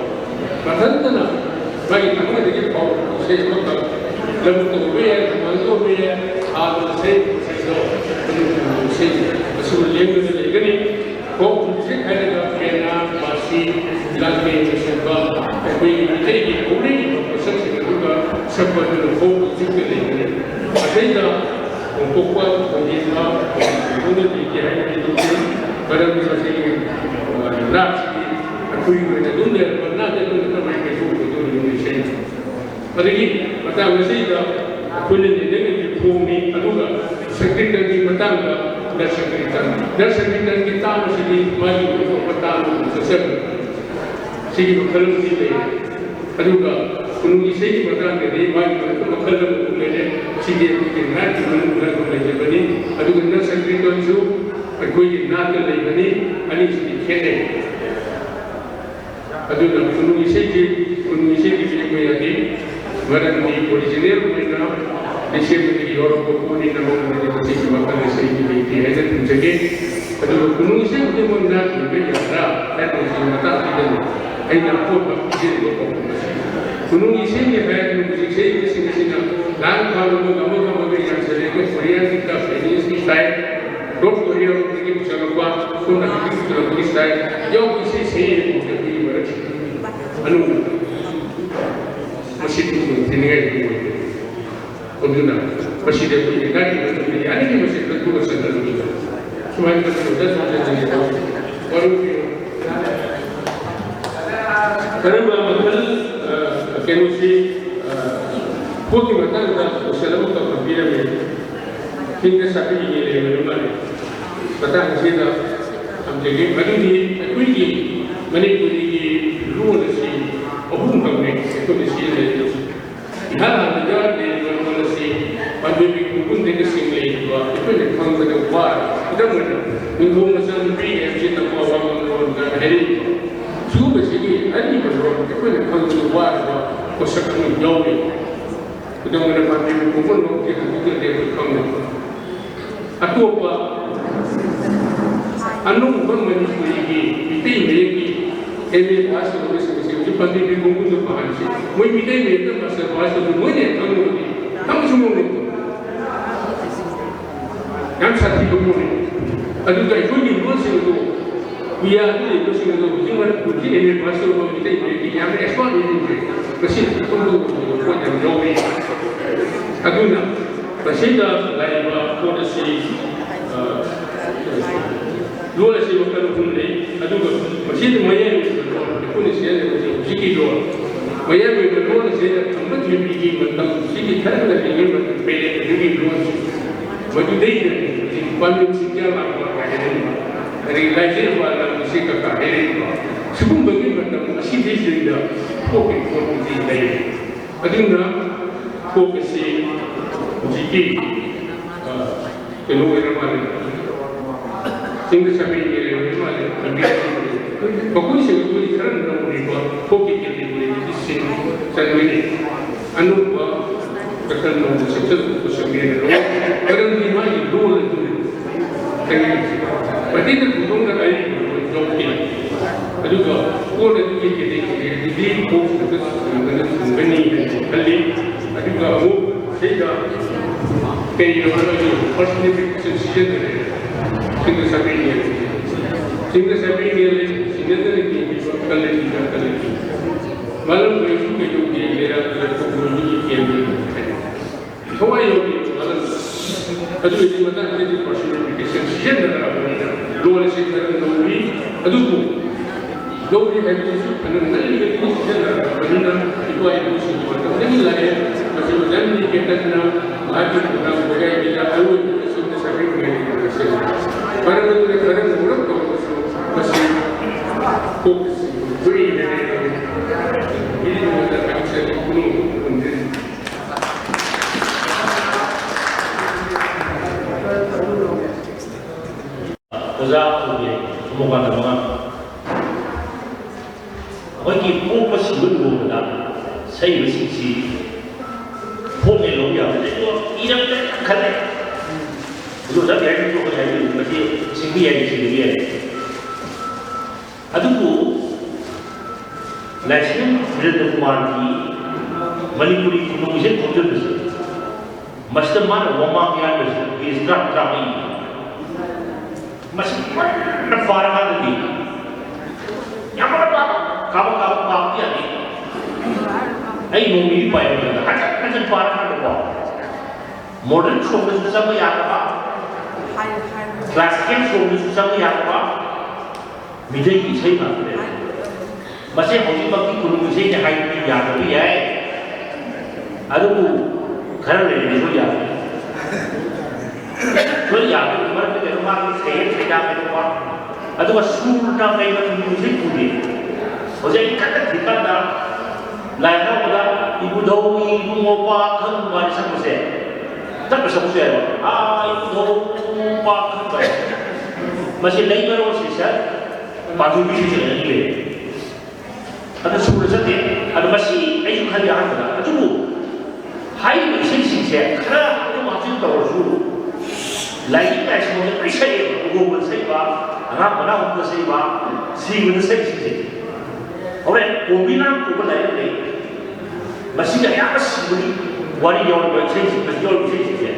ꯃꯊꯟꯇꯅ ꯃꯥꯒꯤ ꯊꯃꯣꯏꯗꯒꯤ ꯐꯥꯎꯔꯛꯄ ꯏꯁꯩ ꯑꯃꯈꯛ ꯂꯧꯕꯨꯛꯇ ꯑꯣꯏꯕ ꯌꯥꯏ ꯈꯨꯡꯒꯪꯗ ꯑꯣꯏꯕ ꯌꯥꯏ ꯍꯥꯟꯅ ꯏꯁꯩꯗꯣ ꯏꯁꯩ ꯃꯁꯤꯕꯨ ꯂꯦꯡꯗꯨꯅ ꯂꯩꯒꯅꯤ ꯐꯣꯛ ꯃ꯭ꯌꯨꯖꯤꯛ ꯍꯥꯏꯔꯒ ꯄꯦꯅꯥ ꯕꯥꯁꯤ ꯂꯥꯡꯕꯩꯅꯆꯤꯡꯕ ꯑꯩꯈꯣꯏꯒꯤ ꯃꯩꯇꯩꯒꯤ ꯍꯧꯔꯛꯏꯕ ꯄꯣꯠꯁꯛꯁꯤꯡ ꯑꯗꯨꯒ ꯁꯛꯄ ꯑꯗꯨꯅ ꯐꯣꯛ ꯃ꯭ꯌꯨꯖꯤꯛꯇ ꯂꯩꯒꯅꯤ ꯑꯇꯩꯗ ꯍꯣꯡꯗꯣꯛꯄ ꯍꯣꯡꯖꯤꯟꯕ ꯍꯣꯡꯗꯣꯛꯄ ꯂꯩꯇꯦ ꯍꯥꯏꯕꯗꯤ ꯂꯩꯇꯦ ꯃꯔꯝꯗꯤ ꯃꯁꯤꯒꯤ ꯅꯥꯠꯁꯤꯗꯤ ꯑꯩꯈꯣꯏꯒꯤ ꯑꯣꯏꯅ ꯑꯗꯨꯝ ꯂꯩꯔꯕ ꯅꯥꯠ ꯑꯗꯨꯅ ꯀꯃꯥꯏꯅ ꯀꯩꯁꯨ ꯑꯣꯏꯗꯣꯔꯤꯕ ꯏꯁꯩ ꯑꯗꯒꯤ ꯃꯇꯥꯡ ꯑꯁꯤꯗ ꯑꯩꯈꯣꯏꯅ ꯅꯤꯡꯁꯤꯡꯉꯤꯕ ꯐꯣꯡꯅꯤ ꯑꯗꯨꯒ ꯁꯪꯀꯤꯔꯇꯟꯒꯤ ꯃꯇꯥꯡꯗ ꯅꯔ ꯁꯪꯀꯤꯔꯇꯟꯒꯤ ꯇꯥꯕꯁꯤꯗꯤ ꯃꯥꯒꯤ ꯑꯣꯏꯊꯣꯛꯄ ꯇꯥꯕ ꯆꯠꯆꯕꯅꯤ ꯁꯤꯒꯤ ꯃꯈꯜ ꯑꯃꯗꯤ ꯂꯩ ꯑꯗꯨꯒ ꯈꯨꯅꯨꯡ ꯏꯁꯩꯒꯤ ꯃꯇꯥꯡꯗꯗꯤ ꯃꯥꯒꯤ ꯃꯈꯜ ꯑꯃꯈꯛ ꯂꯩꯔꯦ ꯁꯤꯗꯤ ꯑꯩꯈꯣꯏꯒꯤ ꯅꯥꯠꯀꯤ ꯃꯅꯨꯡꯗ ꯂꯩꯖꯕꯅꯤ ꯑꯗꯨꯒ ꯅꯔ ꯁꯪꯀꯤꯔꯇꯟꯁꯨ ꯑꯩꯈꯣꯏꯒꯤ ꯅꯥꯠꯇ ꯂꯩꯕꯅꯤ ꯑꯅꯤꯁꯤꯗꯤ ꯈꯦꯠꯅꯩ ꯑꯗꯨꯅ ꯈꯨꯅꯨꯡ ꯏꯁꯩꯒꯤ ꯐꯤꯕꯝ ꯌꯥꯗꯦ ꯃꯔꯝꯗꯤ ꯑꯣꯔꯤꯖꯤꯅꯦꯜ ꯑꯣꯏꯅ ꯂꯩꯁꯦꯝꯕꯗꯒꯤ ꯌꯧꯔꯛꯄ ꯄꯣꯠꯅꯤꯅ ꯃꯉꯣꯟꯗꯗꯤ ꯃꯁꯤꯒꯤ ꯃꯈꯜ ꯏꯁꯩꯒꯤ ꯂꯩꯇꯦ ꯍꯥꯏꯅ ꯊꯝꯖꯒꯦ ꯑꯗꯨꯒ ꯈꯨꯅꯨꯡ ꯏꯁꯩ ꯈꯨꯗꯤꯡꯃꯛ ꯅꯥꯠ ꯑꯣꯏꯕ ꯌꯥꯕ꯭ꯔꯥ ꯍꯥꯏꯕꯁꯤꯒꯤ ꯃꯇꯥꯡꯁꯤꯗꯅꯤ ꯑꯩꯅ ꯑꯄꯣꯠꯄ ꯄꯤꯖꯔꯤꯕ ꯄꯥꯎꯈꯨꯝ ꯑꯁꯤ ꯈꯨꯅꯨꯡ ꯏꯁꯩꯒꯤ ꯍꯥꯏꯔꯤꯕ ꯍꯧꯖꯤꯛ ꯏꯁꯩꯁꯤꯡ ꯑꯁꯤꯅ ꯂꯥꯡ ꯐꯥꯕꯒ ꯑꯃꯒ ꯌꯥꯟꯁꯤꯜꯂꯒ ꯀꯣꯔꯤꯌꯥꯒꯤ ꯆꯥꯏꯅꯤꯁꯀꯤ ꯁ꯭ꯇꯥꯏꯜ ꯅꯣꯔꯠ ꯀꯣꯔꯤꯌꯥꯗꯒꯤ ꯄꯨꯁꯜꯂꯛꯄ ꯁꯣꯝ ꯅꯥꯀꯟꯗꯒꯤ ꯄꯨꯁꯜꯂꯛꯄꯒꯤ ꯁ꯭ꯇꯥꯏꯜ ꯌꯥꯎꯕ ꯏꯁꯩ ꯁꯩꯌꯦꯡꯒꯤ ꯃꯔꯛꯁꯤ ꯑꯅꯧꯕ ꯃꯁꯤꯗꯤ ꯊꯤꯅꯤꯡꯉꯥꯏ ꯑꯣꯏꯗꯦ ꯑꯗꯨꯅ ꯃꯁꯤꯗ ꯑꯩꯈꯣꯏꯒꯤ ꯅꯥꯠꯀꯤ ꯃꯇꯝꯗ ꯌꯥꯔꯤꯉꯩ ꯃꯁꯤ ꯀꯠꯊꯣꯛꯑ ꯆꯠꯅꯕꯤꯕ ꯁꯨꯃꯥꯏꯅ ꯇꯧꯗꯅ ꯀꯔꯝꯕ ꯃꯈꯜ ꯀꯩꯅꯣꯁꯤ ꯄꯣꯠꯀꯤ ꯃꯇꯥꯡꯗ ꯀꯣꯏꯁꯟ ꯑꯃꯈꯛ ꯍꯪꯕꯤꯔꯝꯃꯤ ꯆꯤꯡꯗ ꯁꯥꯐꯤꯒꯤ ꯂꯩꯕ ꯃꯥꯜꯂꯤ ꯃꯇꯥꯡ ꯑꯁꯤꯗ ꯊꯝꯖꯒꯦ ꯃꯗꯨꯗꯤ ꯑꯩꯈꯣꯏꯒꯤ ꯃꯅꯤꯄꯨꯔꯤꯒꯤ ꯂꯣꯟ ꯑꯁꯤ ꯑꯍꯨꯝ ꯈꯛꯅꯤ ꯑꯩꯈꯣꯏꯅ ꯁꯤꯖꯤꯟꯅꯔꯤꯕꯁꯤ ꯏꯍꯥꯟ ꯍꯥꯟꯅꯗ ꯂꯩꯔꯤꯕ ꯂꯣꯟ ꯑꯁꯤ ꯄꯥꯟꯗꯣꯏꯕꯤ ꯈꯣꯡꯒꯨꯟꯗꯒꯤ ꯂꯩꯔꯤꯕ ꯑꯩꯈꯣꯏꯅ ꯈꯪꯕꯗ ꯋꯥꯔꯦ ꯈꯨꯗꯝ ꯑꯣꯏꯅ ꯅꯤꯡꯊꯧ ꯃꯆꯥꯅꯨꯄꯤ ꯍꯥꯏꯕꯁꯤꯅ ꯋꯥꯃꯪ ꯂꯣꯟꯗ ꯍꯥꯏꯔꯛꯏꯕ ꯁꯤꯒꯨꯝꯕꯁꯤꯒꯤ ꯑꯔꯤꯕ ꯂꯣꯟ ꯑꯩꯈꯣꯏꯅ ꯈꯪꯕꯗ ꯋꯥꯔꯕ ꯄꯣꯠꯁꯛ ꯑꯃ ꯌꯥꯎꯔꯤ ꯈꯨꯗꯝ ꯑꯣꯏꯅ ꯄꯥꯟꯗꯣꯏꯕꯤ ꯈꯣꯡꯒꯨꯟ ꯂꯣꯟꯒꯤ ꯍꯧꯖꯤꯛꯇꯗꯤ ꯑꯩꯈꯣꯏ ꯈꯪꯗꯕ ꯑꯇꯣꯞꯄ ꯑꯅꯧꯕ ꯃꯅꯤꯄꯨꯔꯤꯒꯤ ꯃꯤꯇꯩ ꯃꯌꯦꯛꯀꯤ ꯑꯦꯝ ꯑꯦ ꯄꯥꯁ ꯇꯧꯕꯁꯤꯡ ꯑꯁꯤ ꯍꯧꯖꯤꯛ ꯄꯥꯟꯗꯣꯏꯕꯤ ꯈꯣꯡꯒꯨꯟꯗ ꯄꯥꯍꯟꯁꯤ ꯃꯣꯏ ꯃꯤꯇꯩ ꯃꯌꯦꯛꯇ ꯃꯥꯁꯇꯔ ꯄꯥꯁ ꯇꯧꯕ ꯃꯣꯏꯅ ꯈꯪꯕꯗꯤ ꯈꯪꯕꯁꯨ ꯉꯝꯗꯦ ꯌꯥꯝ ꯁꯥꯊꯤꯕ ꯄꯣꯠꯅꯤ ꯑꯗꯨꯒ ꯑꯩꯈꯣꯏꯒꯤ ꯂꯣꯟꯁꯤꯡ ꯑꯗꯨ ꯄꯨꯌꯥꯗ ꯂꯩꯕꯁꯤꯡ ꯑꯗꯨ ꯍꯧꯖꯤꯛ ꯃꯅꯤꯄꯨꯔꯒꯤ ꯑꯦꯝ ꯑꯦ ꯄꯥꯁ ꯇꯧꯕ ꯃꯤꯇꯩ ꯃꯌꯦꯛꯀꯤ ꯌꯥꯝꯅ ꯑꯦꯛꯁꯄꯥꯔꯠ ꯑꯣꯏꯔꯤꯁꯦ ꯃꯁꯤ ꯈꯪꯗꯣꯛꯄ ꯄꯣꯠ ꯌꯥꯝ ꯌꯥꯎꯋꯤ ꯑꯗꯨꯅ ꯃꯁꯤꯗ ꯂꯩꯔꯤꯕ ꯄꯣꯠ ꯑꯁꯤ ꯂꯣꯟ ꯑꯁꯤ ꯃꯈꯜ ꯑꯍꯨꯝ ꯂꯩ ꯑꯗꯨꯒ ꯃꯁꯤꯗ ꯃꯌꯥꯏ ꯑꯣꯏꯕ ꯂꯣꯟ ꯑꯩꯈꯣꯏꯅ ꯁꯤꯖꯤꯟꯅꯔꯤꯕꯁꯤ ꯍꯧꯖꯤꯛꯀꯤ ꯂꯣꯟ ꯃꯌꯥꯏ ꯑꯣꯏꯕ ꯂꯣꯟ ꯑꯁꯤꯗ ꯊꯝꯕ ꯊꯣꯏꯕꯤꯒꯤ ꯃꯇꯝ ꯁꯤꯒꯤ ꯈꯔ ꯂꯩꯔꯤꯉꯩ ꯃꯇꯝ ꯄꯦꯔꯦꯠ ꯑꯗꯨꯒꯤ ꯂꯣꯟꯁꯤ ꯃꯗꯨꯗꯩꯗꯅꯤ ꯍꯧꯖꯤꯛ ꯄꯥꯟꯗꯝ ꯆꯤꯡꯖꯥ ꯂꯥꯛꯄ ꯍꯥꯏꯔꯤꯕ ꯑꯗꯒꯤ ꯂꯥꯏꯖꯦꯟꯕ ꯂꯝꯁꯤ ꯀꯀꯥ ꯍꯥꯏꯔꯤꯕ ꯁꯤꯒꯨꯝꯕꯒꯤ ꯃꯇꯝ ꯑꯁꯤꯗꯩꯁꯤꯗ ꯐꯣꯛꯀꯤ ꯄꯣꯠꯇꯨꯗꯤ ꯂꯩ ꯑꯗꯨꯅ ꯐꯣꯛ ꯑꯁꯤ ꯍꯧꯖꯤꯛꯀꯤ ꯀꯩꯅꯣ ꯑꯣꯏꯔ ꯃꯥꯜꯂꯦ ꯆꯤꯡꯗ ꯁꯥꯐꯤꯒꯤ ꯂꯩꯕ ꯃꯥꯜꯂꯦ ꯃꯈꯣꯏꯁꯤꯡ ꯑꯩꯈꯣꯏ ꯈꯔ ꯅꯧꯔꯤꯕ ꯐꯣꯛꯀꯤ ꯀꯦꯇꯦꯒꯣꯔꯤꯗꯗꯤ ꯆꯟꯒꯅꯤ ꯑꯅꯧꯕ ꯃꯈꯜ ꯅꯧꯅ ꯁꯦꯝꯖꯤꯜꯂꯛꯄ ꯁꯪꯒꯦꯅ ꯃꯔꯝꯗꯤ ꯃꯥꯒꯤ ꯂꯣꯟ ꯑꯗꯨ ꯃꯇꯦꯡꯗ ꯈꯨꯗꯣꯡꯗ ꯑꯩ ꯂꯧꯈꯤ ꯑꯗꯨꯒ ꯂꯣꯟ ꯑꯗꯨꯒꯤ ꯀꯦꯇꯦꯒꯣꯔꯤꯗꯤ ꯁꯤꯗꯤ ꯀꯣꯛꯁꯤꯗ ꯁꯨꯡꯒꯅꯤ ꯈꯜꯂꯤ ꯑꯗꯨꯒ ꯑꯃꯨꯛ ꯁꯤꯗ ꯀꯩꯒꯤꯅꯣ ꯍꯥꯏꯔꯒ ꯄꯔꯁꯣꯅꯤꯐꯤꯀꯦꯁꯟ ꯁꯤꯖꯤꯟꯅꯔꯦ ꯁꯤꯡꯗ ꯁꯥꯕꯤꯅꯤ ꯁꯤꯡꯗ ꯁꯥꯕꯤꯅꯤ ꯁꯤꯡꯅꯗꯅ ꯌꯦꯡꯕꯤꯕ ꯀꯜꯂꯤꯗ ꯀꯜꯂꯤ ꯃꯔꯝ ꯑꯣꯏꯔꯁꯨ ꯀꯩꯗꯧꯒꯤ ꯂꯩꯔꯛꯇ ꯇꯣꯛꯅꯣꯂꯣꯖꯤ ꯌꯦꯡꯕ ꯊꯋꯥꯏ ꯌꯥꯎꯕꯤ ꯃꯔꯝ ꯑꯗꯨꯒꯤ ꯃꯇꯥꯡꯗꯗꯤ ꯄꯔꯁꯣꯅꯤꯐꯤꯀꯦꯁꯟ ꯁꯤꯖꯤꯟꯅꯔꯕꯅꯤ나 ꯂꯣꯟ ꯑꯁꯤ ꯈꯔ ꯅꯧꯔꯤ ꯑꯗꯨꯕꯨ ꯂꯧꯔꯤ ꯍꯥꯏꯕꯁꯤꯁꯨ ꯈꯔ ꯅꯧꯔꯤꯕꯗꯤ ꯁꯤꯖꯤꯟꯅꯔꯕꯅꯤ나 ꯏꯄꯥ ꯏꯄꯨꯁꯤꯡꯒꯤ ꯃꯇꯝꯗꯒꯤ ꯂꯥꯛꯑꯦ ꯃꯁꯤ ꯃꯇꯝꯗꯤ ꯀꯦꯇꯟꯅ ꯃꯍꯥꯛꯀꯤ ꯄ꯭ꯔꯣꯒ꯭ꯔꯥꯝ ꯀꯌꯥꯒꯤꯗ ꯑꯔꯣꯏꯕꯗ ꯁꯤꯡꯗ ꯁꯥꯕꯤꯕꯒꯤ ꯃꯔꯝ ꯑꯗꯨꯅ ꯈꯔ ꯅꯧꯔꯛ ꯇꯧꯕꯁꯨ ꯃꯁꯤ ꯀꯣꯛꯁꯤ ꯀꯨꯏꯅ 오자 우리 부모가 넘어가 거기 뽑고 싶은 거보다 세일 식시 폼에 놓여 이거 이런 데 약한데 이거 다 배우는 거 해야 되는 것이 신기하게 신기해 아두고 내신 비례도 말기 머니পু리 구동이제 공전됐어 마스터만 원망이 하는 것이 이스트라트라미 masih mana farah tadi, yang mana kamu dia ni, mumi payah juga, macam farah ada apa, modern show itu susah ya apa, classical show itu susah ya apa, midai kisah mana, masih hobi bagi guru kisah yang hai ya tapi ya, aduh, kerana ini tu ya. 그걸 야구 말할 때 음악이 세게 되는 거 아주가 술나 매일 music 부디 어제 간다 뒷간다 라이브보다 이부도 이부모바 큰 말이 상부세 답을 보세요 이부도 모바 큰 말 맛이 레이버로 시작 바둑이 시작을 해 아주 술을 쳤대 아주 맛이 애죽하게 하는 거다 아주 하이브 신신세 하나 좀 맞춘다고 주 lain tak semua ni saya guru bersama, anak mana guru bersama, si guru saya sih. Orang kombinasi guru lain ni, masih ada apa sih guru wali yang bersama masih yang bersama.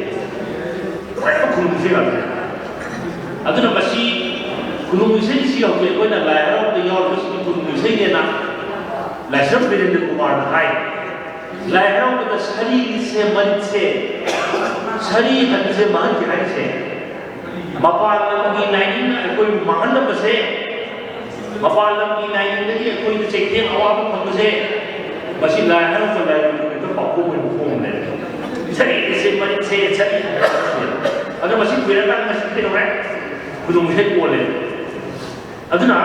Orang guru bersama. Aduh nama masih guru bersama sih orang yang kau nak lahir orang yang bersama guru bersama ni nak lahir beri dia kumar hai. Lahir orang kita sehari se mati सरी हद से मान जाए से मपालम की नाइनिंग कोई मान बसे मपालम की नाइनिंग की कोई तो चेक दे आवाज़ में बसे बसी लाहर को लाहर तो पापू में फोन ले सरी से मान से सरी अगर बसी बेरा का बसी ते रे कुछ मुझे बोले अदुना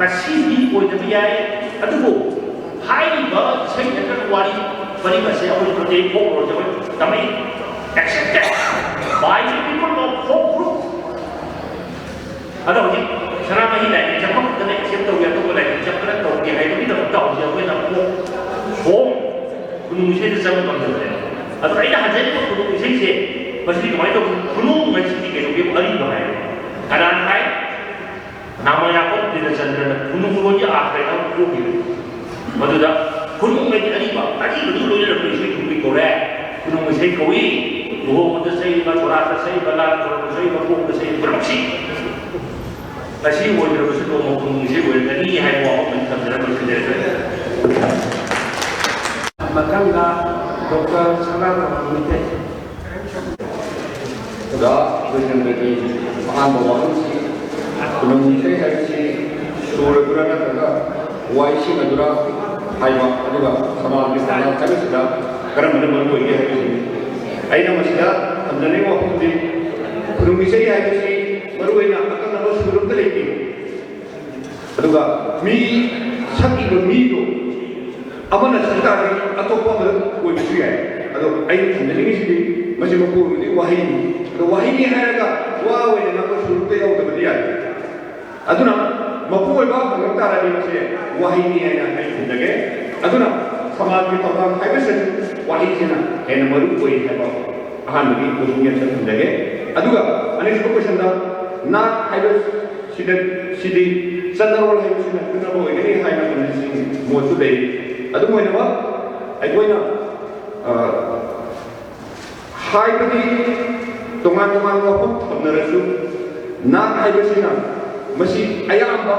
नसी भी कोई तो भी आए अदुको हाई बर्ड सही जगह वाली बड़ी बसे और प्रोजेक्ट को और जब तमें accepted by the people of whole group. Ada ni, sekarang ini dah macam apa kita accept tahu ya tu boleh macam mana tahu dia itu kita tahu dia boleh nak home gunung saya tu sama bangsa dia. Atau ada hasil tu gunung saya mesti kau itu gunung mesti kita dia beri bahaya. Karena apa? Namanya apa? Dia cakap gunung dia akhirnya gunung. Maksud dah gunung mesti ada apa? Tadi dulu dia dah mesti gunung korek. gunung saya kawi, luhur kita saya, curah saya, balat, curah saya, bapung saya, bermaksi. Kasih wajib bersih gunung gunung saya, wajib ni hai wah macam mana bersih. Matangga Dr. Salam Mite. Sudah dengan bagi mahan bawang si gunung saya hari suara berada pada waisi madura haiwan juga sama di sana kami sudah kerana mana-mana boleh hari ini. Aina masih dah anda ni waktu di gunung saya hari ini baru ina akan nama suruh terlebih. Juga mi sakit mi tu apa nak cerita ni atau apa mana boleh cerita. Aduh, aina anda ni sini masih mampu ni wahai ni. Wahai ni hai agak wah ini nama suruh terjauh tu dia. Aduh nak mampu apa nak tahu ni masih wahai ni hai nak hai lagi. Aduh nak समाज में तमाम हाइवेस वाही से ना है number कोई है तो आहान में कुछ नहीं अच्छा लगे अदुगा अनेक क्वेश्चन दा ना हाइवेस सीधे सीधी संदर्भ वाला हाइवेस में ना वो इतनी हाई ना करने से ꯃꯣꯠꯁꯨ ꯂꯩ ꯑꯗꯨꯝ ꯑꯣꯏꯅꯃꯛ ꯑꯩꯈꯣꯏꯅ ꯍꯥꯏꯕꯗꯤ ꯇꯣꯉꯥꯟ ꯇꯣꯉꯥꯟꯕ ꯋꯥꯐꯝ ꯊꯝꯅꯔꯁꯨ ꯅꯥꯠ ꯍꯥꯏꯕꯁꯤꯅ ꯃꯁꯤ ꯑꯌꯥꯝꯕ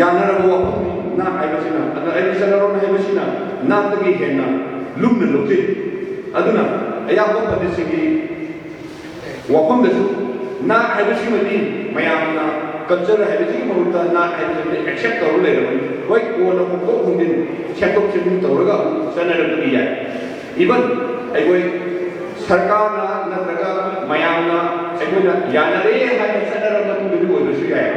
ꯌꯥꯅꯔꯕ ꯋꯥꯐꯝꯅꯤ ꯅꯥꯠ ꯍꯥꯏꯕꯁꯤना ꯑꯗꯨꯅ ꯑꯩꯒꯤ ꯆꯠꯅꯔꯣꯟ ꯍꯥꯏꯕꯁꯤꯅ ꯅꯥꯠꯇꯒꯤ ꯍꯦꯟꯅ ꯂꯨꯝꯅ ꯂꯧꯖꯩ ꯑꯗꯨꯅ ꯑꯌꯥꯝꯕ ꯄꯟꯗꯤꯠꯁꯤꯡꯒꯤ ꯋꯥꯐꯝꯗꯁꯨ ꯅꯥꯠ ꯍꯥꯏꯕꯁꯤꯃꯗꯤ ꯃꯌꯥꯝꯅ ꯀꯜꯆꯔ ꯍꯥꯏꯕꯁꯤꯒꯤ ꯃꯍꯨꯠꯇ ꯅꯥꯠ ꯍꯥꯏꯕꯁꯤꯃꯗꯤ ꯑꯦꯛꯁꯦꯞ ꯇꯧꯔ ꯂꯩꯔꯕꯅꯤ ꯍꯣꯏ ꯀꯣꯟꯅ ꯍꯣꯡꯗꯣꯛ ꯍꯣꯡꯖꯤꯟ ꯁꯦꯝꯗꯣꯛ ꯁꯦꯝꯖꯤꯟ ꯇꯧꯔꯒ ꯆꯠꯅꯔꯛꯄꯗꯤ ꯌꯥꯏ ꯏꯚꯟ ꯑꯩꯈꯣꯏ ꯁꯔꯀꯥꯔꯅ ꯅꯠꯇ꯭ꯔꯒ ꯃꯌꯥꯝꯅ ꯑꯩꯈꯣꯏꯅ ꯌꯥꯅꯔꯦ ꯍꯥꯏꯅ ꯆꯠꯅꯔꯕ ꯃꯇꯨꯡꯗꯗꯤ ꯑꯣꯏꯕꯁꯨ ꯌꯥꯏ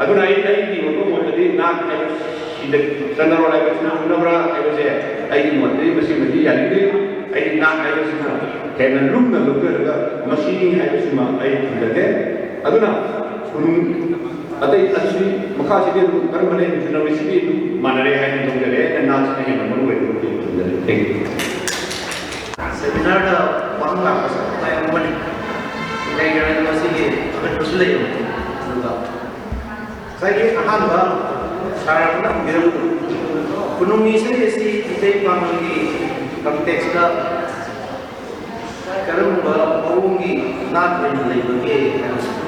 ꯑꯗꯨꯅ ꯑꯩꯒꯤ ꯑꯣꯏꯕ ꯃꯣꯠꯇꯗꯤ ꯅꯥꯠ ꯍꯥꯏꯕꯁꯤꯗ ꯆꯠꯅꯔꯣꯟ ꯍꯥꯏꯕꯁꯤꯅ ꯎꯅꯕ꯭ꯔꯥ ꯍꯥꯏꯕꯁꯦ ꯑꯩꯒꯤ ꯃꯣꯠꯇꯗꯤ ꯃꯁꯤꯃꯗꯤ ꯌꯥꯅꯤꯡꯗꯦ ꯑꯩꯗꯤ ꯅꯥꯠ ꯍꯥꯏꯕꯁꯤꯅ ꯍꯦꯟꯅ ꯂꯨꯝꯅ ꯂꯧꯖꯔꯒ ꯃꯁꯤꯅꯤ ꯍꯥꯏꯕꯁꯤꯃ ꯑꯩ ꯊꯝꯖꯒꯦ ꯑꯗꯨꯅ ꯑꯇꯩ ꯑꯁꯤ ꯃꯈꯥꯁꯤꯗꯤ ꯑꯗꯨꯝ ꯀꯔꯝꯕ ꯖꯦꯅꯔꯦꯁꯟꯁꯤꯗꯤ ꯑꯗꯨꯝ ꯃꯥꯟꯅꯔꯦ ꯍꯥꯏꯅ ꯊꯝꯖꯔꯦ ꯅꯥꯠꯁꯤꯅ ꯍꯦꯟꯅ ꯃꯔꯨ ꯑꯣꯏꯕ ꯊꯝꯖꯔꯦ ꯊꯦꯡꯛ ꯌꯨ ꯁꯦꯃꯤꯅꯥꯔꯗ ꯋꯥꯍꯪ ꯂꯥꯛꯄꯁꯦ ꯃꯌꯥꯝ ꯑꯃꯅꯤ ꯂꯩꯈ꯭ꯔꯦ ꯃꯁꯤꯒꯤ ꯑꯀꯟꯕꯁꯨ ꯂꯩꯕ ꯑꯗꯨꯒ ꯉꯁꯥꯏꯒꯤ ꯑꯍꯥꯟꯕ ꯁꯥꯔꯛꯄꯅ ꯍꯪꯕꯤꯔꯝꯕꯗꯨ ꯈꯨꯅꯨꯡ ꯏꯁꯩ ꯑꯁꯤ ꯃꯤꯇꯩ ꯄꯥꯉꯜꯒꯤ ꯀꯟꯇꯦꯛꯁꯇ ꯀꯔꯝꯕ ꯃꯑꯣꯡꯒꯤ ꯅꯥꯠ ꯑꯣꯏꯅ ꯂꯩꯕꯒꯦ ꯍꯥꯏꯕꯁꯤ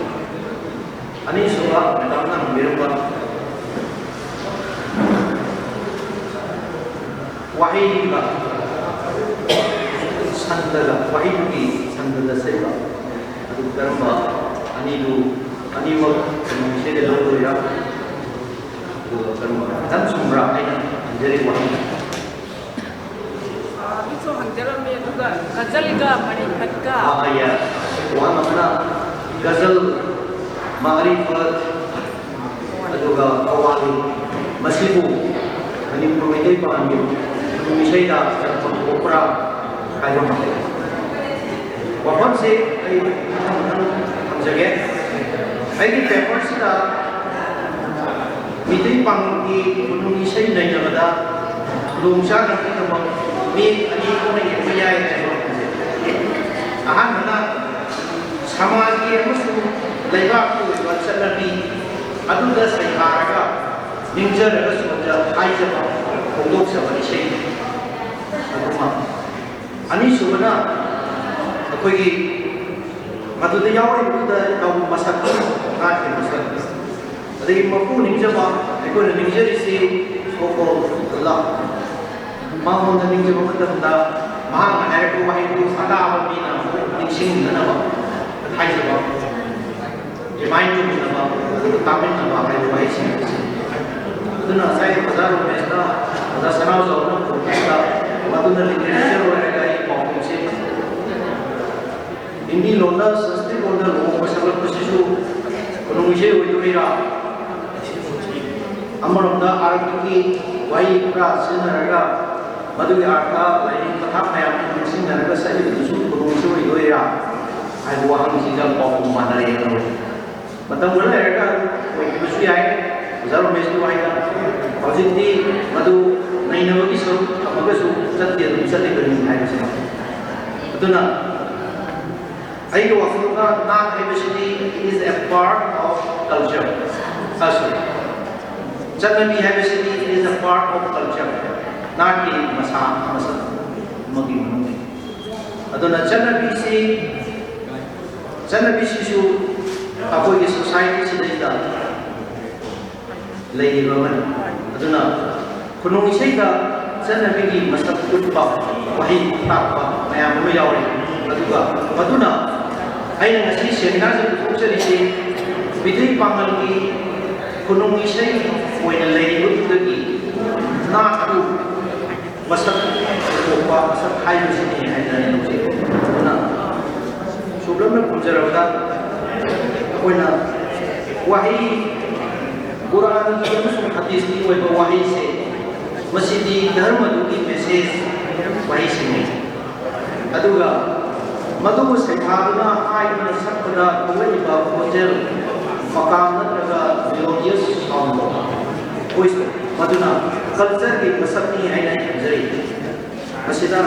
ꯑꯅꯤꯁꯨꯕ ꯃꯦꯗꯥꯝꯅ ꯍꯪꯕꯤꯔꯝꯕ ꯋꯥꯍꯩꯒ ꯁꯟꯗꯒ ꯋꯥꯍꯩꯗꯨꯒꯤ ꯁꯟꯗꯗ ꯁꯩꯕ ꯑꯗꯨ ꯀꯔꯝꯕ ꯑꯅꯤꯃꯛ ꯈꯨꯅꯨꯡ ꯏꯁꯩꯗ ꯂꯧꯗꯣꯏꯔꯥ ꯑꯗꯨꯒ ꯀꯔꯝꯕ ꯈꯤꯇꯪ ꯆꯨꯝꯕ꯭ꯔꯥ ꯑꯩꯅ ꯍꯪꯖꯔꯤꯕ ꯋꯥꯍꯪ ꯑꯗꯨꯁꯨ ꯍꯪꯖꯔꯝꯃꯤ ꯑꯗꯨꯒ ꯒꯖꯜꯒ ꯃꯔꯤꯐꯠꯀ ꯋꯥꯍꯪ ꯑꯃꯅ ꯒꯖꯜ ꯃꯥꯔꯤꯐꯠ ꯑꯗꯨꯒ ꯀꯋꯥꯂꯤ ꯃꯁꯤꯕꯨ ꯃꯅꯤꯄꯨꯔ ꯃꯩꯇꯩ ꯄꯥꯉꯜꯒꯤ ꯈꯨꯅꯨꯡ ꯏꯁꯩꯗ ꯆꯟꯐꯝ ꯊꯣꯛꯄ꯭ꯔꯥ ꯍꯥꯏꯕ ꯃꯇꯝ ꯋꯥꯐꯝꯁꯤ ꯑꯩ ꯃꯊꯪ ꯊꯝꯖꯒꯦ ꯑꯩꯒꯤ ꯄꯦꯄꯔꯁꯤꯗ ꯃꯤꯇꯩ ꯄꯥꯉꯜꯒꯤ ꯈꯨꯅꯨꯡ ꯏꯁꯩ ꯅꯩꯅꯕꯗ ꯈꯨꯗꯣꯡꯆꯥꯗꯕꯒꯤꯗꯃꯛ ꯃꯤ ꯑꯅꯤ ꯊꯣꯛꯅ ꯌꯦꯡꯕ ꯌꯥꯏ ꯍꯥꯏꯕ ꯑꯍꯥꯟꯕꯅ ꯁꯃꯥꯖꯒꯤ ꯑꯃꯁꯨꯡ ꯂꯩꯕꯥꯛꯀꯤ ꯑꯣꯏꯕ ꯆꯠꯅꯕꯤ ꯑꯗꯨꯗ ꯁꯩꯊꯥꯔꯒ ꯅꯤꯡꯖꯔꯒ ꯍꯥꯏꯖꯕ ꯐꯣꯡꯗꯣꯛꯆꯕ ꯏꯁꯩ ꯑꯗꯨꯃ ꯑꯅꯤꯁꯨꯕꯅ ꯑꯩꯈꯣꯏꯒꯤ ꯃꯗꯨꯗ ꯌꯥꯎꯔꯤꯕꯗꯨꯗ ꯇꯧꯕ ꯃꯁꯛ ꯅꯥꯠꯀꯤ ꯃꯁꯛ ꯑꯗꯒꯤ ꯃꯄꯨ ꯅꯤꯡꯖꯕ ꯑꯩꯈꯣꯏꯅ ꯅꯤꯡꯖꯔꯤꯁꯤ ꯁꯣꯀꯣꯜ ꯂꯞ ꯃꯉꯣꯟꯗ ꯅꯤꯡꯖꯕ ꯃꯇꯝꯗ ꯃꯍꯥꯛꯅ ꯍꯥꯏꯔꯛꯄ ꯋꯥꯍꯩꯗꯨ ꯑꯇꯥꯕ ꯃꯤꯅ ꯅꯤꯡꯁꯤꯡꯅꯅꯕ ꯍꯥꯏꯖꯕ ꯔꯤꯃꯥꯏꯟ ꯇꯧꯅꯕ ꯑꯗꯨꯒ ꯇꯥꯃꯤꯟꯅꯕ ꯍꯥꯏꯕ ꯋꯥꯍꯩꯁꯤꯡ ꯑꯁꯤ ꯑꯗꯨꯅ ꯉꯁꯥꯏ ꯑꯣꯖꯥ ꯔꯣꯃꯦꯁꯅ ꯑꯣꯖꯥ ꯁꯅꯥꯎꯖꯥꯎꯅ ꯄꯨꯔꯛꯄꯗ ꯃꯗꯨꯅ ꯂꯤꯇꯔꯦꯆꯔ ꯑꯣꯏꯔꯒ ꯑꯩ ꯄꯥꯎꯈꯨꯝꯁꯤ ꯍꯤꯟꯗꯤ ꯂꯣꯟꯗ ꯁꯪꯁꯀ꯭ꯔꯤꯠ ꯂꯣꯟꯗ ꯂꯨꯍꯣꯡꯕ ꯁꯛꯂꯛꯄꯁꯤꯁꯨ ꯈꯨꯅꯨꯡ ꯏꯁꯩ ꯑꯣꯏꯗꯣꯏꯔꯥ ꯑꯃꯔꯣꯝꯗ ꯑꯥꯔꯊꯀꯤ ꯋꯥꯍꯩ ꯈꯔ ꯁꯤꯖꯤꯟꯅꯔꯒ ꯃꯗꯨꯒꯤ ꯑꯥꯔꯊ ꯂꯥꯏꯅꯤꯡ ꯄꯊꯥꯞ ꯃꯌꯥꯝ ꯅꯤꯡꯁꯤꯡꯅꯔꯒ ꯁꯛꯏꯕꯗꯨꯁꯨ ꯈꯨꯅꯨꯡ ꯏꯁꯩ ꯑꯣꯏꯗꯣꯏꯔꯥ ꯍꯥꯏꯕ ꯋꯥꯍꯪꯁꯤꯒ ꯄꯥꯎꯈꯨꯝ ꯃꯥꯟꯅꯔꯦ ꯃꯇꯝ ꯈꯔ ꯂꯩꯔꯒ ꯑꯣꯏꯈꯤꯕꯁꯨ ꯌꯥꯏ ꯑꯣꯖꯥ ꯔꯣꯃꯦꯁꯀꯤ ꯋꯥꯍꯩꯗ ꯍꯧꯖꯤꯛꯇꯤ ꯃꯗꯨ ꯅꯩꯅꯕꯒꯤ ꯁꯔꯨꯛ ꯊꯝꯃꯒꯁꯨ ꯆꯠꯇꯦ ꯑꯗꯨꯝ ꯆꯠꯂꯤꯕꯅꯤ ꯍꯥꯏꯕꯁꯤꯅ ꯑꯗꯨꯅ ꯑꯩꯒꯤ ꯋꯥꯈꯜꯗ ꯅꯥꯠ ꯍꯥꯏꯕꯁꯤꯗꯤ is a part of culture ꯆꯠꯅꯕꯤ ꯍꯥꯏꯕꯁꯤꯗꯤ is a part of culture ꯅꯥꯠꯀꯤ ꯃꯁꯥ ꯃꯁꯛ ꯑꯃꯒꯤ ꯃꯅꯨꯡꯅꯤ ꯑꯗꯨꯅ ꯆꯠꯅꯕꯤꯁꯤꯁꯨ ꯑꯩꯈꯣꯏꯒꯤ ꯁꯣꯁꯥꯏꯇꯤꯁꯤꯗꯩꯗ ꯂꯩꯔꯤꯕ ꯑꯃꯅꯤ ꯑꯗꯨꯅ ꯈꯨꯅꯨꯡ ꯏꯁꯩꯗ ꯆꯠꯅꯕꯤꯒꯤ ꯃꯁꯛ ꯎꯠꯄ ꯋꯥꯍꯩ ꯇꯥꯛꯄ ꯃꯌꯥꯝ ꯑꯃ ꯌꯥꯎꯔꯤ ꯑꯗꯨꯒ ꯃꯗꯨꯅ ꯑꯩꯅ ꯉꯁꯤ ꯁꯦꯃꯤꯅꯥꯔꯁꯤ ꯄꯨꯊꯣꯛꯆꯔꯤꯁꯤ ꯃꯤꯇꯩ ꯄꯥꯉꯜꯒꯤ ꯈꯨꯅꯨꯡ ꯏꯁꯩ ꯑꯣꯏꯅ ꯂꯩꯔꯤꯕꯗꯨꯗꯒꯤ ꯅꯥꯠꯄꯨ ꯃꯁꯛ ꯎꯠꯊꯣꯛꯄ ꯃꯁꯛ ꯍꯥꯏꯕꯁꯤꯅꯤ ꯍꯥꯏꯅ ꯑꯩꯅ ꯂꯧꯖꯩ ꯑꯗꯨꯅ ꯁꯨꯞꯂꯞꯅ ꯈꯨꯝꯖꯔꯕꯗ ꯑꯩꯈꯣꯏꯅ ꯋꯥꯍꯩ ꯀꯨꯔꯥꯟꯒꯤ ꯑꯃꯁꯨꯡ ꯍꯗꯤꯁꯀꯤ ꯑꯣꯏꯕ ꯋꯥꯍꯩꯁꯦ ꯃꯁꯤꯗꯤ ꯙꯔꯃꯗꯨꯒꯤ ꯃꯦꯁꯦꯖ ꯋꯥꯍꯩꯁꯤꯡꯅꯤ ꯑꯗꯨꯒ ꯃꯗꯨꯕꯨ ꯁꯩꯊꯥꯗꯨꯅ ꯍꯥꯏꯗꯨꯅ ꯁꯛꯄꯗ ꯊꯣꯛꯂꯛꯏꯕ ꯈꯣꯟꯖꯦꯜ ꯃꯀꯥꯝ ꯅꯠꯇ꯭ꯔꯒ ꯃꯦꯂꯣꯗꯤꯌꯁ ꯁꯥꯎꯟꯗ ꯚꯣꯏꯁꯇꯣ ꯃꯗꯨꯅ ꯀꯜꯆꯔꯒꯤ ꯃꯁꯛꯅꯤ ꯍꯥꯏꯅ ꯑꯩ ꯈꯟꯖꯔꯤ ꯃꯁꯤꯗ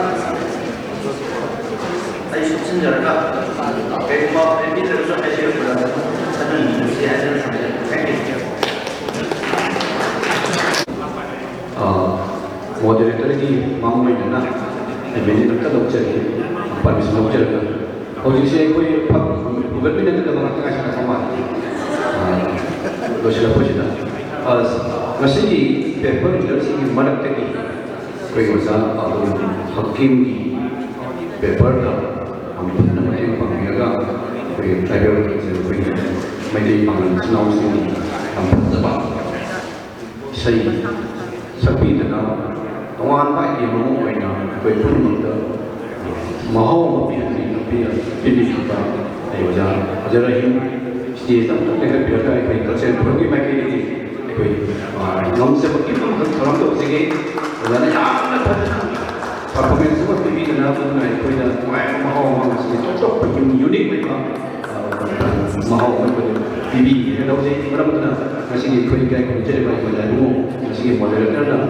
ꯑꯩ ꯁꯨꯞꯆꯤꯟꯖꯔꯒ ꯀꯩꯒꯨꯝꯕ ꯄꯦꯟꯕꯤꯗ꯭ꯔꯒꯁꯨ ꯍꯥꯏꯖꯔꯛꯄꯗ ꯈꯟꯅꯅꯤꯡꯕꯁꯤ ꯍꯥꯏꯖꯅ ꯊꯝꯖꯔꯤ ꯊꯦꯡꯛ ꯌꯨ moderator की मांग में ना मैंने तक लोग चले परमिशन लोग चले और जिसे कोई गूगल पे नहीं करता मगर क्या समान लोग चला पूछता मशीन की पेपर इंडस्ट्री की मदद तक कोई वजह हकीम की पेपर का हम नमूने पंगेगा कोई ट्राइबल से कोई मैंने पंगन सुनाओ से हम तबा सही सभी तना तवान का ये मनो कोई ना कोई पुन मंत्र माहौ मपी पिनी का ये वजह अजर हिम स्टेज तक लेकर फिर का कोई कल्चर प्रोग्राम में के लिए कोई हम से बकी हम थोड़ा तो उसे के वजह यार परफॉर्मेंस को टीवी ना तो ना कोई ना माहौ में तो कोई यूनिक में का माहौ में टीवी है तो उसे बड़ा मतलब masih ikut kan kerja di bawah lalu masih moderator dah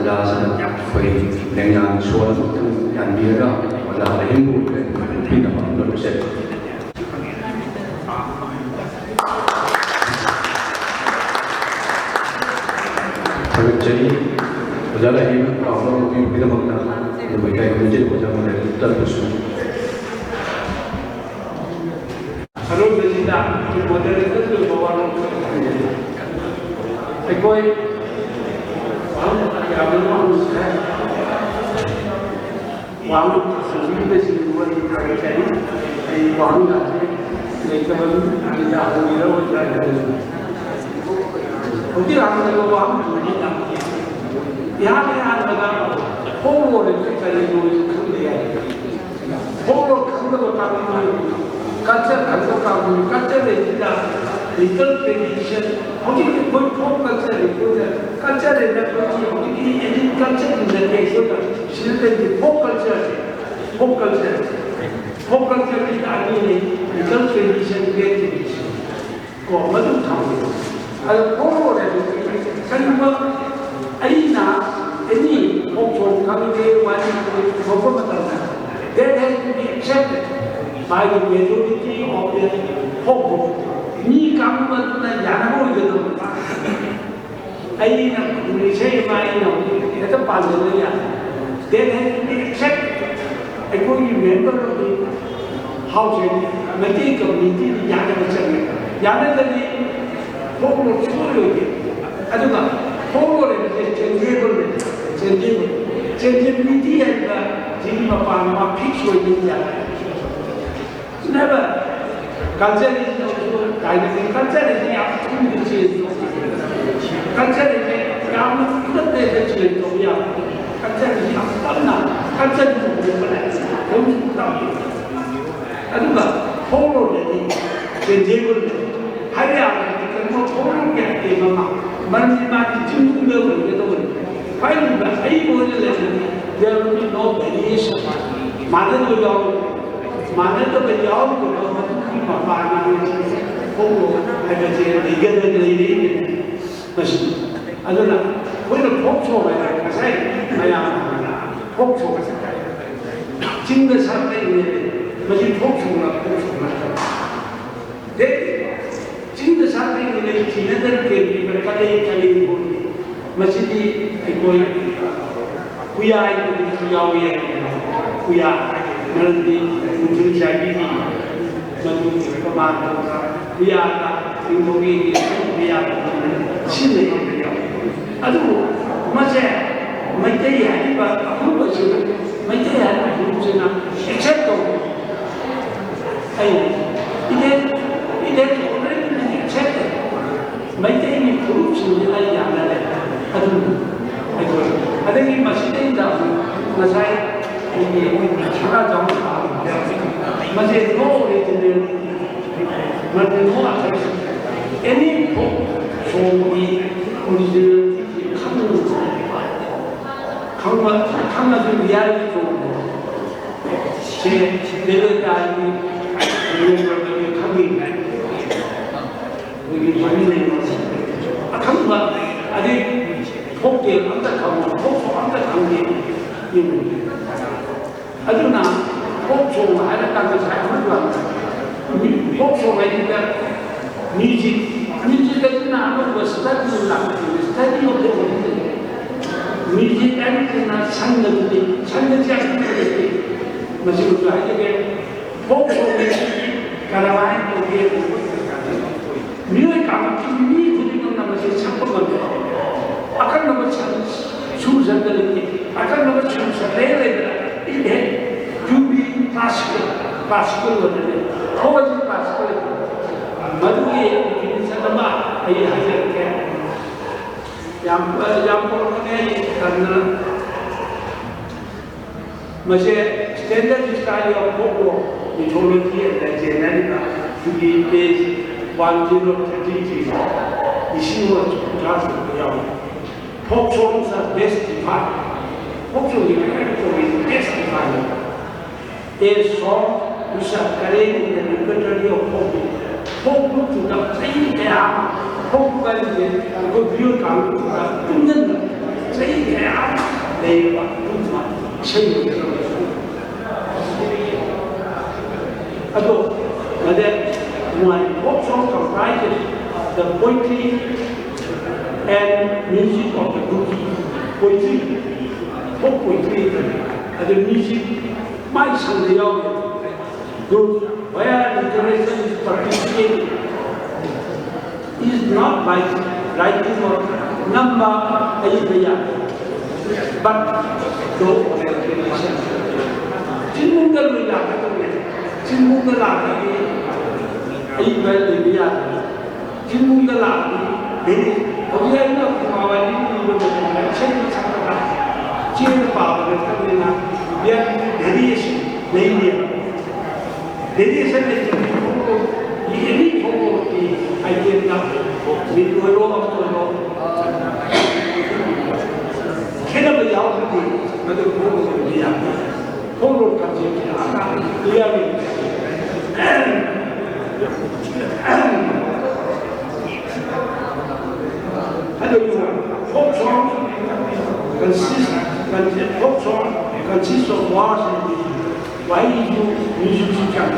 dah sana koi dengan suara tu yang dia dah dah himbu kita mahu set jadi berjalan ini kalau kita mahu mereka kerja di bawah moderator terus kalau berita moderator tu bawa कोई legal tradition, how do you put folk culture, culture in the country, how do you any culture in the case of the folk culture is again legal tradition, great tradition. Go Madu Town. I'll follow that. Aina, any folk coming there, one that has to be accepted by the majority of the folk. Ni kamu na jangan mau jadi apa? Ayi na Malaysia mai na itu pasal dia. Then has to be accepted. Aku ni member of the house ni, nanti community ni jangan macam ni. Jangan tadi pokok semua lagi. Ada tak? Pokok ni changeability ada. Jadi apa fix lagi jangan. Never. Culture is dynamic. Culture is the absolute change. Culture is the absolute change. Culture is the absolute. Culture is the absolute. Aduga, follow the changeable. Hanya kita follow kita mama. Mandi mati cuma kita boleh. Fine, I boleh lagi. There will be no variation. Mana tu jauh, mana tu jauh tu. Apa namanya? Follow, ada je legal masih. Adulah, kalau folk show ada, saya folk show ada. Cinta sampai ini masih folk show lah. Dek, cinta sampai ini Cina dan Kiri mereka kali ini masih di ikut kuya nanti muncul jadi Maju kemana? Biar lindungi biar sini. Aduh, macam ya ini apa macam macam ya macam except tu. Ayo, ini orang ini except. Macam ini korupsi ni ayah ada. Aduh, ada ni masih ada. Masai ini cara jauh. Masih no original, masih no apa? Any folk song original kamu tu reality tu. Saya tadi belum kami, begini ni. Kamu ada folk dia anda kamu ini. Aduh na. Folk song ada kata saya macam folk song ini kan music itu nak apa? Study of the music and sanadudi sanadudi sanadudi masih udah aja kan pokok karawai itu nilai kamu ini punya nama saya siapa mana akan nama saya susah dari akan nama saya selera ini jubi paskul ada kau paskul madu ini sama ayah ayah yang pokoknya karena masih standar style of pokok mythology dan generika juga base 1033 isinya jelas beliau pokok sa best define pokok ini actually best define so bisa kalian dan bekerja pokok juga saya kayak pokok kalian aku biar kamu punya saya kayak lewat rumah saya aduh ada my folk song comprises the poetry and music of the group poetry folk poetry ada music my sandal group where literature is participating is not by writing or number but those organization Cinta Cinta lagi, ibadah dia. Cinta lagi, ini. Dia itu kawan ini benar-benar cinta sangat. Cinta pada kita dia dari dia. Dari sana jadi pokok. Ini pokok di agenda di luar waktu. Kita beliau tadi, ada pokok dia. Pokok kaji akan dia ni. Folk song consists of bars and why you music teacher.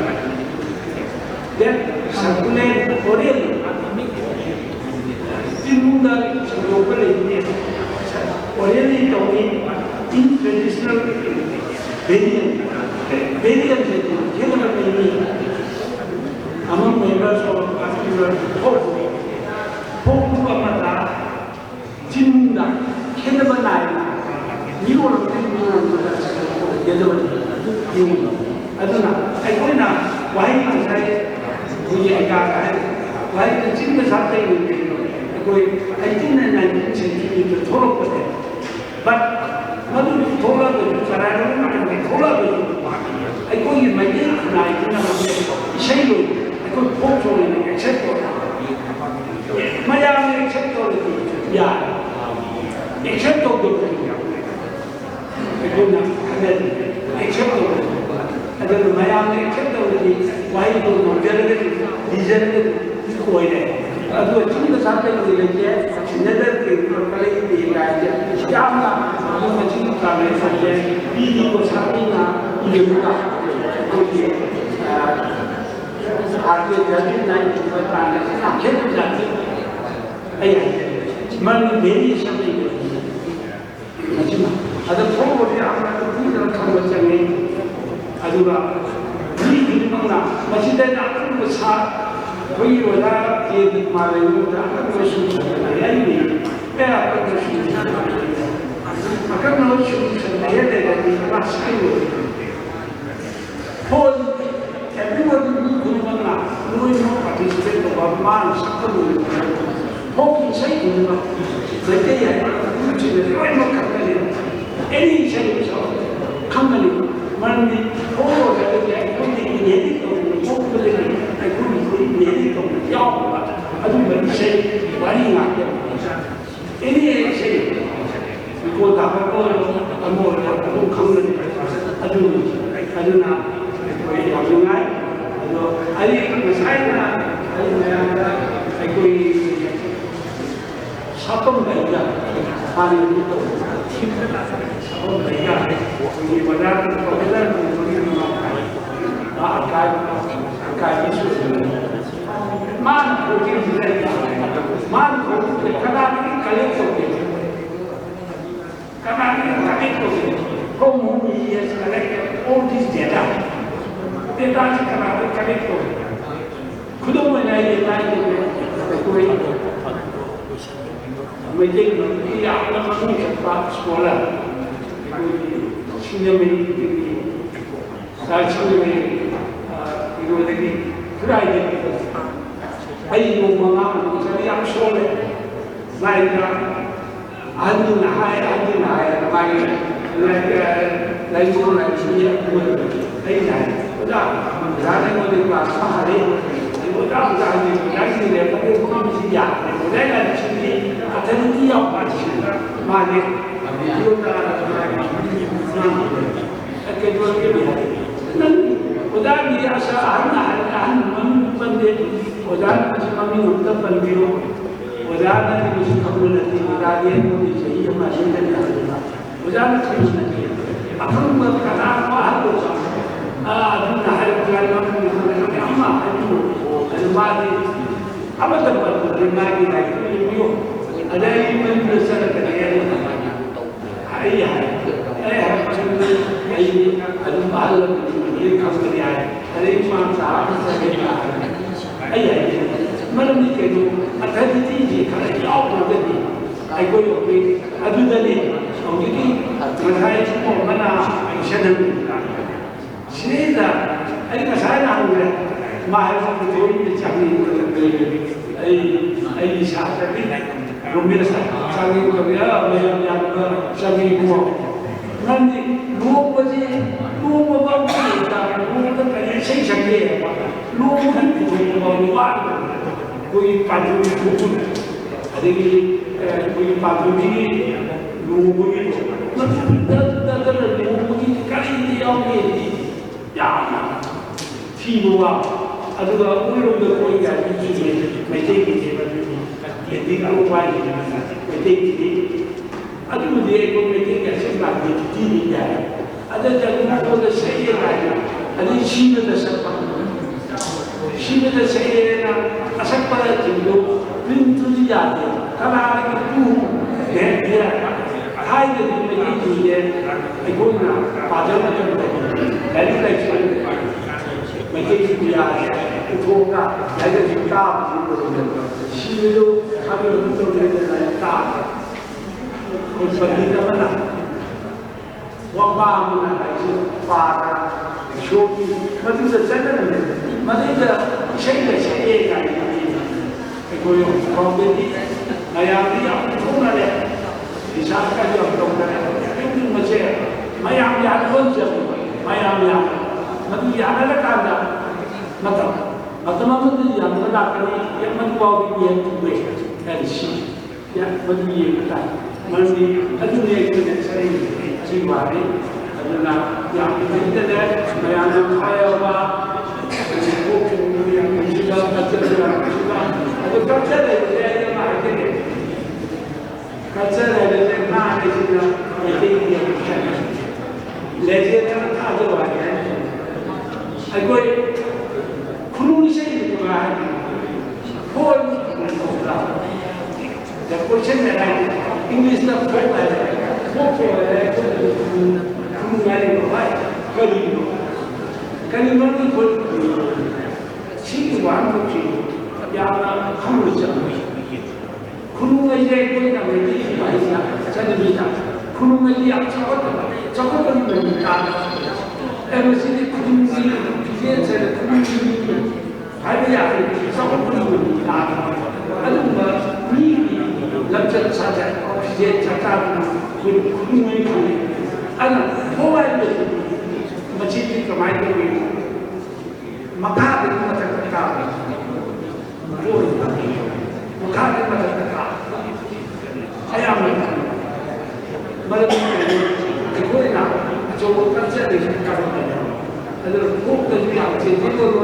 Then circulate orally. Timunda local India. Orally talking in traditional variant. Variant general meaning. Among members of particular folk amata Cinta Kenabanai new or aduna aikona why I why the Cinta something I think in 19th century to Toro but Madu Tola the Sarano and Tola I go in my day and I say I could photo in except Miami except yeah except of the I could not except and then Miami except of the why you don't degenerative ಅದು ಚಿನ್ನ ಸಾಧನೆಗಳಿಗೆ ನೆದರ್ಗೆ ಕಲೆಗೆ ಶ್ಯಾಮ ನಮ್ಮ ಚಿಂತಾನೆ ಸಂಜೆ ಬೀದಿ ಸಾಧಿನ ಇದು आगे जल्दी नहीं बताने आखिर जाती है मन मेरी समय अगर फोन होते आपने तो पूरी तरह काम बचेंगे अधूरा ये दिमागना मशीन ना आपको साथ वही वाला ये दिमाग में होता है आपको सोच सकते हैं ये मैं आपको सोच सकता हूँ अगर मैं सोच सकता हूँ ये देखा कि क्लास की phone everybody will participate in our minds. Hoping Satan, the day I went to the final company, any change of company, money, all of that, I couldn't be edit of the possibility, I couldn't be edit of the job, but I don't say, why not? Any change, because I have a more company, I do not. Hari misalnya कोई sapam baca hari itu sapam baca ini benar benar akan isu mana mungkin mana mungkin karena ini kalian from whom he has collected all this data. Data is collected. Kudo mo na data ito Medyo iyak na kami sa sekolah. Senior military, senior military, private. Ay yung mga sariyang sole, like andi na haya, like yung siya ay na. Wala, wala mo din ba sa hari. Wala ang dahil nila pati kung siya. Wala na siya. At hindi ako mali. Yung at kaya wala niya sa ahan mandit. Wala na si kami magtapanbiro. Wala na rin si kamulati. Wala yan mo sa iyo masindan na. Wala na kayo na niya. Akong magkakaapahan ko sa doon na harap lang ng ama. Ano ba din? Ama dapat mo rin lagi na ito. Ada yang membesar kalian ayah ini ada malam ini kalian ada yang mangsa ayah malam ni kau ada di sini kalau jauh dari aku yang ada dari jadi mana semua mana senang sila ayah saya nak mahal betul ini ay sabi Rumira sabi ko kaya mayroon yan sabi ko nandi lumo ba ba lumo kaya siya sabi lumo din ko luwan ko yung padung ko ada ko yung padung ini lumo ini dadala lumo ini kali yang ini ya tiwa aduga ulo ko yung ini may take Jadi kalau bayi meeting aduh dia ikut meeting kasi lagi di dia ada jadi nak boleh saya ada China dah saya asal pada jindo pintu dia kalau ada itu dia hai jadi meeting dia ikut nak pada macam dari lagi meeting dia itu nak ada kita Silo kami untuk dengan tak konsolida mana wabah mana itu para shoki mati sesuatu mati saya kan ekonomi problem ayam dia pun ada disahkan dia pun ada itu macam ayam dia pun ayam dia mati ada kan mata Matematik yang terdapat yang membawa dia tulis dari sini, yang berdiri kita, mesti ada yang kita cari cari adalah yang kita ada yang kaya apa, yang kita baca ada baca yang ada ni, baca yang ada ni yang kita lezer yang ada wajah, aku Kurusi itu kan, pun dan question ada English tak boleh, boleh kumpulan itu baik, kalau mana pun siapa pun yang kamu jangan, kumpulan itu yang menjadi baik, jadi kita kumpulan yang cakap berbicara, mesti kumpulan dia saya kumpulan ada yang sama pun ada ni lecture saja dia cakap kumpulan ada boleh macam ni kemarin tu maka itu macam cakap boleh maka itu macam cakap saya ambil malam ini boleh nak coba kerja di sekarang ada buku dari yang jadi tu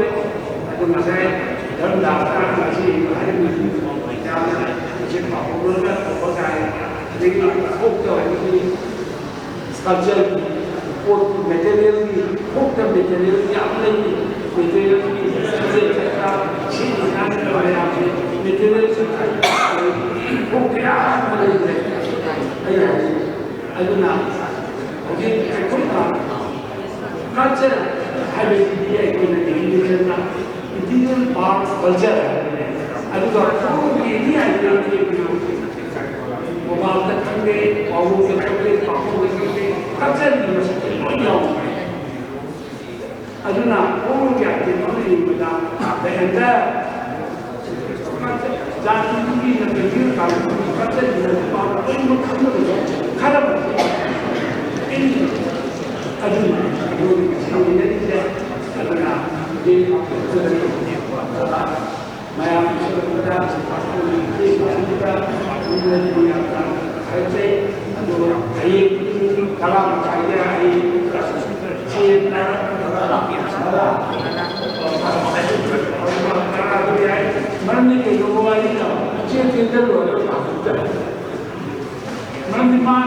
ada masalah dalam daftar masih ada mesti jangan cepat uruskan pokoknya jadi buku dari sculpture buku material ni buku material ni apa ni material ni saya sini ada orang material buku apa ni ayah ada nak jadi culture ꯍꯥꯏꯕꯁꯤꯗꯤ ꯑꯩꯈꯣꯏꯅ ꯏꯪꯂꯤꯁꯅ integral part culture ꯍꯥꯏꯕꯅꯦ ꯑꯗꯨꯒ ꯐꯣꯡꯒꯤꯗꯤ ꯍꯥꯏꯕꯗꯤ ꯃꯃꯥꯡꯗ ꯈꯪꯗꯦ ꯄꯥꯎꯗ ꯈꯪꯗꯦ ꯄꯥꯎꯗ ꯈꯪꯗꯦ cultureꯒꯤ ꯃꯁꯛꯇꯤ ꯂꯣꯏ ꯌꯥꯎꯕꯅꯦ ꯑꯗꯨꯅ ꯐꯣꯡꯒꯤ ꯑꯥꯏꯇꯦꯝ ꯌꯦꯡꯕꯗ the entire जातिदुगी नगरीय कानून कच्चे निर्माण कोई मुख्य खराब इन अधूरा जो सामने है अगला ये मैं आपको बता ये का दुनिया का ऐसे जो ये कला चाहिए ये मरने के लोगों वाली ना अच्छे केंद्र वाले मरने मां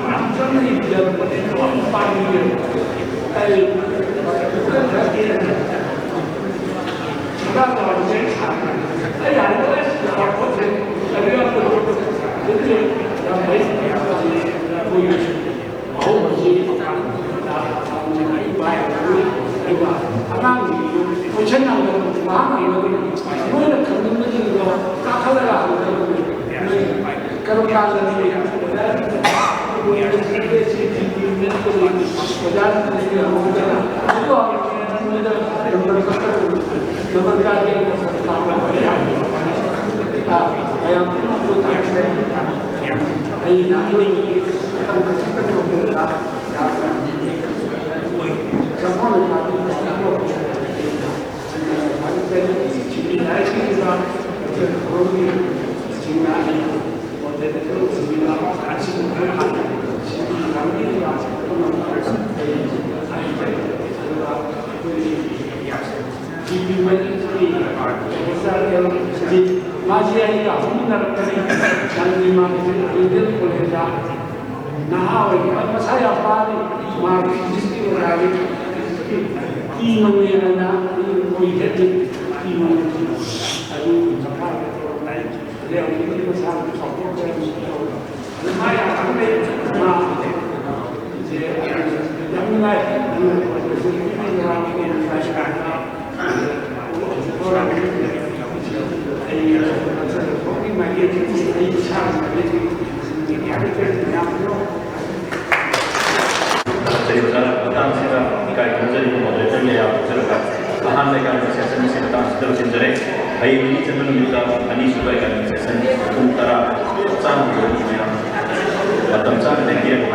हम सब नहीं जब पते तो हम पानी में ऐ बड़ा तो अच्छे ऐ यार तो ऐसे और कुछ अभी आपको देखिए जब भाई कोई बहुत बड़ी बात है अनाम कुछ ना वहाँ मोइना खंडन जो काखलगा करो काल नहीं कोई ऐसे चीज को बाजार में हो जाना तो नंबर का के काम है हां मैं आपको आई ना नहीं masih ada hubungan dengan lima individu berbeda. Nah, apa saya pari mari mesti berani inomena politik inomena aduh sampai orang lain dia ini besar sokong dan lumayan sampai nah yang mulai orang ini orang jadi besar petang sih ikai kerja di model kerja cerita bahan mereka sesi sesi petang terus jadi hari ini cenderung juga ani supaya kan sesi antara sang dua ini yang batam sang dan kira